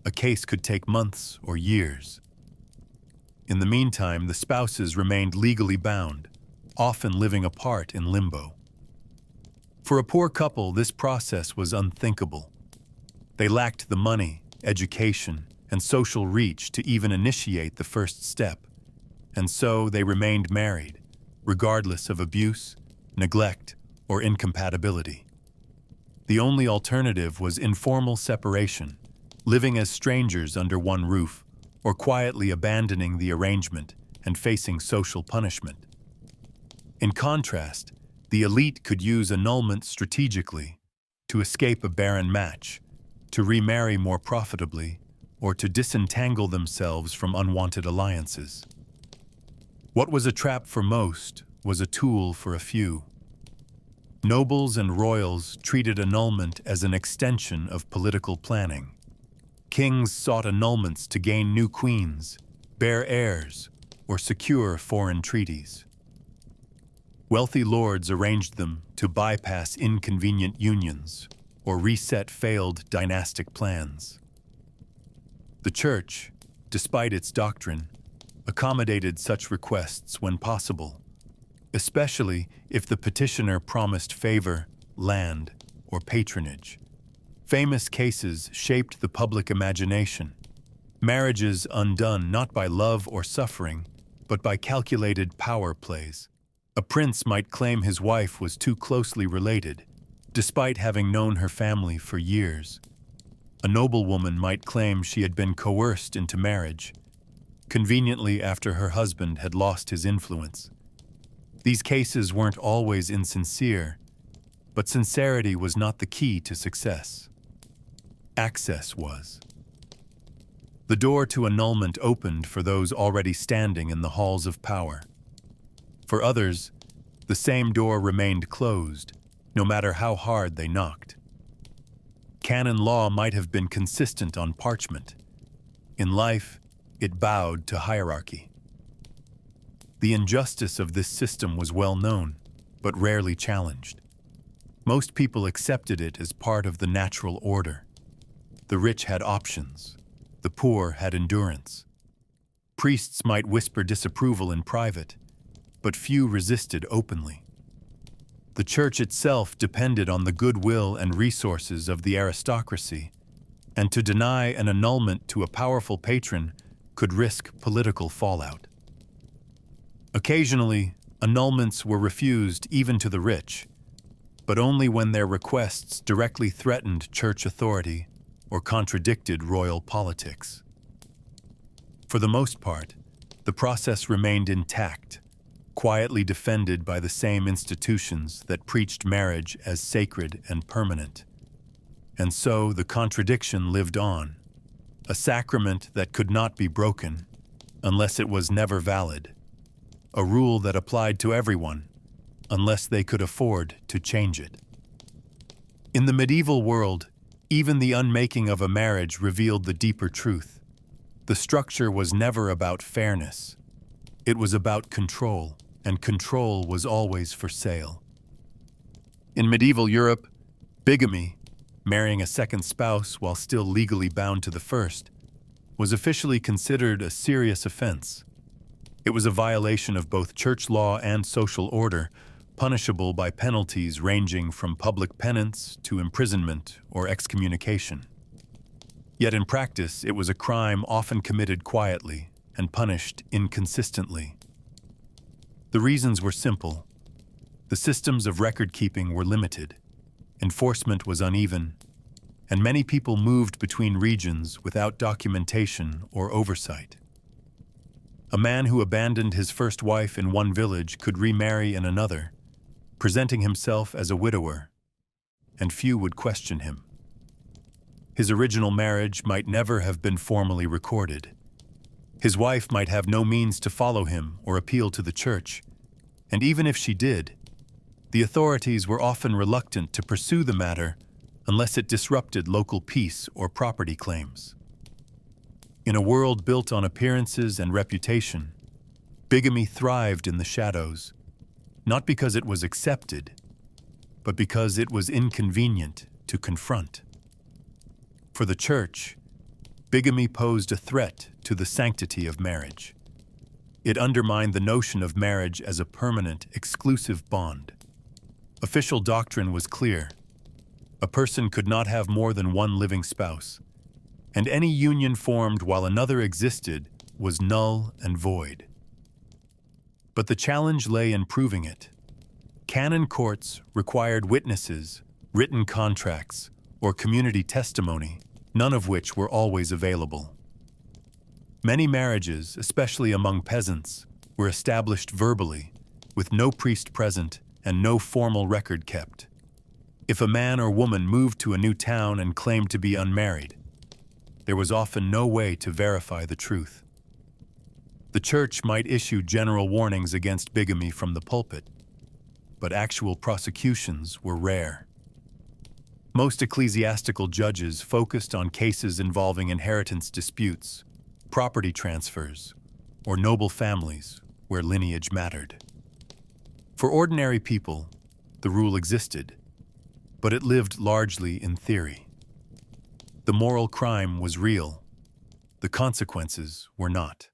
A case could take months or years. In the meantime, the spouses remained legally bound, often living apart in limbo. For a poor couple, this process was unthinkable. They lacked the money, education, and social reach to even initiate the first step, and so they remained married, regardless of abuse, neglect, or incompatibility. The only alternative was informal separation, living as strangers under one roof, or quietly abandoning the arrangement and facing social punishment. In contrast, the elite could use annulment strategically to escape a barren match, to remarry more profitably, or to disentangle themselves from unwanted alliances. What was a trap for most was a tool for a few. Nobles and royals treated annulment as an extension of political planning. Kings sought annulments to gain new queens, bear heirs, or secure foreign treaties. Wealthy lords arranged them to bypass inconvenient unions or reset failed dynastic plans. The Church, despite its doctrine, accommodated such requests when possible, especially if the petitioner promised favor, land, or patronage. Famous cases shaped the public imagination. Marriages undone not by love or suffering, but by calculated power plays. A prince might claim his wife was too closely related, despite having known her family for years. A noblewoman might claim she had been coerced into marriage, conveniently after her husband had lost his influence. These cases weren't always insincere, but sincerity was not the key to success. Access was. The door to annulment opened for those already standing in the halls of power. For others, the same door remained closed, no matter how hard they knocked. Canon law might have been consistent on parchment. In life, it bowed to hierarchy. The injustice of this system was well known, but rarely challenged. Most people accepted it as part of the natural order. The rich had options. The poor had endurance. Priests might whisper disapproval in private, but few resisted openly. The church itself depended on the goodwill and resources of the aristocracy, and to deny an annulment to a powerful patron could risk political fallout. Occasionally, annulments were refused even to the rich, but only when their requests directly threatened church authority or contradicted royal politics. For the most part, the process remained intact, quietly defended by the same institutions that preached marriage as sacred and permanent. And so the contradiction lived on, a sacrament that could not be broken unless it was never valid, a rule that applied to everyone unless they could afford to change it. In the medieval world, even the unmaking of a marriage revealed the deeper truth. The structure was never about fairness. It was about control, and control was always for sale. In medieval Europe, bigamy, marrying a second spouse while still legally bound to the first, was officially considered a serious offense. It was a violation of both church law and social order, punishable by penalties ranging from public penance to imprisonment or excommunication. Yet in practice, it was a crime often committed quietly and punished inconsistently. The reasons were simple. The systems of record-keeping were limited, enforcement was uneven, and many people moved between regions without documentation or oversight. A man who abandoned his first wife in one village could remarry in another, presenting himself as a widower, and few would question him. His original marriage might never have been formally recorded. His wife might have no means to follow him or appeal to the church, and even if she did, the authorities were often reluctant to pursue the matter unless it disrupted local peace or property claims. In a world built on appearances and reputation, bigamy thrived in the shadows, not because it was accepted, but because it was inconvenient to confront. For the church, bigamy posed a threat to the sanctity of marriage. It undermined the notion of marriage as a permanent, exclusive bond. Official doctrine was clear. A person could not have more than one living spouse, and any union formed while another existed was null and void. But the challenge lay in proving it. Canon courts required witnesses, written contracts, or community testimony, none of which were always available. Many marriages, especially among peasants, were established verbally, with no priest present and no formal record kept. If a man or woman moved to a new town and claimed to be unmarried, there was often no way to verify the truth. The church might issue general warnings against bigamy from the pulpit, but actual prosecutions were rare. Most ecclesiastical judges focused on cases involving inheritance disputes, property transfers, or noble families where lineage mattered. For ordinary people, the rule existed, but it lived largely in theory. The moral crime was real. The consequences were not.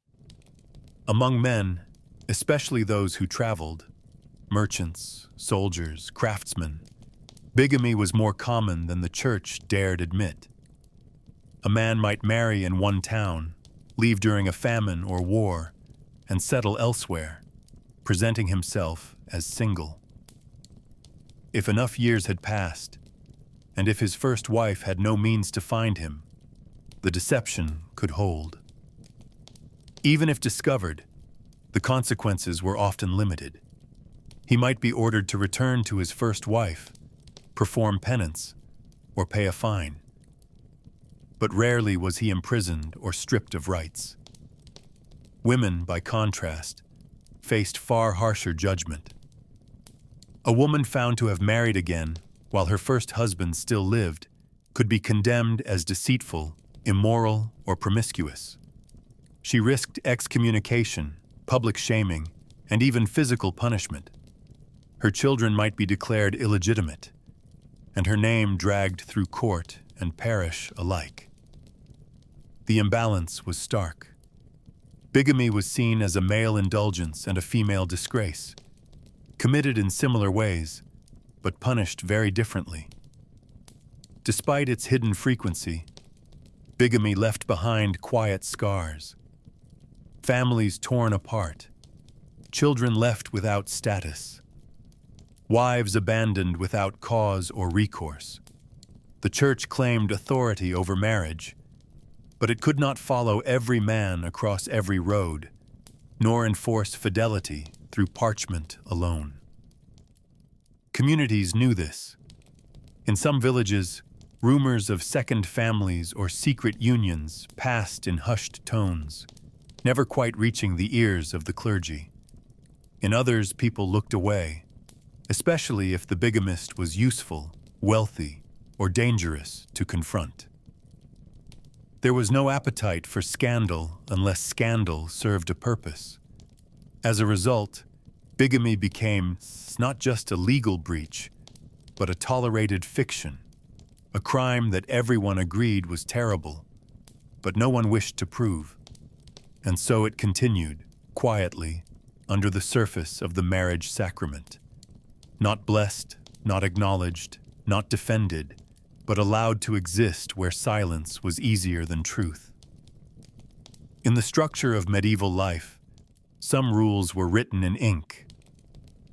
Among men, especially those who traveled, merchants, soldiers, craftsmen, bigamy was more common than the church dared admit. A man might marry in one town, leave during a famine or war, and settle elsewhere, presenting himself as single. If enough years had passed, and if his first wife had no means to find him, the deception could hold. Even if discovered, the consequences were often limited. He might be ordered to return to his first wife, perform penance, or pay a fine. But rarely was he imprisoned or stripped of rights. Women, by contrast, faced far harsher judgment. A woman found to have married again while her first husband still lived could be condemned as deceitful, immoral, or promiscuous. She risked excommunication, public shaming, and even physical punishment. Her children might be declared illegitimate, and her name dragged through court and parish alike. The imbalance was stark. Bigamy was seen as a male indulgence and a female disgrace, committed in similar ways, but punished very differently. Despite its hidden frequency, bigamy left behind quiet scars. Families torn apart, children left without status, wives abandoned without cause or recourse. The church claimed authority over marriage, but it could not follow every man across every road, nor enforce fidelity through parchment alone. Communities knew this. In some villages, rumors of second families or secret unions passed in hushed tones, never quite reaching the ears of the clergy. In others, people looked away, especially if the bigamist was useful, wealthy, or dangerous to confront. There was no appetite for scandal unless scandal served a purpose. As a result, bigamy became not just a legal breach, but a tolerated fiction, a crime that everyone agreed was terrible, but no one wished to prove. And so it continued, quietly, under the surface of the marriage sacrament. Not blessed, not acknowledged, not defended, but allowed to exist where silence was easier than truth. In the structure of medieval life, some rules were written in ink.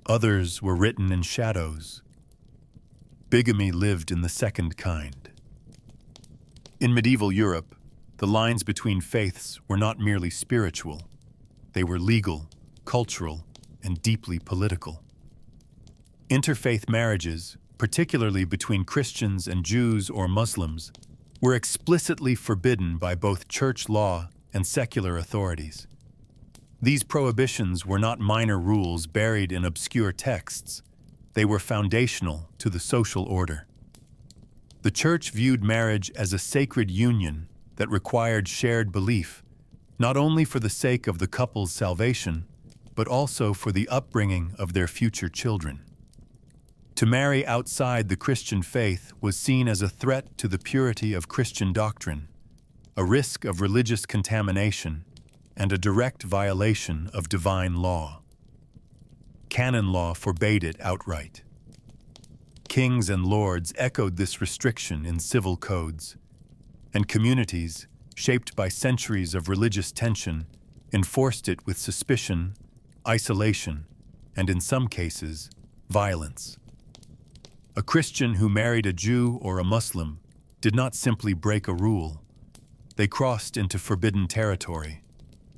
Others were written in shadows. Bigamy lived in the second kind. In medieval Europe, the lines between faiths were not merely spiritual. They were legal, cultural, and deeply political. Interfaith marriages, particularly between Christians and Jews or Muslims, were explicitly forbidden by both church law and secular authorities. These prohibitions were not minor rules buried in obscure texts. They were foundational to the social order. The church viewed marriage as a sacred union that required shared belief, not only for the sake of the couple's salvation, but also for the upbringing of their future children. To marry outside the Christian faith was seen as a threat to the purity of Christian doctrine, a risk of religious contamination, and a direct violation of divine law. Canon law forbade it outright. Kings and lords echoed this restriction in civil codes, and communities, shaped by centuries of religious tension, enforced it with suspicion, isolation, and in some cases, violence. A Christian who married a Jew or a Muslim did not simply break a rule. They crossed into forbidden territory,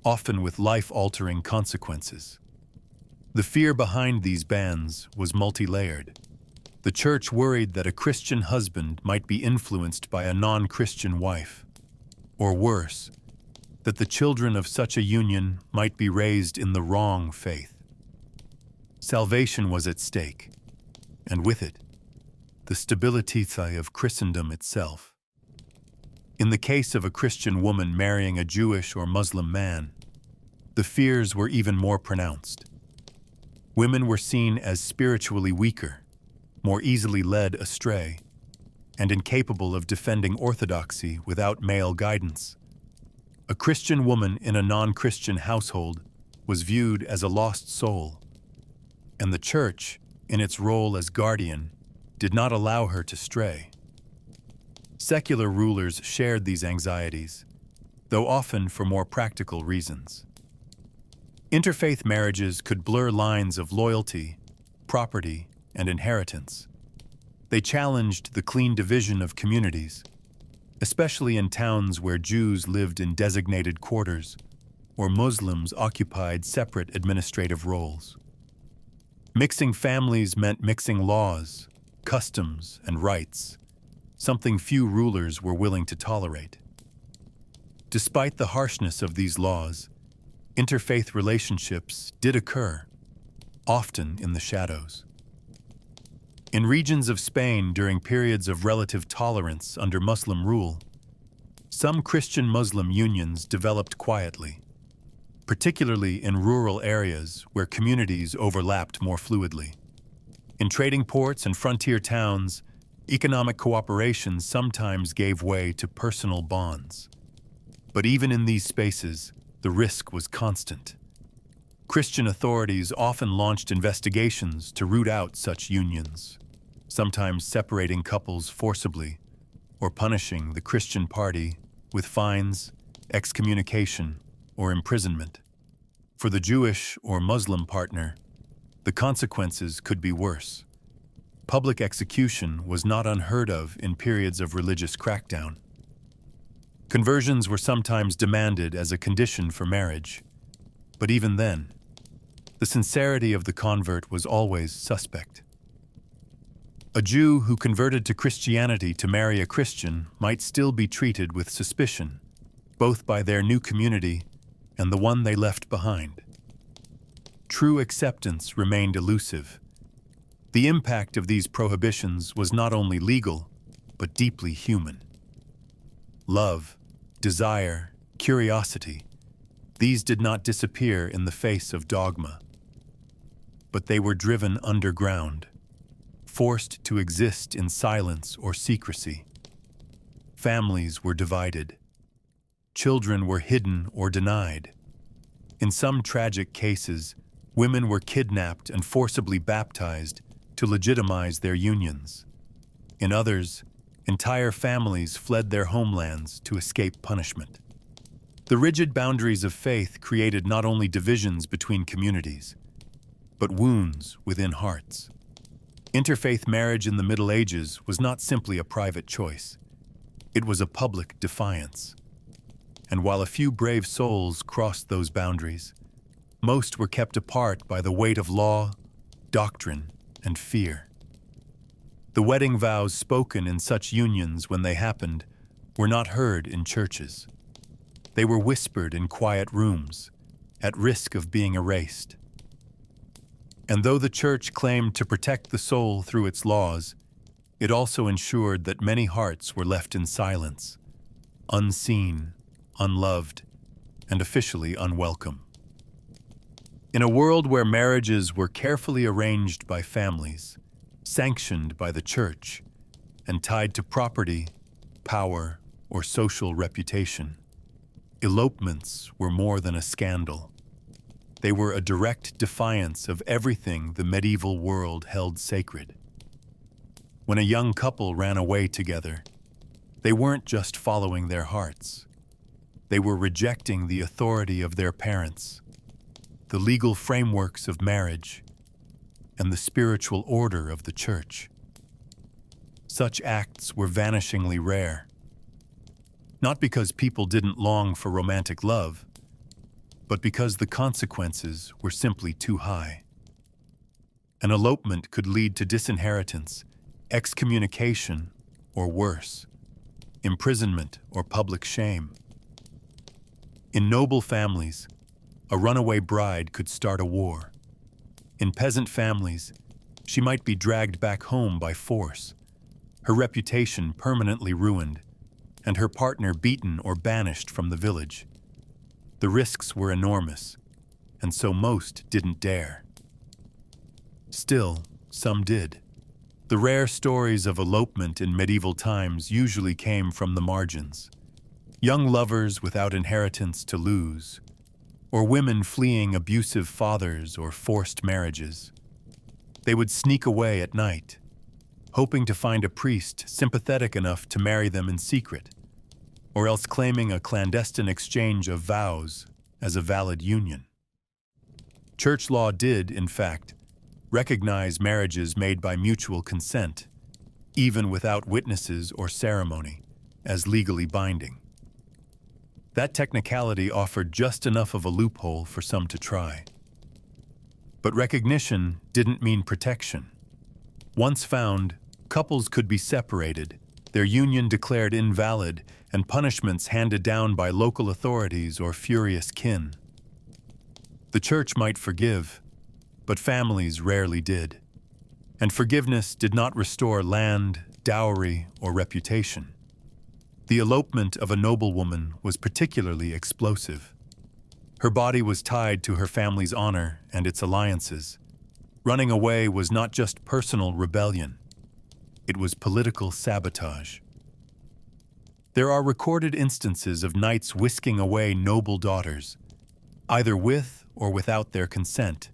often with life-altering consequences. The fear behind these bans was multi-layered. The church worried that a Christian husband might be influenced by a non-Christian wife, or worse, that the children of such a union might be raised in the wrong faith. Salvation was at stake, and with it, the stability of Christendom itself. In the case of a Christian woman marrying a Jewish or Muslim man, the fears were even more pronounced. Women were seen as spiritually weaker, more easily led astray, and incapable of defending orthodoxy without male guidance. A Christian woman in a non-Christian household was viewed as a lost soul, and the church, in its role as guardian, did not allow her to stray. Secular rulers shared these anxieties, though often for more practical reasons. Interfaith marriages could blur lines of loyalty, property, and inheritance. They challenged the clean division of communities, especially in towns where Jews lived in designated quarters or Muslims occupied separate administrative roles. Mixing families meant mixing laws, customs, and rights, something few rulers were willing to tolerate. Despite the harshness of these laws, interfaith relationships did occur, often in the shadows. In regions of Spain during periods of relative tolerance under Muslim rule, some Christian-Muslim unions developed quietly, particularly in rural areas where communities overlapped more fluidly. In trading ports and frontier towns, economic cooperation sometimes gave way to personal bonds. But even in these spaces, the risk was constant. Christian authorities often launched investigations to root out such unions, sometimes separating couples forcibly or punishing the Christian party with fines, excommunication, or imprisonment. For the Jewish or Muslim partner, the consequences could be worse. Public execution was not unheard of in periods of religious crackdown. Conversions were sometimes demanded as a condition for marriage, but even then, the sincerity of the convert was always suspect. A Jew who converted to Christianity to marry a Christian might still be treated with suspicion, both by their new community and the one they left behind. True acceptance remained elusive. The impact of these prohibitions was not only legal, but deeply human. Love, desire, curiosity, these did not disappear in the face of dogma. But they were driven underground, forced to exist in silence or secrecy. Families were divided. Children were hidden or denied. In some tragic cases, women were kidnapped and forcibly baptized to legitimize their unions. In others, entire families fled their homelands to escape punishment. The rigid boundaries of faith created not only divisions between communities, but wounds within hearts. Interfaith marriage in the Middle Ages was not simply a private choice. It was a public defiance. And while a few brave souls crossed those boundaries, most were kept apart by the weight of law, doctrine, and fear. The wedding vows spoken in such unions when they happened were not heard in churches. They were whispered in quiet rooms, at risk of being erased. And though the church claimed to protect the soul through its laws, it also ensured that many hearts were left in silence, unseen, unloved, and officially unwelcome. In a world where marriages were carefully arranged by families, sanctioned by the church, and tied to property, power, or social reputation, elopements were more than a scandal. They were a direct defiance of everything the medieval world held sacred. When a young couple ran away together, they weren't just following their hearts. They were rejecting the authority of their parents, the legal frameworks of marriage, and the spiritual order of the church. Such acts were vanishingly rare. Not because people didn't long for romantic love, but because the consequences were simply too high. An elopement could lead to disinheritance, excommunication, or worse, imprisonment or public shame. In noble families, a runaway bride could start a war. In peasant families, she might be dragged back home by force, her reputation permanently ruined, and her partner beaten or banished from the village. The risks were enormous, and so most didn't dare. Still, some did. The rare stories of elopement in medieval times usually came from the margins. Young lovers without inheritance to lose, or women fleeing abusive fathers or forced marriages. They would sneak away at night, hoping to find a priest sympathetic enough to marry them in secret, or else claiming a clandestine exchange of vows as a valid union. Church law did, in fact, recognize marriages made by mutual consent, even without witnesses or ceremony, as legally binding. That technicality offered just enough of a loophole for some to try. But recognition didn't mean protection. Once found, couples could be separated, their union declared invalid, and punishments handed down by local authorities or furious kin. The church might forgive, but families rarely did. And forgiveness did not restore land, dowry, or reputation. The elopement of a noblewoman was particularly explosive. Her body was tied to her family's honor and its alliances. Running away was not just personal rebellion. It was political sabotage. There are recorded instances of knights whisking away noble daughters, either with or without their consent,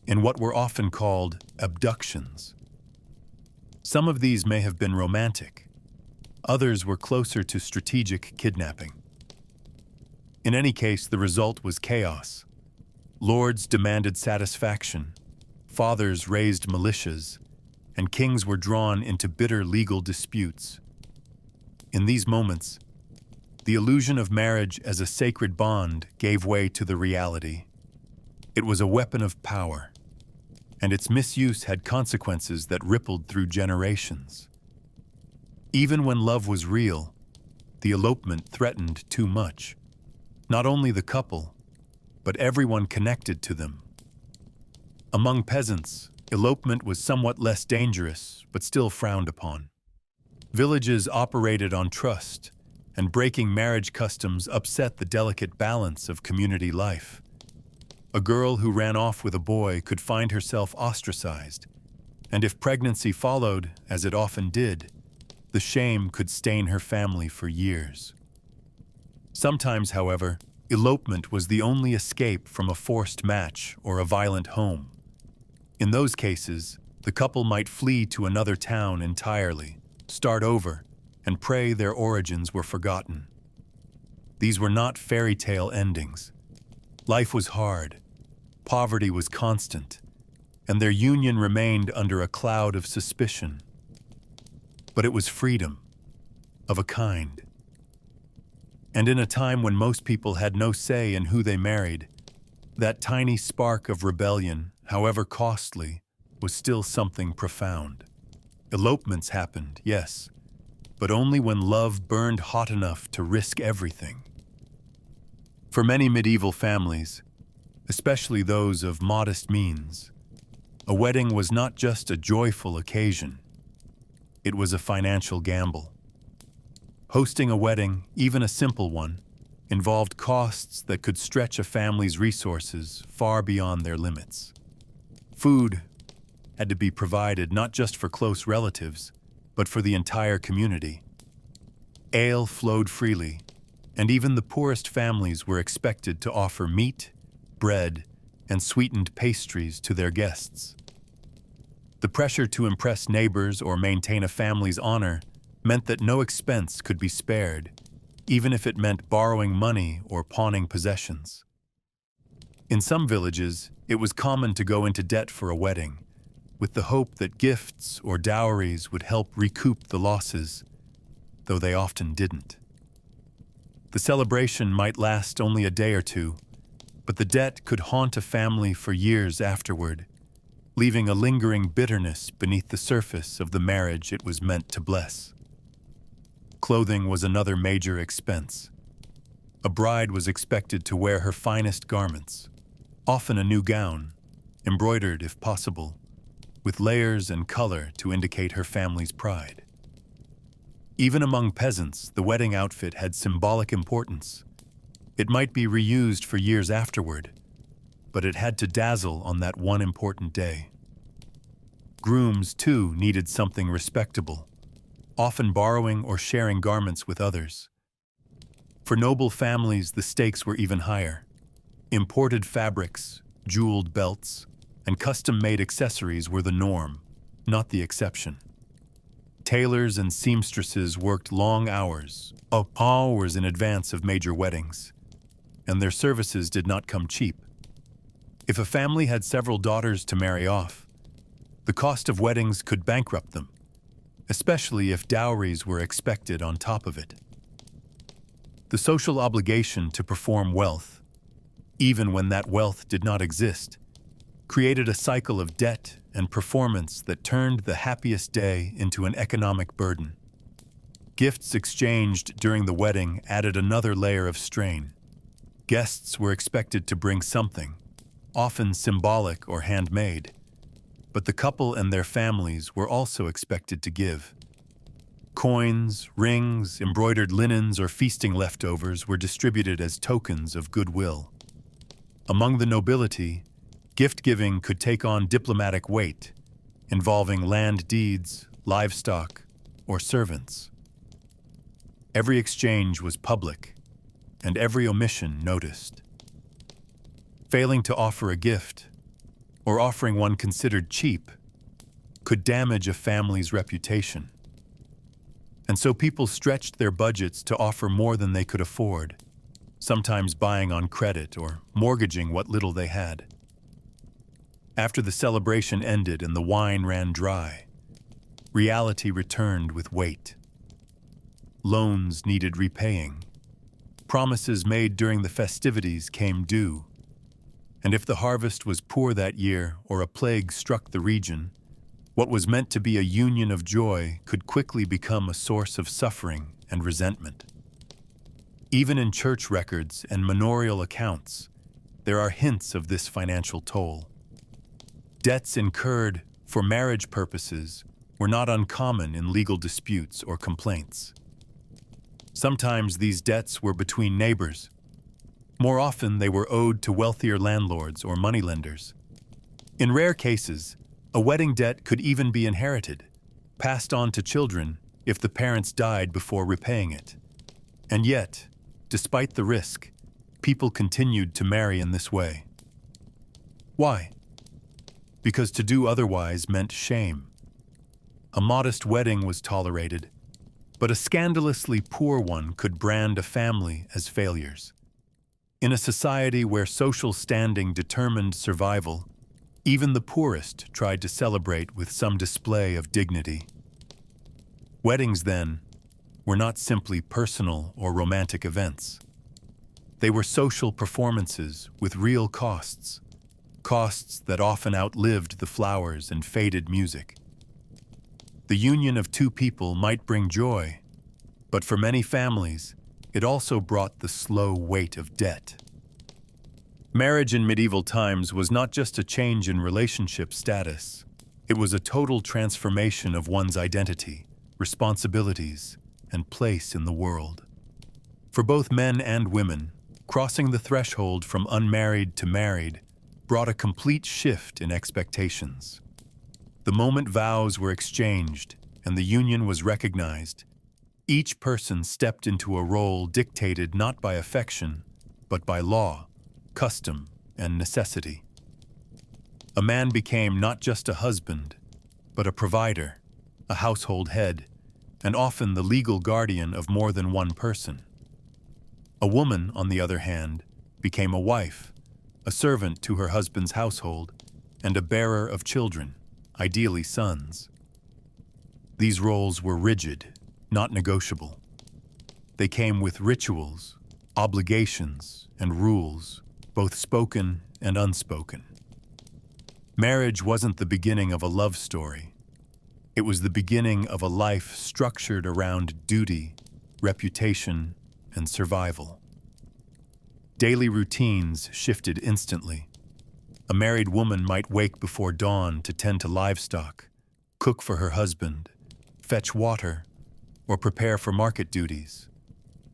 in what were often called abductions. Some of these may have been romantic. Others were closer to strategic kidnapping. In any case, the result was chaos. Lords demanded satisfaction, fathers raised militias, and kings were drawn into bitter legal disputes. In these moments, the illusion of marriage as a sacred bond gave way to the reality. It was a weapon of power, and its misuse had consequences that rippled through generations. Even when love was real, the elopement threatened too much. Not only the couple, but everyone connected to them. Among peasants, elopement was somewhat less dangerous, but still frowned upon. Villages operated on trust, and breaking marriage customs upset the delicate balance of community life. A girl who ran off with a boy could find herself ostracized, and if pregnancy followed, as it often did, the shame could stain her family for years. Sometimes, however, elopement was the only escape from a forced match or a violent home. In those cases, the couple might flee to another town entirely, start over, and pray their origins were forgotten. These were not fairy tale endings. Life was hard, poverty was constant, and their union remained under a cloud of suspicion. But it was freedom. of a kind. And in a time when most people had no say in who they married, that tiny spark of rebellion, however costly, was still something profound. Elopements happened, yes, but only when love burned hot enough to risk everything. For many medieval families, especially those of modest means, a wedding was not just a joyful occasion, it was a financial gamble. Hosting a wedding, even a simple one, involved costs that could stretch a family's resources far beyond their limits. Food had to be provided not just for close relatives, but for the entire community. Ale flowed freely, and even the poorest families were expected to offer meat, bread, and sweetened pastries to their guests. The pressure to impress neighbors or maintain a family's honor meant that no expense could be spared, even if it meant borrowing money or pawning possessions. In some villages, it was common to go into debt for a wedding, with the hope that gifts or dowries would help recoup the losses, though they often didn't. The celebration might last only a day or two, but the debt could haunt a family for years afterward, leaving a lingering bitterness beneath the surface of the marriage it was meant to bless. Clothing was another major expense. A bride was expected to wear her finest garments, often a new gown, embroidered if possible, with layers and color to indicate her family's pride. Even among peasants, the wedding outfit had symbolic importance. It might be reused for years afterward, but it had to dazzle on that one important day. Grooms, too, needed something respectable, often borrowing or sharing garments with others. For noble families, the stakes were even higher. Imported fabrics, jeweled belts, and custom-made accessories were the norm, not the exception. Tailors and seamstresses worked long hours in advance of major weddings, and their services did not come cheap. If a family had several daughters to marry off, the cost of weddings could bankrupt them, especially if dowries were expected on top of it. The social obligation to perform wealth, even when that wealth did not exist, created a cycle of debt and performance that turned the happiest day into an economic burden. Gifts exchanged during the wedding added another layer of strain. Guests were expected to bring something, often symbolic or handmade, but the couple and their families were also expected to give. Coins, rings, embroidered linens, or feasting leftovers were distributed as tokens of goodwill. Among the nobility, gift-giving could take on diplomatic weight, involving land deeds, livestock, or servants. Every exchange was public, and every omission noticed. Failing to offer a gift, or offering one considered cheap, could damage a family's reputation. And so people stretched their budgets to offer more than they could afford, sometimes buying on credit or mortgaging what little they had. After the celebration ended and the wine ran dry, reality returned with weight. Loans needed repaying. Promises made during the festivities came due. And if the harvest was poor that year or a plague struck the region, what was meant to be a union of joy could quickly become a source of suffering and resentment. Even in church records and manorial accounts, there are hints of this financial toll. Debts incurred for marriage purposes were not uncommon in legal disputes or complaints. Sometimes these debts were between neighbors. More often, they were owed to wealthier landlords or moneylenders. In rare cases, a wedding debt could even be inherited, passed on to children if the parents died before repaying it. And yet, despite the risk, people continued to marry in this way. Why? Because to do otherwise meant shame. A modest wedding was tolerated, but a scandalously poor one could brand a family as failures. In a society where social standing determined survival, even the poorest tried to celebrate with some display of dignity. Weddings, then, were not simply personal or romantic events. They were social performances with real costs, costs that often outlived the flowers and faded music. The union of two people might bring joy, but for many families, it also brought the slow weight of debt. Marriage in medieval times was not just a change in relationship status. It was a total transformation of one's identity, responsibilities, and place in the world. For both men and women, crossing the threshold from unmarried to married brought a complete shift in expectations. The moment vows were exchanged and the union was recognized, each person stepped into a role dictated not by affection, but by law, custom, and necessity. A man became not just a husband, but a provider, a household head, and often the legal guardian of more than one person. A woman, on the other hand, became a wife, a servant to her husband's household, and a bearer of children, ideally sons. These roles were rigid, not negotiable. They came with rituals, obligations, and rules, both spoken and unspoken. Marriage wasn't the beginning of a love story. It was the beginning of a life structured around duty, reputation, and survival. Daily routines shifted instantly. A married woman might wake before dawn to tend to livestock, cook for her husband, fetch water, or prepare for market duties,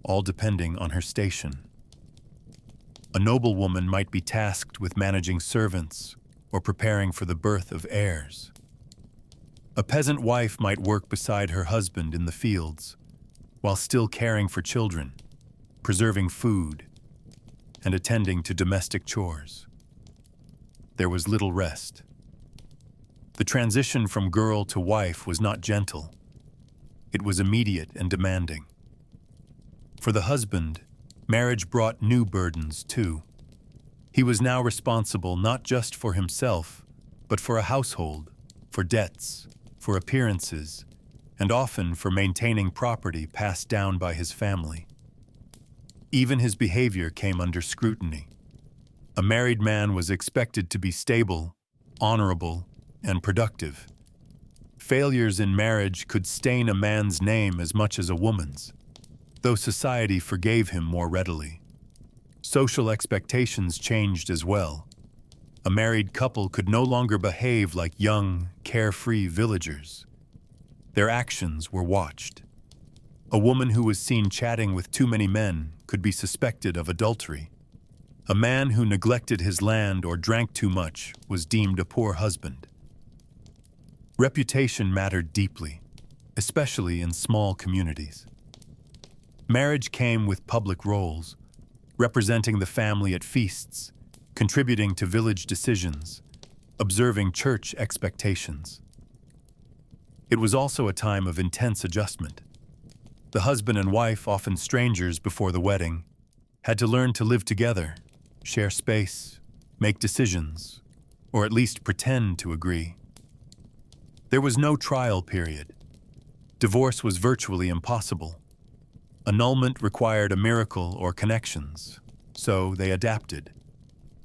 all depending on her station. A noblewoman might be tasked with managing servants or preparing for the birth of heirs. A peasant wife might work beside her husband in the fields, while still caring for children, preserving food, and attending to domestic chores. There was little rest. The transition from girl to wife was not gentle. It was immediate and demanding. For the husband, marriage brought new burdens too. He was now responsible not just for himself, but for a household, for debts, for appearances, and often for maintaining property passed down by his family. Even his behavior came under scrutiny. A married man was expected to be stable, honorable, and productive. Failures in marriage could stain a man's name as much as a woman's, though society forgave him more readily. Social expectations changed as well. A married couple could no longer behave like young, carefree villagers. Their actions were watched. A woman who was seen chatting with too many men could be suspected of adultery. A man who neglected his land or drank too much was deemed a poor husband. Reputation mattered deeply, especially in small communities. Marriage came with public roles, representing the family at feasts, contributing to village decisions, observing church expectations. It was also a time of intense adjustment. The husband and wife, often strangers before the wedding, had to learn to live together, share space, make decisions, or at least pretend to agree. There was no trial period. Divorce was virtually impossible. Annulment required a miracle or connections, so they adapted.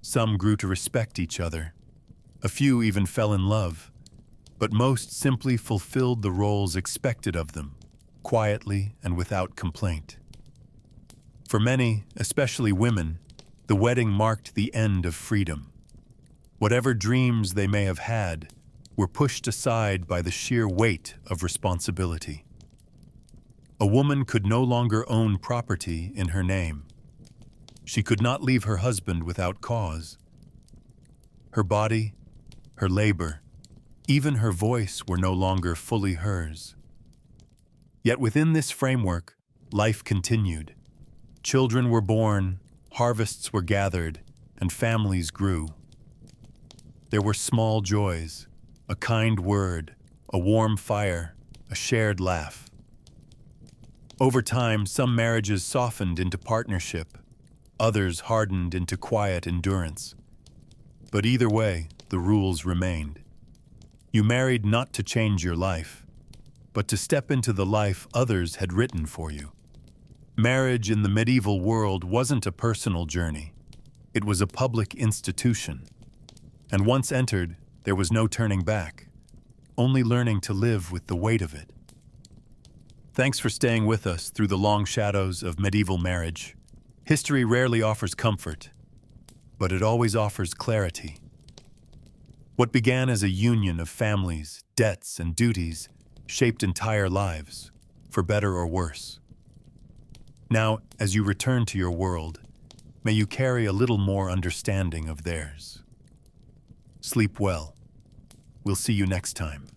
Some grew to respect each other. A few even fell in love, but most simply fulfilled the roles expected of them, quietly and without complaint. For many, especially women, the wedding marked the end of freedom. Whatever dreams they may have had were pushed aside by the sheer weight of responsibility. A woman could no longer own property in her name. She could not leave her husband without cause. Her body, her labor, even her voice were no longer fully hers. Yet within this framework, life continued. Children were born, harvests were gathered, and families grew. There were small joys, a kind word, a warm fire, a shared laugh. Over time, some marriages softened into partnership, others hardened into quiet endurance. But either way, the rules remained. You married not to change your life, but to step into the life others had written for you. Marriage in the medieval world wasn't a personal journey. It was a public institution. And once entered, there was no turning back, only learning to live with the weight of it. Thanks for staying with us through the long shadows of medieval marriage. History rarely offers comfort, but it always offers clarity. What began as a union of families, debts, and duties shaped entire lives, for better or worse. Now, as you return to your world, may you carry a little more understanding of theirs. Sleep well. We'll see you next time.